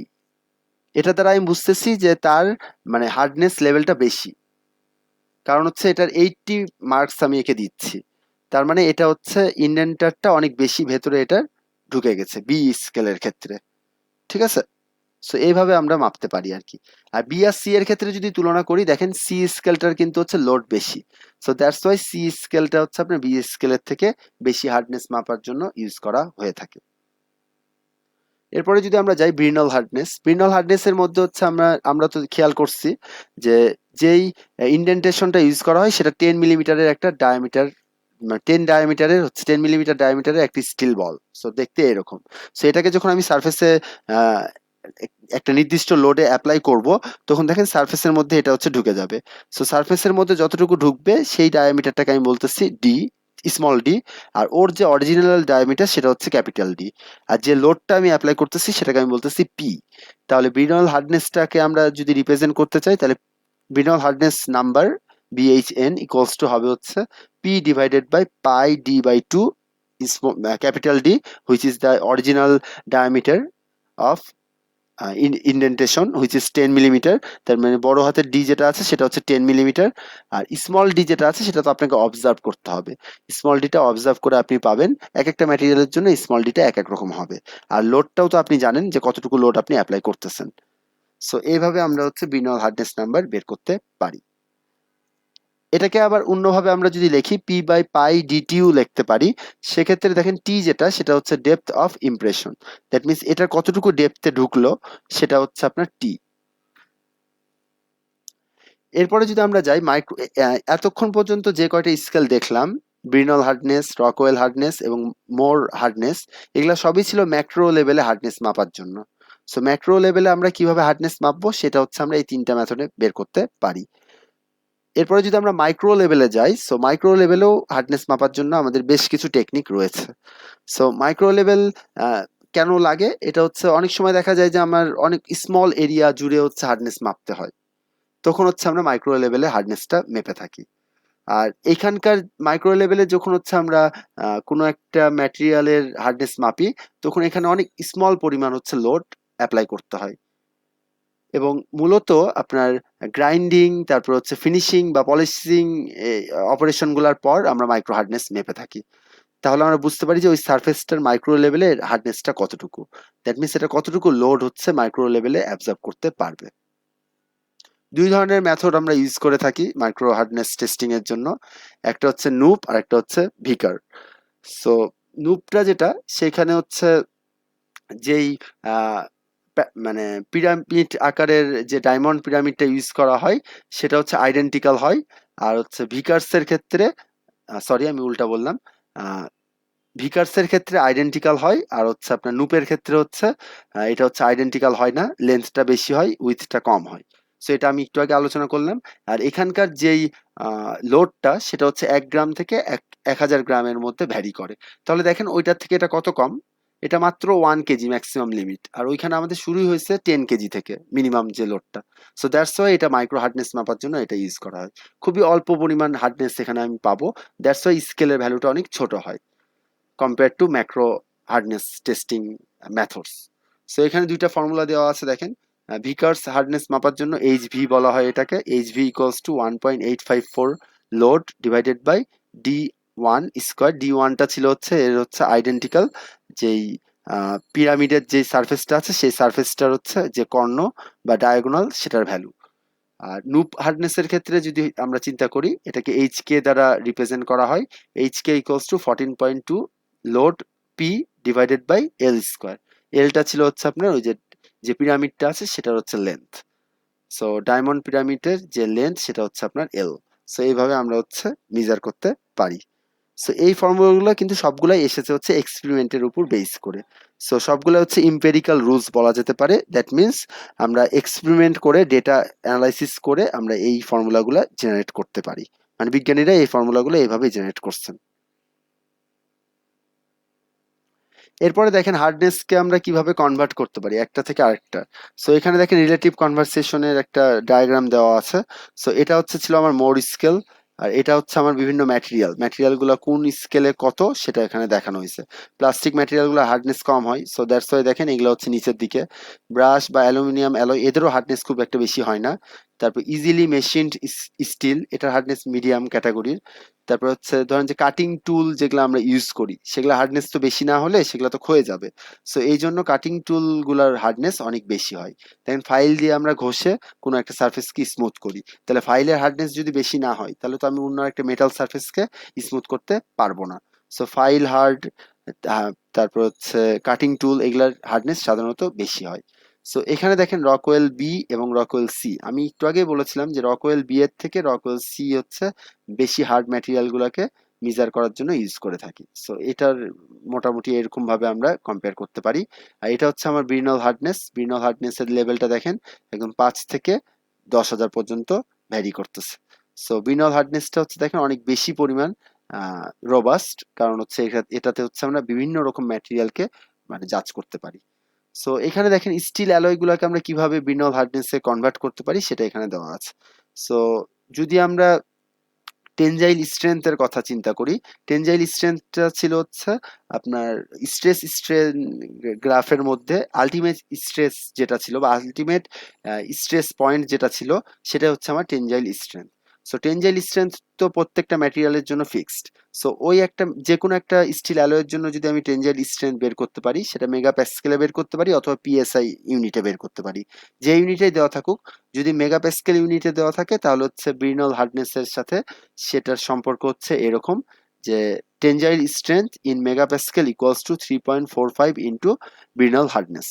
এটা দ্বারা আমি বুঝতেছি যে তার মানে হার্ডনেস লেভেলটা বেশি, কারণ হচ্ছে এটার 80 মার্কস আমি একে দিচ্ছি। তার মানে এটা হচ্ছে ইন্ডেন্টারটা অনেক বেশি ভেতরে এটা ঢুকে গেছে বি স্কেলের ক্ষেত্রে। ঠিক আছে? সো এইভাবে আমরা মাপতে পারি আর কি। আর বি আর সি এর ক্ষেত্রে যদি তুলনা করি, দেখেন সি স্কেলটার কিন্তু হচ্ছে লোড বেশি। সো দ্যাটস ওয়াই সি স্কেলটা হচ্ছে আপনার বি স্কেলের থেকে বেশি হার্ডনেস মাপার জন্য ইউজ করা হয়ে থাকে। এরপরে যদি আমরা যাই ব্রিনল হার্ডনেস, ব্রিনল হার্ডনেস এর মধ্যে হচ্ছে আমরা তো খেয়াল করছি যে যেই ইন্ডেন্টেশনটা ইউজ করা হয় সেটা 10 মিলিমিটারের একটা ডায়ামিটার, 10 মিলিমিটার ডায়ামিটারের একটি স্টিল বল। সো দেখতে এরকম। সো এটাকে যখন আমি সারফেসে একটা নির্দিষ্ট লোডে অ্যাপ্লাই করব, তখন দেখেন সারফেসের মধ্যে এটা হচ্ছে ঢুকে যাবে। সো সারফেসের মধ্যে যতটুকু ঢুকবে সেই ডায়ামিটারটাকে আমি বলতেছি ডি, স্মল ডি। আর ওর যে অরিজিনাল ডায়ামিটার সেটা হচ্ছে ক্যাপিটাল ডি। আর যে লোডটা আমি অ্যাপ্লাই করতেছি সেটাকে আমি বলতেছি পি। তাহলে ব্রিনল হার্ডনেসটাকে আমরা যদি রিপ্রেজেন্ট করতে চাই, তাহলে Brinell hardness number BHN equals to হবে হচ্ছে P divided by pi D by two capital D, which is the original diameter of indentation which is 10 millimetre. তার মানে বড় হাতের ডি যেটা আছে সেটা হচ্ছে 10 মিলিমিটার, আর স্মল ডি যেটা আছে সেটা তো আপনাকে অবজার্ভ করতে হবে। স্মল ডিটা অবজার্ভ করে আপনি পাবেন। এক একটা ম্যাটেরিয়ালের জন্য স্মল ডিটা এক এক রকম হবে। আর লোডটাও তো আপনি জানেন যে কতটুকু লোড আপনি অ্যাপ্লাই করতেছেন। সো এইভাবে আমরা হচ্ছে ব্রিনল হার্ডনেস নাম্বার বের করতে পারি। এটাকে আবার অন্যভাবে আমরা যদি লিখি পি বাই পাই ডিটিউ লিখতে পারি। সেক্ষেত্রে দেখেন টি যেটা সেটা হচ্ছে depth of impression, that means এটা কতটুকু ডেপথে ঢুকলো সেটা হচ্ছে আপনার টি। এরপরে যদি আমরা যাই মাইক্রো, এতক্ষণ পর্যন্ত যে কয়টা স্কেল দেখলাম, ব্রিনল হার্ডনেস, রকওয়েল হার্ডনেস এবং মোর হার্ডনেস, এগুলা সবই ছিল ম্যাক্রো লেভেলে হার্ডনেস মাপার জন্য। সো ম্যাক্রো লেভেলে আমরা কিভাবে হার্ডনেস মাপবো সেটা হচ্ছে আমরা এই তিনটা মেথডে বের করতে পারি। এরপরে যদি আমরা মাইক্রো লেভেলে যাই, সো মাইক্রো লেভেলেও হার্ডনেস মাপার জন্য আমাদের বেশ কিছু টেকনিক রয়েছে। সো মাইক্রো লেভেল কেন লাগে, এটা হচ্ছে অনেক সময় দেখা যায় যে আমার অনেক স্মল এরিয়া জুড়ে হচ্ছে হার্ডনেস মাপতে হয়, তখন হচ্ছে আমরা মাইক্রো লেভেলে হার্ডনেসটা মেপে থাকি। আর এখানকার মাইক্রো লেভেলে যখন হচ্ছে আমরা কোনো একটা ম্যাটেরিয়ালের হার্ডনেস মাপি, তখন এখানে অনেক স্মল পরিমাণ হচ্ছে লোড অ্যাপ্লাই করতে হয়, এবং মূলত আপনার গ্রাইন্ডিং, তারপর হচ্ছে ফিনিশিং বা পলিশিং অপারেশনগুলোর পর আমরা মাইক্রো হার্ডনেস মেপে থাকি। তাহলে আমরা বুঝতে পারি যে ওই সারফেসটার মাইক্রো লেভেলের হার্ডনেসটা কতটুকু, দ্যাট মিনস এটা কতটুকু লোড হচ্ছে মাইক্রো লেভেলে অ্যাবজর্ব করতে পারবে। দুই ধরনের মেথড আমরা ইউজ করে থাকি মাইক্রো হার্ডনেস টেস্টিং এর জন্য, একটা হচ্ছে নুপ আর একটা হচ্ছে ভিকার। সো নুপটা যেটা, সেখানে হচ্ছে যেই মানে পিরামিড আকারের যে ডায়মন্ড পিরামিডটা ইউজ করা হয় সেটা হচ্ছে আইডেন্টিক্যাল হয়। আর হচ্ছে ভিকার্সের ক্ষেত্রে, সরি আমি উল্টা বললাম, ভিকার্সের ক্ষেত্রে আইডেন্টিক্যাল হয়, আর হচ্ছে আপনার নুপের ক্ষেত্রে হচ্ছে এটা হচ্ছে আইডেন্টিক্যাল হয় না, লেন্থটা বেশি হয়, উইথটা কম হয়। সো এটা আমি একটু আগে আলোচনা করলাম। আর এখানকার যেই লোডটা সেটা হচ্ছে 1 গ্রাম থেকে 1000 গ্রামের মধ্যে ভ্যারি করে। তাহলে দেখেন ওইটার থেকে এটা কত কম, এটা মাত্র 1 কেজি ম্যাক্সিমাম লিমিট, আর ওইখানে আমাদের শুরুই হয়েছে 10 কেজি থেকে মিনিমাম যে লোডটা। সো দ্যাটস ওয়াই এটা মাইক্রো হার্ডনেস মাপার জন্য এটা ইউজ করা হয়। খুবই অল্প পরিমাণ হার্ডনেস এখানে আমি পাবো, দ্যাটস ওয়াই স্কেলের ভ্যালুটা অনেক ছোট হয় compare to macro hardness testing methods. So এখানে দুইটা ফর্মুলা দেওয়া আছে দেখেন। ভিকার্স হার্ডনেস মাপার জন্য এইচভি বলা হয় এটাকে, HV equals to 1.854 load divided by D one square. D ওয়ানটা ছিল হচ্ছে এর হচ্ছে আইডেন্টিক্যাল যেই পিরামিডের যে সারফেসটা আছে সেই সারফেসটার হচ্ছে যে কর্ণ বা ডায়াগোনাল সেটার ভ্যালু। আর নুপ হার্ডনেসের ক্ষেত্রে যদি আমরা চিন্তা করি, এটাকে এইচকে দ্বারা রিপ্রেজেন্ট করা হয়। HK equals to 14.2 load P divided by L square. এলটা ছিল হচ্ছে আপনার ওই যে যে পিরামিডটা আছে সেটার হচ্ছে লেন্থ। সো ডায়মন্ড পিরামিডের যে লেন্থ সেটা হচ্ছে আপনার এল। সো এইভাবে আমরা হচ্ছে মেজার করতে পারি। সো এই ফর্মুলাগুলো কিন্তু সবগুলাই এসেছে হচ্ছে এক্সপেরিমেন্টের উপর বেস করে। সো সবগুলো হচ্ছে ইম্পেরিক্যাল রুলস বলা যেতে পারে, দ্যাট মিনস আমরা এক্সপেরিমেন্ট করে ডেটা অ্যানালাইসিস করে আমরা এই ফর্মুলাগুলো জেনারেট করতে পারি। মানে বিজ্ঞানীরা এই ফর্মুলাগুলো এইভাবে জেনারেট করছেন। এরপরে দেখেন হার্ডনেসকে আমরা কিভাবে কনভার্ট করতে পারি একটা থেকে আরেকটা। সো এখানে দেখেন রিলেটিভ কনভার্সেশনের একটা ডায়াগ্রাম দেওয়া আছে। সো এটা হচ্ছে ছিল আমার মোর স্কেল, আর এটা হচ্ছে আমার বিভিন্ন ম্যাটেরিয়ালগুলো কোন স্কেলে কত সেটা এখানে দেখানো হয়েছে। প্লাস্টিক ম্যাটেরিয়ালগুলো হার্ডনেস কম হয়, সো দ্যাটস ওয়াই দেখেন এগুলো হচ্ছে নিচের দিকে। ব্রাশ বা অ্যালুমিনিয়াম অ্যালয় এদেরও হার্ডনেস খুব একটা বেশি হয় না, তারপর ইজিলি মেশিনড স্টিল, এটার হার্ডনেস মিডিয়াম ক্যাটাগরির। তারপর হচ্ছে ধরেন যে কাটিং টুল যেগুলো আমরা ইউজ করি সেগুলো হার্ডনেস তো বেশি না হলে সেগুলো তো ক্ষয়ে যাবে, সো এই জন্য কাটিং টুল গুলার হার্ডনেস অনেক বেশি হয়। দেখেন ফাইল দিয়ে আমরা ঘষে কোনো একটা সার্ফেসকে স্মুথ করি, তাহলে ফাইলের হার্ডনেস যদি বেশি না হয় তাহলে তো আমি অন্য একটা মেটাল সার্ফেসকে স্মুথ করতে পারবো না। সো ফাইল হার্ড, তারপর হচ্ছে কাটিং টুল, এগুলার হার্ডনেস সাধারণত বেশি হয়। সো এখানে দেখেন রকওয়েল বি এবং রকওয়েল সি, আমি একটু আগেই বলেছিলাম যে রকওয়েল বি এর থেকে রকওয়েল সি হচ্ছে বেশি হার্ড ম্যাটেরিয়াল গুলাকে মেজার করার জন্য ইউজ করে থাকি। সো এটার মোটামুটি এরকম ভাবে আমরা কম্পেয়ার করতে পারি। আর এটা হচ্ছে আমার ব্রিনল হার্ডনেস, ব্রিনল হার্ডনেস এর লেভেলটা দেখেন একদম 5 থেকে 10,000 পর্যন্ত ভ্যারি করতেছে। সো ব্রিনল হার্ডনেসটা হচ্ছে দেখেন অনেক বেশি পরিমাণ রোবাস্ট, কারণ হচ্ছে এটাতে হচ্ছে আমরা বিভিন্ন রকম ম্যাটেরিয়ালকে মানে জাজ করতে পারি। সো এখানে দেখেন স্টিল অ্যালয় গুলাকে আমরা কিভাবে ব্রিনল হার্ডনেসে কনভার্ট করতে পারি সেটা এখানে দেওয়া আছে। সো যদি আমরা টেনজাইল স্ট্রেংথের কথা চিন্তা করি, টেনজাইল স্ট্রেংথটা ছিল হচ্ছে আপনার স্ট্রেস স্ট্রেন গ্রাফের মধ্যে আলটিমেট স্ট্রেস যেটা ছিল বা আলটিমেট স্ট্রেস পয়েন্ট যেটা ছিল সেটা হচ্ছে আমার টেনজাইল স্ট্রেংথ। সো টেনজাইল স্ট্রেংথ তো প্রত্যেকটা ম্যাটেরিয়ালের জন্য ফিক্সড। সো ওই একটা যে কোনো একটা স্টিল অ্যালয়ের জন্য যদি আমি টেনজাইল স্ট্রেংথ বের করতে পারি সেটা মেগা প্যাসকেলে বের করতে পারি অথবা পিএসআই ইউনিটে বের করতে পারি, যে ইউনিটেই দেওয়া থাকুক। যদি মেগা প্যাসকেল ইউনিটে দেওয়া থাকে তাহলে হচ্ছে ব্রিনল হার্ডনেসের সাথে সেটার সম্পর্ক হচ্ছে এরকম যে tensile strength in megapascal equals to 3.45 into Brinell hardness.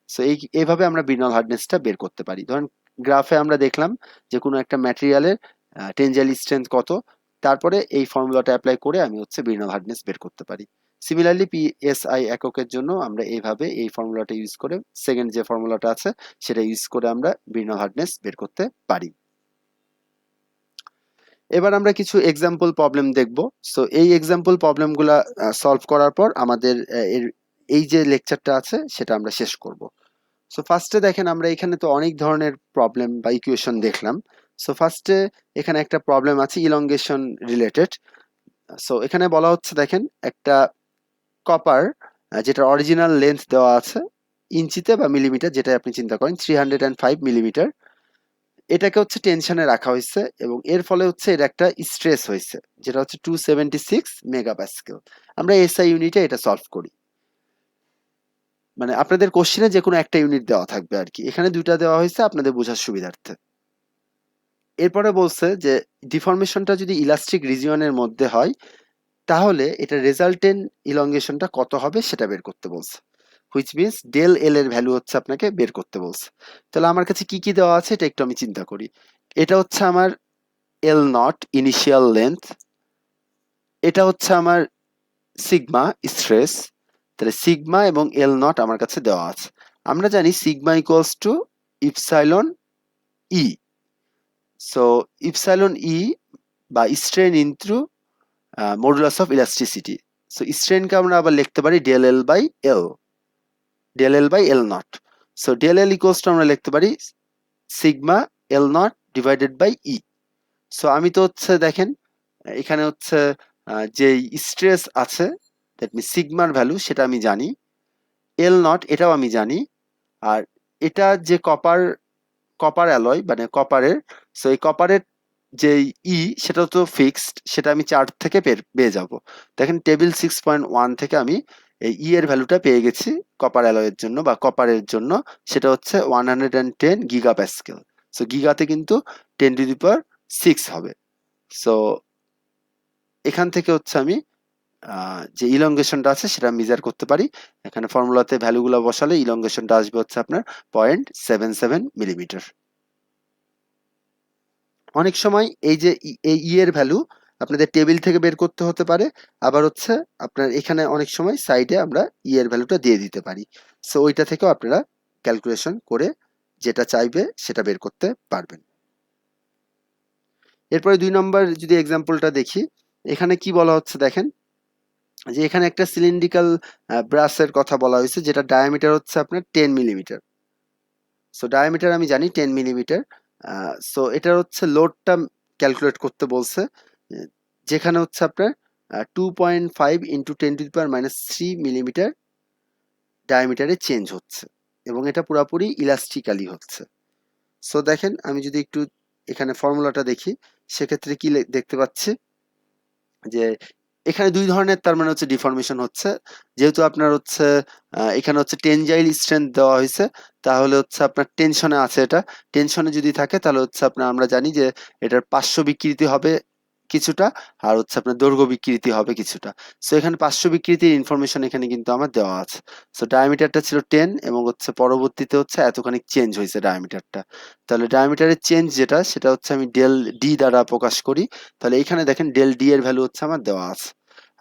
So এইভাবে আমরা ব্রিনল হার্ডনেসটা বের করতে পারি। ধরেন গ্রাফে আমরা দেখলাম যে কোনো একটা ম্যাটেরিয়ালের টেনজাইল স্ট্রেংথ কত, তারপরে এই ফর্মুলাটা অ্যাপ্লাই করে আমি হচ্ছে ব্রিনল হার্ডনেস বের করতে পারি। সিমিলারলি পিএসআই এককের জন্য আমরা এইভাবে এই ফর্মুলাটা ইউজ করে সেকেন্ড যে ফর্মুলাটা আছে সেটা ইউজ করে আমরা ব্রিনল হার্ডনেস বের করতে পারি। এবার আমরা কিছু এক্সাম্পল প্রবলেম দেখব। সো এই এক্সাম্পল প্রবলেমগুলা সলভ করার পর আমাদের এই যে লেকচারটা আছে সেটা আমরা শেষ করব। সো ফার্স্টে দেখেন আমরা এখানে তো অনেক ধরনের প্রবলেম বা ইকুয়েশন দেখলাম। সো ফার্স্টে এখানে একটা প্রবলেম আছে ইলংগেশন রিলেটেড। সো এখানে বলা হচ্ছে দেখেন একটা কপার যেটা অরিজিনাল লেন্থ দেওয়া আছে ইঞ্চিতে বা মিলিমিটার, যেটা আপনি চিন্তা করেন 305 মিলিমিটার, এটাকে হচ্ছে টেনশনে রাখা হয়েছে এবং এর ফলে হচ্ছে এর একটা স্ট্রেস হয়েছে যেটা হচ্ছে 276 মেগাপ্যাসকেল। আমরা এসআই ইউনিটে এটা সলভ করি, মানে আপনাদের কোশ্চেনে যে কোনো একটা ইউনিট দেওয়া থাকবে আর কি, এখানে দুইটা দেওয়া হয়েছে আপনাদের বোঝার সুবিধার্থে। এরপরে বলছে যে ডিফরমেশনটা যদি ইলাস্টিক রিজিয়নের মধ্যে হয় তাহলে এটা রেজাল্টেন্ট ইলংগেশনটা কত হবে সেটা বের করতে বলছে, হুইচ মিনস ডেল এল এর ভ্যালু হচ্ছে আপনাকে বের করতে বলছে। তাহলে আমার কাছে কি কি দেওয়া আছে এটা একটু আমি চিন্তা করি। এটা হচ্ছে আমার এল নট ইনিশিয়াল লেন্থ, এটা হচ্ছে আমার সিগমা স্ট্রেস, তাহলে সিগমা এবং এল নট আমার কাছে দেওয়া আছে। আমরা জানি sigma equals to epsilon E, so epsilon E বা strain into modulus of elasticity. So স্ট্রেনকে আমরা আবার লিখতে পারি del L by L, del L by L not. So del L equals to আমরা লিখতে পারি sigma L naught divided by E. So আমি তো হচ্ছে দেখেন এখানে হচ্ছে যে স্ট্রেস আছে দ্যাট মিন সিগমার ভ্যালু সেটা আমি জানি, এল নট এটাও আমি জানি, আর এটা যে কপার অ্যালয় মানে কপারের, সো এই কপারের যে ই সেটা তো ফিক্সড, সেটা আমি চার্ট থেকে পেয়ে যাব। দেখেন টেবিল 6.1 থেকে আমি এই ই এর ভ্যালুটা পেয়ে গেছি কপার অ্যালয়ের জন্য বা কপারের জন্য, সেটা হচ্ছে 110 গিগা প্যাসকেল। সো গিগাতে কিন্তু 10⁶ হবে। সো এখান থেকে হচ্ছে আমি যে ইলংগেশনটা আছে সেটা মেজার করতে পারি। এখানে ফর্মুলাতে ভ্যালুগুলো বসালে ইলংগেশনটা আসবে হচ্ছে আপনার 0.77 মিলিমিটার। অনেক সময় এই যে এই ই এর ভ্যালু আপনাদের টেবিল থেকে বের করতে হতে পারে, আবার হচ্ছে আপনার এখানে অনেক সময় সাইডে আমরা ই এর ভ্যালুটা দিয়ে দিতে পারি। সো ওইটা থেকেও আপনারা ক্যালকুলেশন করে যেটা চাইবে সেটা বের করতে পারবেন। এরপরে 2 নম্বর যদি এক্সাম্পলটা দেখি, এখানে কি বলা হচ্ছে দেখেন যে এখানে একটা সিলিন্ড্রিক্যাল ব্রাশের কথা বলা হয়েছে যেটা ডায়ামিটার হচ্ছে আপনার 10 মিলিমিটার। সো ডায়ামিটার আমি জানি 10 মিলিমিটার। সো এটার হচ্ছে লোডটা ক্যালকুলেট করতে বলছে, যেখানে হচ্ছে আপনার 2.5 ইন্টু 10⁻³ মিলিমিটার ডায়ামিটারে চেঞ্জ হচ্ছে এবং এটা পুরাপুরি ইলাস্টিক্যালি হচ্ছে। সো দেখেন আমি যদি একটু এখানে ফর্মুলাটা দেখি, সেক্ষেত্রে কি দেখতে পাচ্ছি যে এখানে দুই ধরনের তার মানে হচ্ছে ডিফর্মেশন হচ্ছে। যেহেতু আপনার হচ্ছে এখানে হচ্ছে টেনজাইল স্ট্রেংথ দেওয়া হয়েছে, তাহলে হচ্ছে আপনার টেনশনে আছে, এটা টেনশনে যদি থাকে তাহলে হচ্ছে আপনার আমরা জানি যে এটার পার্শ্ব বিকৃতি হবে কিছুটা, আর হচ্ছে আপনার দৈর্ঘ্য বিকৃতি হবে কিছুটা। সো এখানে পার্শ্ব বিকৃতির ইনফরমেশন এখানে কিন্তু আমার দেওয়া আছে। সো ডায়ামিটারটা ছিল 10 এবং হচ্ছে পরবর্তীতে হচ্ছে এতখানি চেঞ্জ হয়েছে ডায়ামিটারটা। তাহলে ডায়ামিটারের চেঞ্জ যেটা সেটা হচ্ছে আমি ডেল ডি দ্বারা প্রকাশ করি। তাহলে এইখানে দেখেন ডেল ডি এর ভ্যালু হচ্ছে আমার দেওয়া আছে।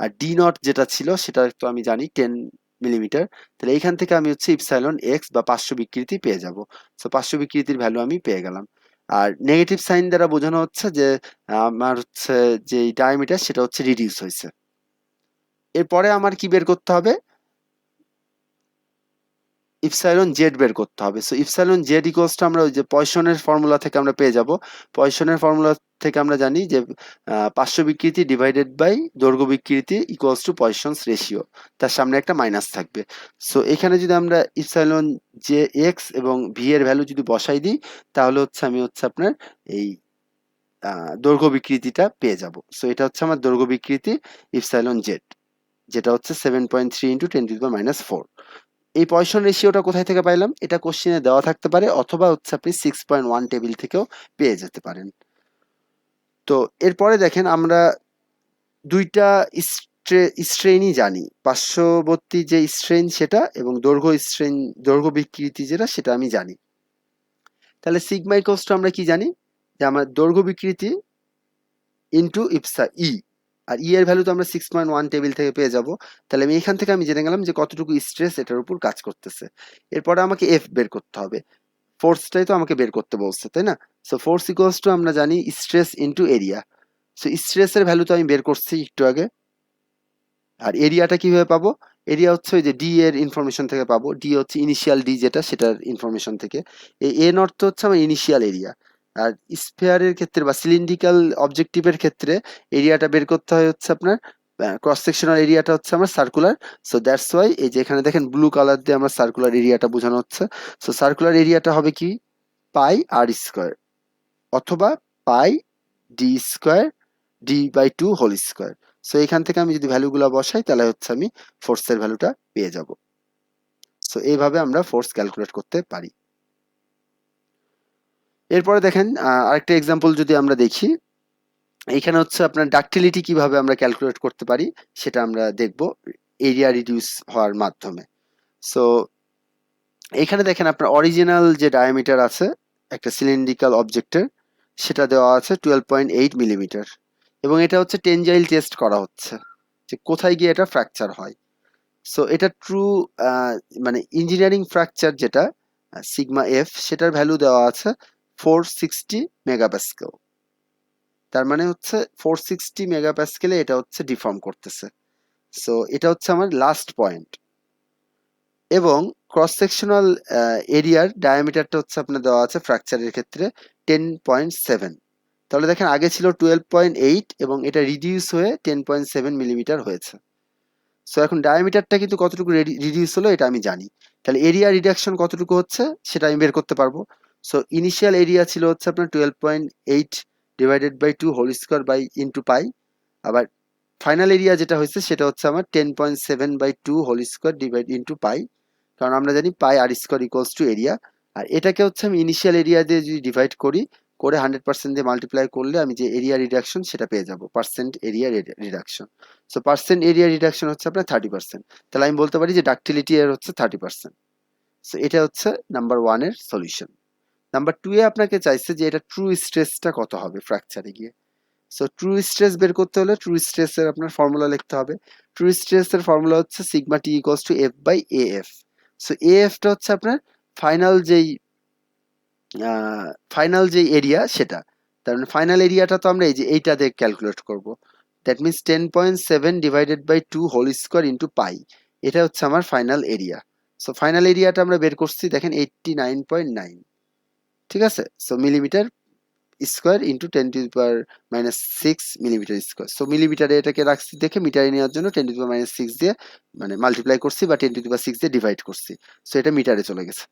আর ডি নট যেটা ছিল সেটা তো আমি জানি 10 মিলিমিটার। তাহলে এইখান থেকে আমি হচ্ছে ইপসাইলন এক্স বা পার্শ্ব বিকৃতি পেয়ে যাব। সো পার্শ্ব বিকৃতির ভ্যালু আমি পেয়ে গেলাম। আর নেগেটিভ সাইন দ্বারা বোঝানো হচ্ছে যে আমার হচ্ছে যে ডায়ামিটার সেটা হচ্ছে রিডিউস হয়েছে। এরপরে আমার কি বের করতে হবে? ইপসাইলন জেড বের করতে হবে। So epsilon Z equals to আমরা ওই যে পয়সনের ফর্মুলা থেকে আমরা পেয়ে যাব। পয়সনের ফর্মুলা থেকে আমরা জানি যে পার্শ্ব বিকৃতি ডিভাইডেড বাই দৈর্ঘ্য বিকৃতি ইকুয়ালস টু পয়সনস রেশিও, তার সামনে একটা মাইনাস থাকবে। সো এখানে যদি আমরা ইপসাইলন জে এক্স এবং ভি এর ভ্যালু যদি বসাই দিই, তাহলে হচ্ছে আমি হচ্ছে আপনার এই দৈর্ঘ্য বিকৃতিটা পেয়ে যাব। সো এটা হচ্ছে আমার দৈর্ঘ্য বিকৃতি ইপসাইলন জেড, যেটা হচ্ছে 7.3 ইন্টু 10⁻⁴। এই পয়সন রেশিওটা কোথায় থেকে পাইলাম? এটা কোশ্চেনে দেওয়া থাকতে পারে, অথবা হচ্ছে আপনি 6.1 টেবিল থেকেও পেয়ে যেতে পারেন। তো এরপরে দেখেন আমরা দুইটা স্ট্রেনই জানি, পার্শ্ববর্তী যে স্ট্রেন সেটা এবং দৈর্ঘ্য বিকৃতি যেটা সেটা আমি জানি। তাহলে সিগমা ইকুয়ালস টু আমরা কি জানি যে আমার দৈর্ঘ্য বিকৃতি ইন্টু ইপসা ই, আর ই এর ভ্যালু তো আমরা 6.1 টেবিল থেকে পেয়ে যাব। তাহলে আমি এখান থেকে আমি জেনে গেলাম যে কতটুকু স্ট্রেস এটার উপর কাজ করতেছে। এরপরে আমাকে এফ বের করতে হবে, ফোর্সটাই তো আমাকে বের করতে বলছে, তাই না? সো ফোর্স ইকুয়ালস টু আমরা জানি স্ট্রেস ইন্টু এরিয়া। সো স্ট্রেসের ভ্যালু তো আমি বের করছি একটু আগে। আর এরিয়াটা কিভাবে পাবো? এরিয়া হচ্ছে ওই যে ডি এর ইনফরমেশন থেকে পাবো। ডি হচ্ছে ইনিশিয়াল ডি যেটা, সেটার ইনফরমেশন থেকে। এই এন অর্থ হচ্ছে আমার ইনিশিয়াল এরিয়া। আর স্ফেয়ারের ক্ষেত্রে বা সিলিন্ড্রিক্যাল অবজেক্টিভের ক্ষেত্রে এরিয়াটা বের করতে হয় হচ্ছে আপনার ক্রস সেকশনাল এরিয়াটা হচ্ছে আমার সার্কুলার। সো দ্যাটস ওয়াই এই যে এখানে দেখেন ব্লু কালার দিয়ে আমরা সার্কুলার এরিয়াটা বোঝানো হচ্ছে। সো সার্কুলার এরিয়াটা হবে কি? পাই আর স্কোয়ার অথবা pi D square D by 2 whole square. So এখান থেকে আমি যদি ভ্যালুগুলো বসাই তাহলে হচ্ছে আমি ফোর্সের ভ্যালুটা পেয়ে যাব। সো এইভাবে আমরা ফোর্স ক্যালকুলেট করতে পারি। এরপরে দেখেন আরেকটা এক্সাম্পল যদি আমরা দেখি, এখানে হচ্ছে আপনার ডাক্টিলিটি কিভাবে আমরা ক্যালকুলেট করতে পারি সেটা আমরা দেখব এরিয়া রিডিউস হওয়ার মাধ্যমে। সো এখানে দেখেন আপনার অরিজিনাল যে ডায়ামিটার আছে একটা সিলিন্ড্রিক্যাল অবজেক্টের, সেটা দেওয়া আছে 12.8 মিলিমিটার, এবং এটা হচ্ছে টেনজাইল টেস্ট করা হচ্ছে যে কোথায় গিয়ে এটা ফ্র্যাকচার হয়। সো এটা ট্রু মানে ইঞ্জিনিয়ারিং ফ্র্যাকচার যেটা সিগমা এফ, সেটার ভ্যালু দেওয়া আছে 460 মেগাপ্যাসকেল। তার মানে হচ্ছে 460 মেগাপ্যাসকেলে এটা হচ্ছে ডিফর্ম করতেছে। সো এটা হচ্ছে আমার লাস্ট পয়েন্ট। এবং ক্রস সেকশনাল এরিয়ার ডায়ামিটারটা হচ্ছে আপনার দেওয়া আছে ফ্র্যাকচারের ক্ষেত্রে 10.7। তাহলে দেখেন আগে ছিল 12.8 এবং এটা রিডিউস হয়ে 10.7 মিলিমিটার হয়েছে। সো এখন ডায়ামিটারটা কিন্তু কতটুকু রিডিউস হলো এটা আমি জানি। তাহলে এরিয়া রিডাকশন কতটুকু হচ্ছে সেটা আমি বের করতে পারবো। সো ইনিশিয়াল এরিয়া ছিল হচ্ছে আপনার 12.8 divided by 2 whole square by into pi. আবার ফাইনাল এরিয়া যেটা হয়েছে সেটা হচ্ছে আমার 10.7 by 2 whole square divide into pi, কারণ আমরা জানি pi R square equals to area. আর এটাকে হচ্ছে আমি ইনিশিয়াল এরিয়া দিয়ে যদি ডিভাইড করি, করে 100% দিয়ে মাল্টিপ্লাই করলে আমি যে এরিয়া রিডাকশন সেটা পেয়ে যাব, percent area reduction. So percent area reduction হচ্ছে আপনার 30%। তাহলে আমি বলতে পারি যে ডাক্টিলিটি এর হচ্ছে 30%। সো এটা হচ্ছে নাম্বার 1 এর সলিউশন। নাম্বার 2 এ আপনাকে চাইছে যে এটা ট্রু স্ট্রেসটা কত হবে ফ্র্যাকচারে গিয়ে। সো ট্রু স্ট্রেস বের করতে হলে ট্রু স্ট্রেসের আপনার ফর্মুলা লিখতে হবে। ট্রু স্ট্রেসের ফর্মুলা হচ্ছে sigma T equals to F by A F. So A এফটা হচ্ছে আপনার ফাইনাল যেই এরিয়া সেটা। তার মানে ফাইনাল এরিয়াটা তো আমরা এই যে এইটা দিয়ে ক্যালকুলেট করব। That means 10.7 divided by 2 whole square into pi, এটা হচ্ছে আমার ফাইনাল এরিয়া। সো ফাইনাল এরিয়াটা আমরা বের করছি দেখেন 89.9, ঠিক আছে? So millimetre square into 10⁻⁶ millimetre square. So মিলিমিটারে এটাকে রাখছি দেখে মিটারে নেওয়ার জন্য 10⁻⁶ দিয়ে মানে মাল্টিপ্লাই করছি বা 10⁻⁶ দিয়ে ডিভাইড করছি। সো এটা মিটারে চলে গেছে।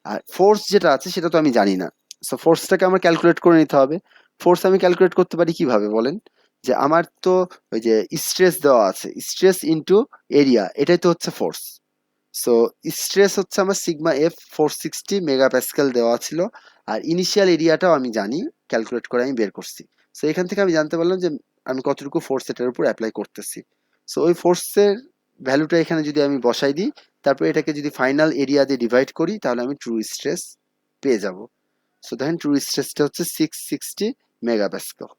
আর ফোর্স যেটা আছে সেটা তো আমি জানি না। সো ফোর্সটাকে আমার ক্যালকুলেট করে নিতে হবে। ফোর্স আমি ক্যালকুলেট করতে পারি কিভাবে বলেন? যে আমার তো ওই যে স্ট্রেস দেওয়া আছে, স্ট্রেস ইনটু এরিয়া, এটাই তো হচ্ছে ফোর্স। সো স্ট্রেস হচ্ছে আমার সিগমা এফ 460 মেগাপ্যাসকেল দেওয়া ছিল, আর ইনিশিয়াল এরিয়াটাও আমি জানি, ক্যালকুলেট করে আমি বের করছি। সো এখান থেকে আমি জানতে পারলাম যে আমি কতটুকু ফোর্স এটার উপর অ্যাপ্লাই করতেছি। সো ওই ফোর্সের ভ্যালুটা এখানে যদি আমি বসাই দিই, তারপর এটাকে যদি ফাইনাল এরিয়া দিয়ে ডিভাইড করি, তাহলে আমি ট্রু স্ট্রেস পেয়ে যাব। সো দেখেন ট্রু স্ট্রেসটা হচ্ছে 660 মেগাপ্যাসকেল।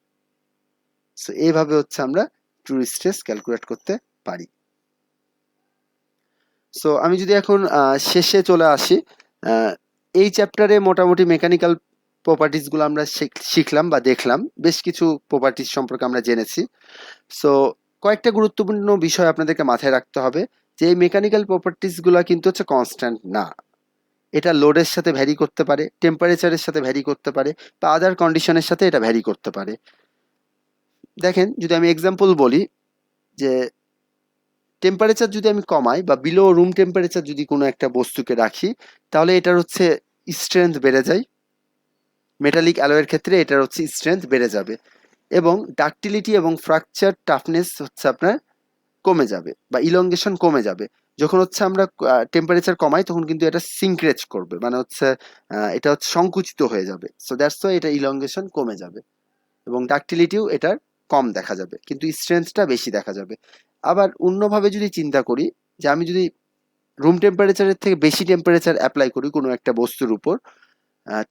সো এইভাবে হচ্ছে আমরা ট্রু স্ট্রেস ক্যালকুলেট করতে পারি। সো আমি যদি এখন শেষে চলে আসি, আহ, এই চ্যাপ্টারে মোটামুটি মেকানিক্যাল প্রপার্টিস গুলো আমরা শিখলাম বা দেখলাম, বেশ কিছু প্রপার্টিস সম্পর্কে আমরা জেনেছি। সো কয়েকটা গুরুত্বপূর্ণ বিষয় আপনাদেরকে মাথায় রাখতে হবে, যে এই মেকানিক্যাল প্রপার্টিস গুলো কিন্তু হচ্ছে কনস্ট্যান্ট না। এটা লোডের সাথে ভ্যারি করতে পারে, টেম্পারেচারের সাথে ভ্যারি করতে পারে, বা আদার কন্ডিশনের সাথে এটা ভ্যারি করতে পারে। দেখেন যদি আমি এক্সাম্পল বলি, যে টেম্পারেচার যদি আমি কমাই বা বিলো রুম টেম্পারেচার যদি কোনো একটা বস্তুকে রাখি, তাহলে এটার হচ্ছে স্ট্রেংথ বেড়ে যায়। মেটালিক অ্যালয়ের ক্ষেত্রে এটার হচ্ছে স্ট্রেংথ বেড়ে যাবে, এবং ডাকটিলিটি এবং ফ্র্যাকচার টাফনেস হচ্ছে আপনার কমে যাবে বা ইলংগেশন কমে যাবে। যখন হচ্ছে আমরা টেম্পারেচার কমাই, তখন কিন্তু এটা সিঙ্ক্রেচ করবে, মানে হচ্ছে এটা হচ্ছে সংকুচিত হয়ে যাবে। সো দ্যাটস ওয়াই এটা ইলংগেশন কমে যাবে, এবং ডাকটিলিটিও এটার কম দেখা যাবে, কিন্তু স্ট্রেংথটা বেশি দেখা যাবে। আবার অন্যভাবে যদি চিন্তা করি, যে আমি যদি রুম টেম্পারেচারের থেকে বেশি টেম্পারেচার অ্যাপ্লাই করি কোনো একটা বস্তুর উপর,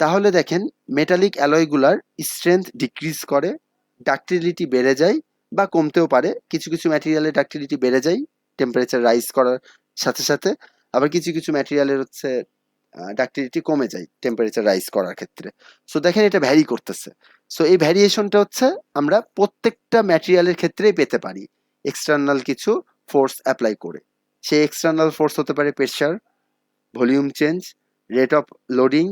তাহলে দেখেন মেটালিক অ্যালয়গুলার স্ট্রেংথ ডিক্রিজ করে, ডাক্টিলিটি বেড়ে যায় বা কমতেও পারে। কিছু কিছু ম্যাটেরিয়ালের ডাক্টিলিটি বেড়ে যায় টেম্পারেচার রাইজ করার সাথে সাথে, আবার কিছু কিছু ম্যাটেরিয়ালের হচ্ছে ডাক্টিলিটি কমে যায় টেম্পারেচার রাইজ করার ক্ষেত্রে। সো দেখেন এটা ভ্যারি করতেছে। সো এই ভ্যারিয়েশনটা হচ্ছে আমরা প্রত্যেকটা ম্যাটেরিয়ালের ক্ষেত্রেই পেতে পারি এক্সটার্নাল কিছু ফোর্স অ্যাপ্লাই করে। সেই এক্সটার্নাল ফোর্স হতে পারে pressure, volume change, rate of loading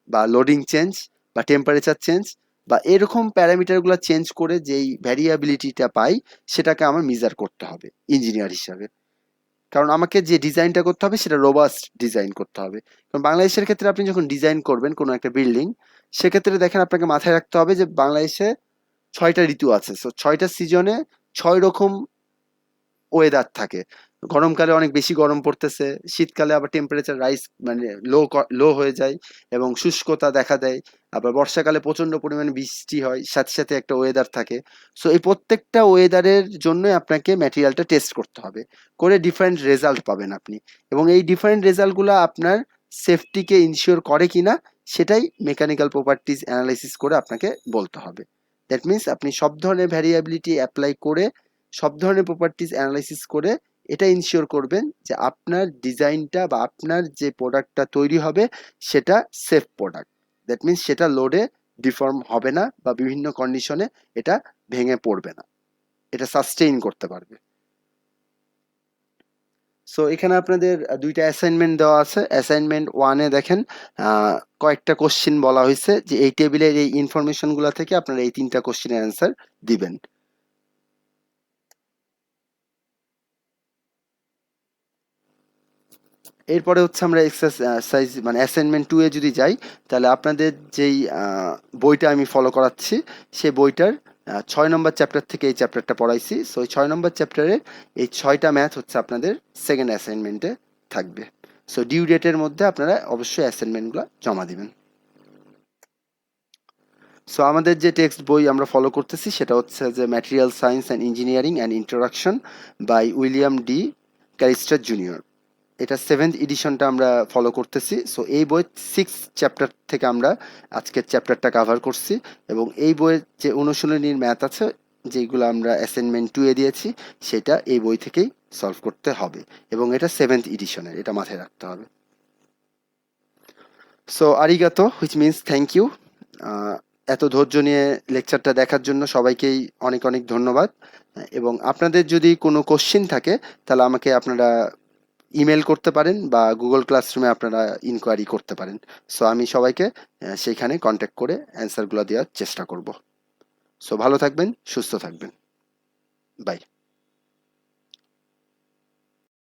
বা লোডিং চেঞ্জ, বা টেম্পারেচার চেঞ্জ, বা এরকম প্যারামিটারগুলো চেঞ্জ করে যেই ভ্যারিয়াবিলিটিটা পাই, সেটাকে আমার মেজার করতে হবে ইঞ্জিনিয়ার হিসাবে। কারণ আমাকে যে ডিজাইনটা করতে হবে সেটা রোবাস্ট ডিজাইন করতে হবে। কারণ বাংলাদেশের ক্ষেত্রে আপনি যখন ডিজাইন করবেন কোনো একটা বিল্ডিং, সেক্ষেত্রে দেখেন আপনাকে মাথায় রাখতে হবে যে বাংলাদেশে 6টা ঋতু আছে। সো 6টা সিজনে 6 রকম ওয়েদার থাকে। গরমকালে অনেক বেশি গরম পড়তেছে, শীতকালে আবার টেম্পারেচার রাইজ মানে লো হয়ে যায় এবং শুষ্কতা দেখা দেয়। আবার বর্ষাকালে প্রচন্ড পরিমাণে বৃষ্টি হয়, সাথে সাথে একটা ওয়েদার থাকে। সো এই প্রত্যেকটা ওয়েদারের জন্য আপনাকে ম্যাটেরিয়ালটা টেস্ট করতে হবে, করে ডিফারেন্ট রেজাল্ট পাবেন আপনি। এবং এই ডিফারেন্ট রেজাল্টগুলো আপনার সেফটিকে ইনশিওর করে কিনা, সেটাই মেকানিক্যাল প্রপার্টিজ অ্যানালাইসিস করে আপনাকে বলতে হবে। দ্যাট মিনস আপনি সব ধরনের ভ্যারিয়েবিলিটি অ্যাপ্লাই করে, সব ধরনের প্রপার্টিজ অ্যানালাইসিস করে এটা ইনশিওর করবেন যে আপনার ডিজাইনটা বা আপনার যে প্রোডাক্টটা তৈরি হবে সেটা সেফ প্রোডাক্ট। দ্যাট মিনস সেটা লোডে ডিফর্ম হবে না বা বিভিন্ন কন্ডিশনে এটা ভেঙে পড়বে না, এটা সাস্টেইন করতে পারবে। সো এখানে আপনাদের দুইটা অ্যাসাইনমেন্ট দেওয়া আছে। অ্যাসাইনমেন্ট ওয়ানে দেখেন কয়েকটা কোশ্চিন বলা হয়েছে, যে এই টেবিলের এই ইনফরমেশনগুলো থেকে আপনারা এই 3টা কোশ্চিনের অ্যান্সার দিবেন। এরপরে হচ্ছে আমরা এক্সারসাইজ মানে অ্যাসাইনমেন্ট 2 এ যদি যাই, তাহলে আপনাদের যেই বইটা আমি ফলো করাচ্ছি, সেই বইটার 6 নম্বর চ্যাপ্টার থেকে এই চ্যাপ্টারটা পড়াইছি। সো এই 6 নম্বর চ্যাপ্টারের এই 6টা ম্যাথ হচ্ছে আপনাদের সেকেন্ড অ্যাসাইনমেন্টে থাকবে। সো ডিউ ডেটের মধ্যে আপনারা অবশ্যই অ্যাসাইনমেন্টগুলো জমা দিবেন। সো আমাদের যে টেক্সট বই আমরা ফলো করতেছি সেটা হচ্ছে যে material science and engineering and introduction by William D Callister junior. এটা 7th এডিশনটা আমরা ফলো করতেছি। সো এই বই 6 চ্যাপ্টার থেকে আমরা আজকের চ্যাপ্টারটা কাভার করছি, এবং এই বইয়ের যে অনুশীলনীর ম্যাথ আছে যেগুলো আমরা অ্যাসাইনমেন্ট 2 এ দিয়েছি, সেটা এই বই থেকেই সলভ করতে হবে, এবং এটা 7th এডিশনের, এটা মাথায় রাখতে হবে। So arigato, which means thank you. এত ধৈর্য নিয়ে লেকচারটা দেখার জন্য সবাইকেই অনেক অনেক ধন্যবাদ। এবং আপনাদের যদি কোনো কোশ্চিন থাকে, তাহলে আমাকে আপনারা ইমেল করতে পারেন বা গুগল ক্লাসরুমে আপনারা ইনকোয়ারি করতে পারেন। সো আমি সবাইকে সেইখানে কন্ট্যাক্ট করে অ্যান্সারগুলো দেওয়ার চেষ্টা করব। সো ভালো থাকবেন, সুস্থ থাকবেন। বাই।